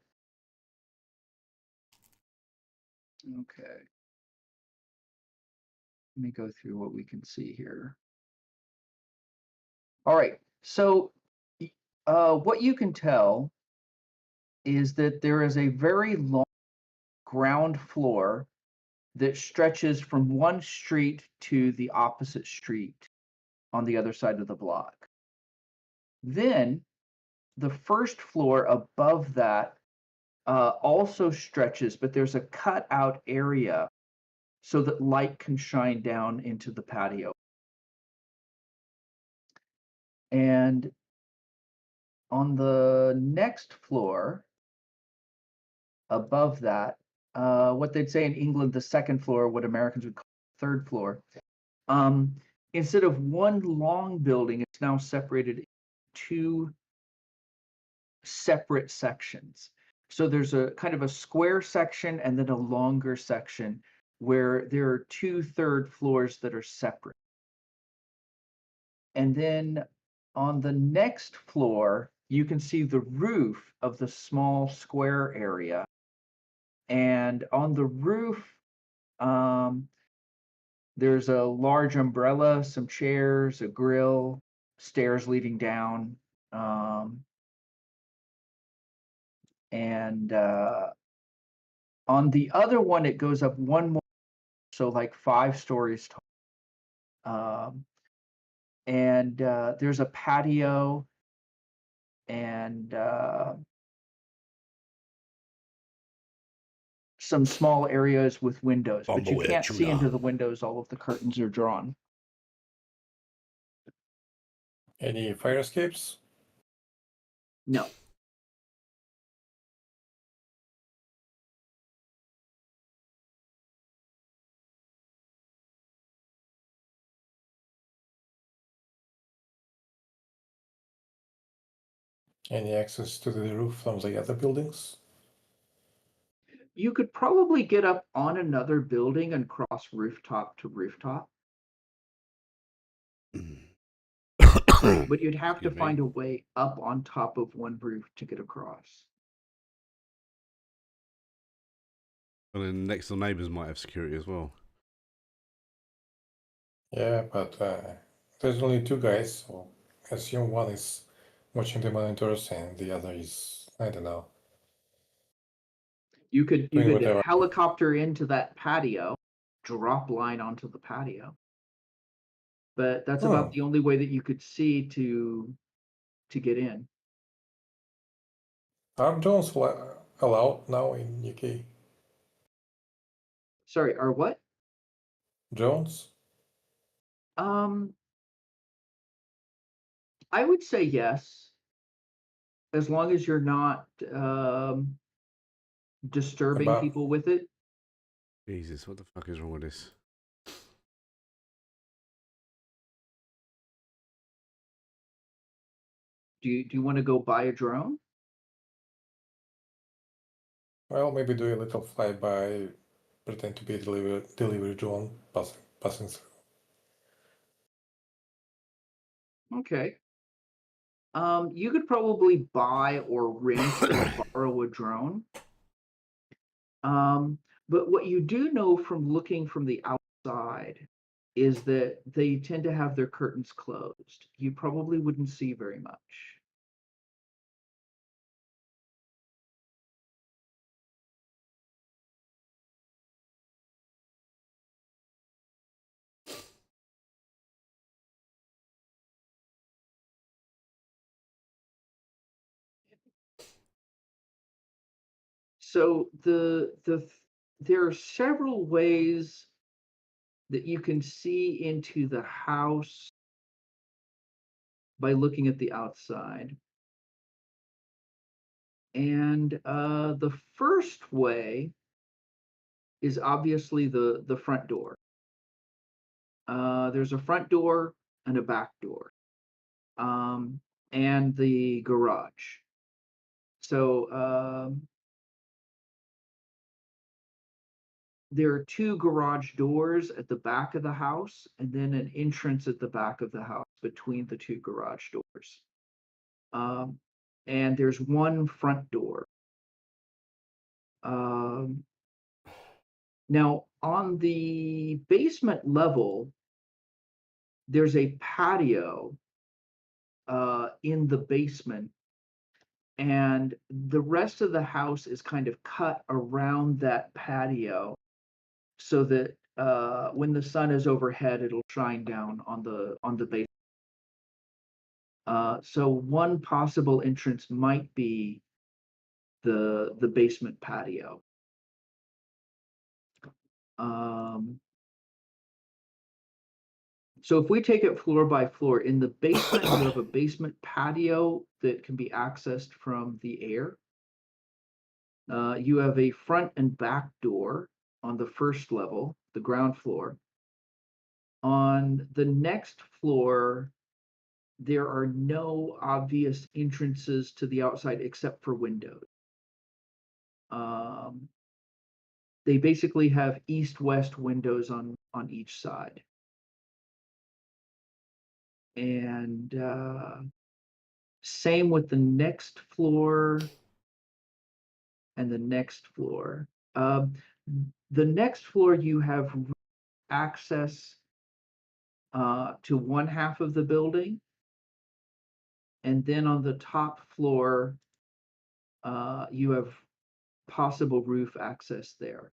Okay. Let me go through what we can see here. All right. So, what you can tell is that there is a very long ground floor that stretches from one street to the opposite street on the other side of the block. Then the first floor above that also stretches, but there's a cutout area so that light can shine down into the patio. And on the next floor above that, what they'd say in England, the second floor, what Americans would call the third floor, instead of one long building, it's now separated into 2 separate sections. So there's a kind of a square section and then a longer section where there are 2 third floors that are separate. And then on the next floor, you can see the roof of the small square area. And on the roof, there's a large umbrella, some chairs, a grill, stairs leading down. And on the other one, it goes up one more, so like 5 stories tall. And there's a patio and some small areas with windows, but you can't see into the windows. All of the curtains are drawn. Any fire escapes? No. Any access to the roof from the other buildings? You could probably get up on another building and cross rooftop to rooftop, but you'd have to Excuse me. find a way up on top of one roof to get across. Well, then next door neighbours might have security as well. Yeah, but there's only two guys, so I assume one is watching the monitors and the other is, I don't know. You could Doing whatever. helicopter into that patio, drop line onto the patio. But that's about the only way that you could see to get in. Are drones allowed now in UK? Sorry, are what? Drones? I would say yes, as long as you're not disturbing About- people with it. Jesus, what the fuck is wrong with this? Do you want to go buy a drone? Well, maybe do a little flyby, pretend to be a delivery drone passing through. Okay. You could probably buy or rent or borrow a drone. But what you do know from looking from the outside is that they tend to have their curtains closed. You probably wouldn't see very much. So there are several ways that you can see into the house by looking at the outside. And the first way is obviously the front door. There's a front door and a back door, and the garage. So there are two garage doors at the back of the house, and then an entrance at the back of the house between the two garage doors. And there's one front door. Now, on the basement level, there's a patio in the basement, and the rest of the house is kind of cut around that patio so that when the sun is overhead, it'll shine down on the basement. So one possible entrance might be the basement patio. So if we take it floor by floor, in the basement, you have a basement patio that can be accessed from the air. You have a front and back door on the first level, the ground floor. On the next floor, there are no obvious entrances to the outside except for windows. They basically have east-west windows on each side. And same with the next floor and the next floor. The next floor, you have access to one half of the building. And then on the top floor, you have possible roof access there.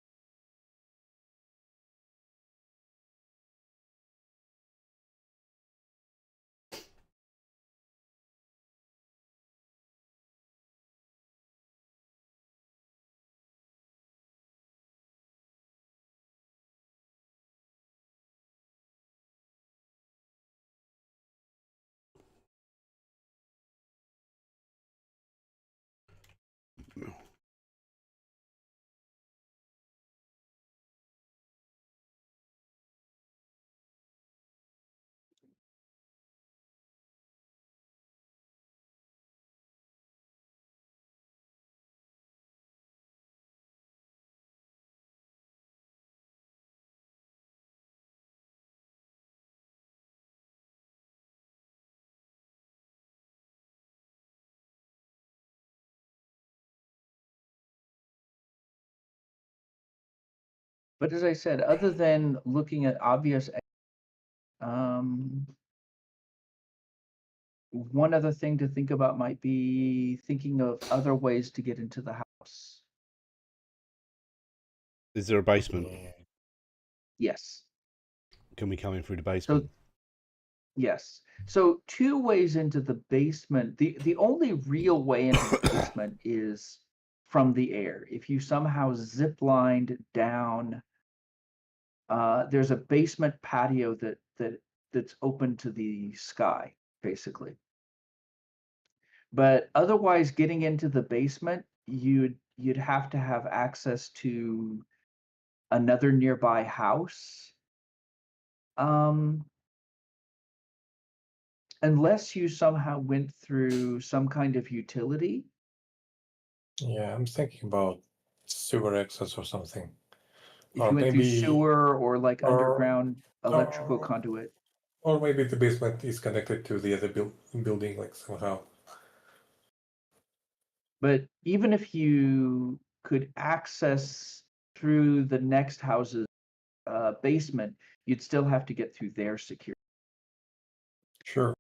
But as I said, other than looking at obvious, um, one other thing to think about might be thinking of other ways to get into the house. Is there a basement? Yeah. Yes. Can we come in through the basement? Yes. So two ways into the basement. The only real way into the basement is from the air. If you somehow zip lined down, there's a basement patio that's open to the sky, basically. But otherwise, getting into the basement, you'd have to have access to another nearby house. Unless you somehow went through some kind of utility. Yeah, I'm thinking about sewer access or something. If Or you went through maybe sewer or like or- underground electrical or- conduit. Or maybe the basement is connected to the other building, like somehow. But even if you could access through the next house's basement, you'd still have to get through their security. Sure.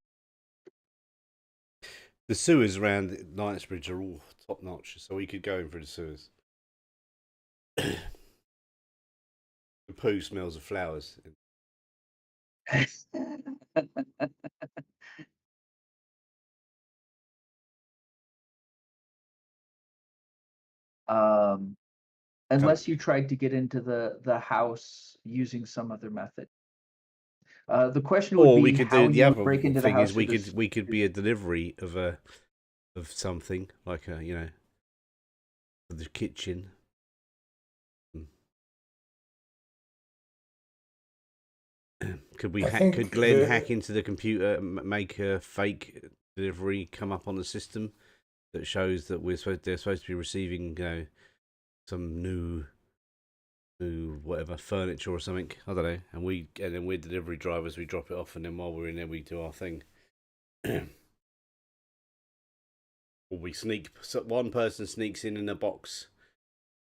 The sewers around Knightsbridge are all top notch, so we could go in through the sewers. The poo smells of flowers. Unless you tried to get into the house using some other method. The question would Or be we could how do the you would other break into the thing house. is we could be a delivery of something like a of the kitchen. Could we I hack? think Could Glenn the- hack into the computer, make a fake delivery come up on the system that shows that they're supposed to be receiving, some new whatever furniture or something. I don't know. And then we're delivery drivers. We drop it off, and then while we're in there, we do our thing. Or we sneak. So one person sneaks in a box,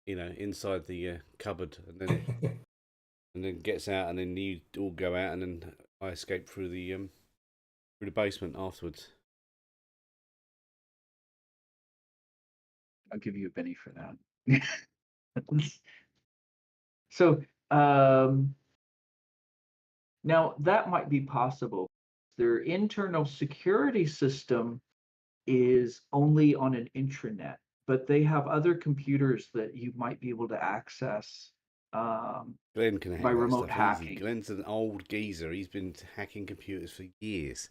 inside the cupboard, and then gets out, and then you all go out, and then I escape through the basement afterwards. I'll give you a penny for that. So now that might be possible. Their internal security system is only on an intranet, but they have other computers that you might be able to access Glenn can hack by that remote stuff hacking. easy. Glenn's an old geezer. He's been hacking computers for years.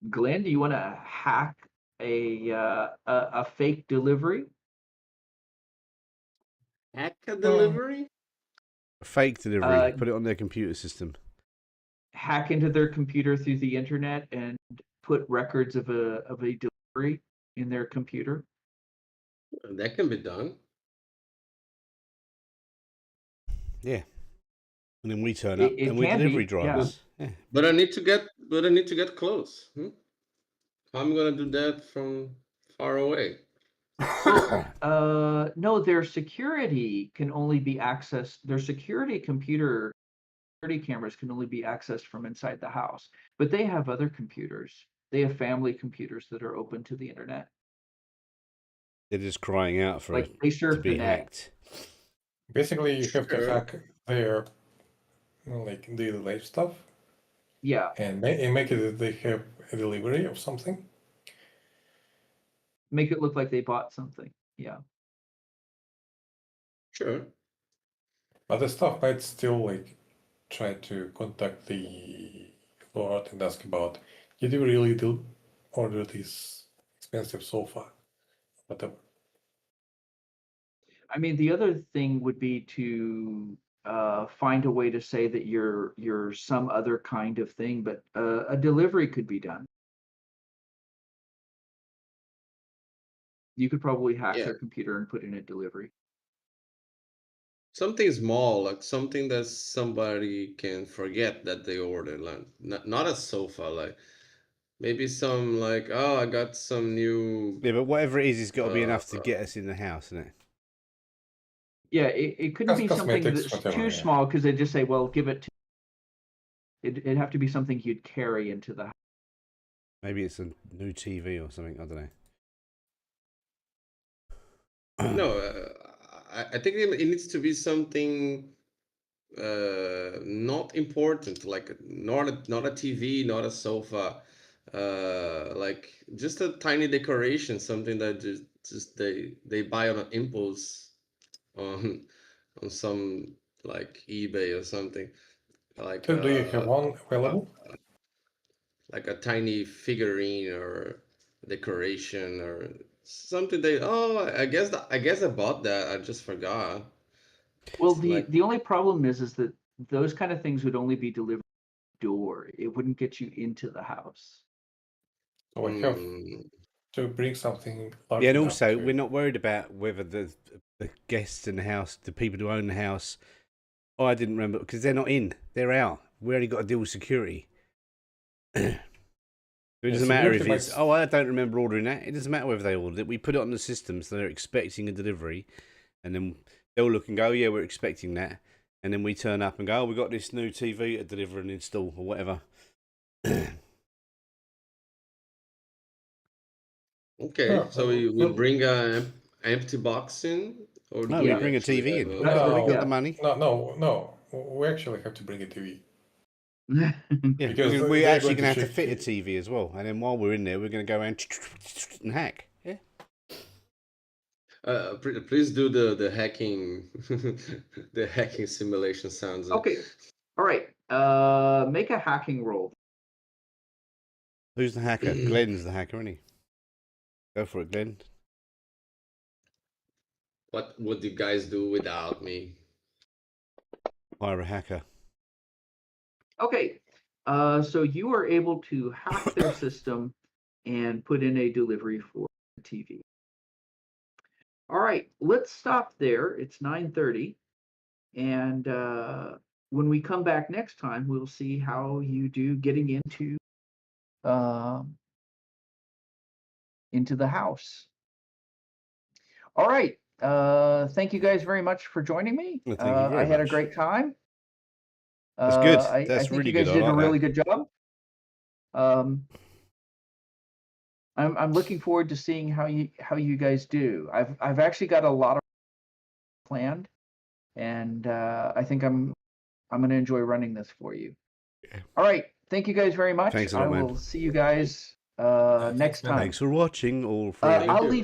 Glenn, do you want to hack a fake delivery? Hack a delivery? A fake delivery. Put it on their computer system. Hack into their computer through the internet and put records of a delivery in their computer. That can be done. Yeah. And then we turn up, It and we're can delivery be, drivers. Yeah. But I need to get close. I'm gonna do that from far away. No, their security can only be accessed. Their security cameras can only be accessed from inside the house. But they have other computers. They have family computers that are open to the internet. They're just crying out for Like it they to surf be the net. hacked. Basically, you have to Sure. hack their like daily life stuff Yeah, and make it that they have a delivery of something. make it look like they bought something. Yeah. Sure. But the staff might still like try to contact the Lord and ask about, did you really order this expensive sofa? Whatever. I mean, the other thing would be to find a way to say that you're some other kind of thing, but a delivery could be done. You could probably hack Yeah. their computer and put in a delivery. Something small, like something that somebody can forget that they ordered, like not a sofa, like maybe some like, oh, I got some new Yeah, but whatever it is, it's got to be enough to uh, get us in the house, isn't it? Yeah, it couldn't be something Cosmetics, that's whatever, too yeah. small because they'd just say, well, give it to. It'd have to be something you'd carry into the house. Maybe it's a new TV or something. I don't know. No, I think it needs to be something not important, like not a TV, not a sofa, like just a tiny decoration, something that just they buy on an impulse on some like eBay or something, like Do you have one available? like a tiny figurine or decoration or something. I guess I bought that. I just forgot. Well, It's like the only problem is that those kind of things would only be delivered door. It wouldn't get you into the house. So I have mm, to bring something large Yeah, and enough also to- we're not worried about whether the guests in the house, the people who own the house. Oh, I didn't remember because they're not in; they're out. We only got to deal with security. It doesn't matter if security it's. might- Oh, I don't remember ordering that. It doesn't matter whether they ordered it. We put it on the system, so they're expecting a delivery, and then they'll look and go, "Yeah, we're expecting that," and then we turn up and go, "Oh, we got this new TV to deliver and install or whatever." okay, Yeah, so we well- bring a empty box in, or No, do we we bring a actually TV have in. a- That's what We we got got. the money. No. We actually have to bring a TV. Yeah, Because we're they're actually going going to to have to ship fit a TV as well, and then while we're in there, we're going to go around and hack. Yeah. please do the hacking the hacking simulation sounds. Okay. All right. Make a hacking roll. Who's the hacker? Glenn's the hacker, isn't he? Go for it, Glenn. What would you guys do without me? Hire a hacker. Okay. So you are able to hack their system and put in a delivery for the TV. All right, let's stop there. It's 9:30. And when we come back next time, we'll see how you do getting into the house. All right. Thank you guys very much for joining me. Well, thank you very I had a much. great time. That's good. I That's think really you guys good. I did a like really that. good job. I'm looking forward to seeing how you guys do. I've actually got a lot of planned, and I think I'm going to enjoy running this for you. Yeah. All right. Thank you guys very much. Thanks a lot, I man. will see you guys next man. time. Thanks for watching, all three. Thank I'll you. leave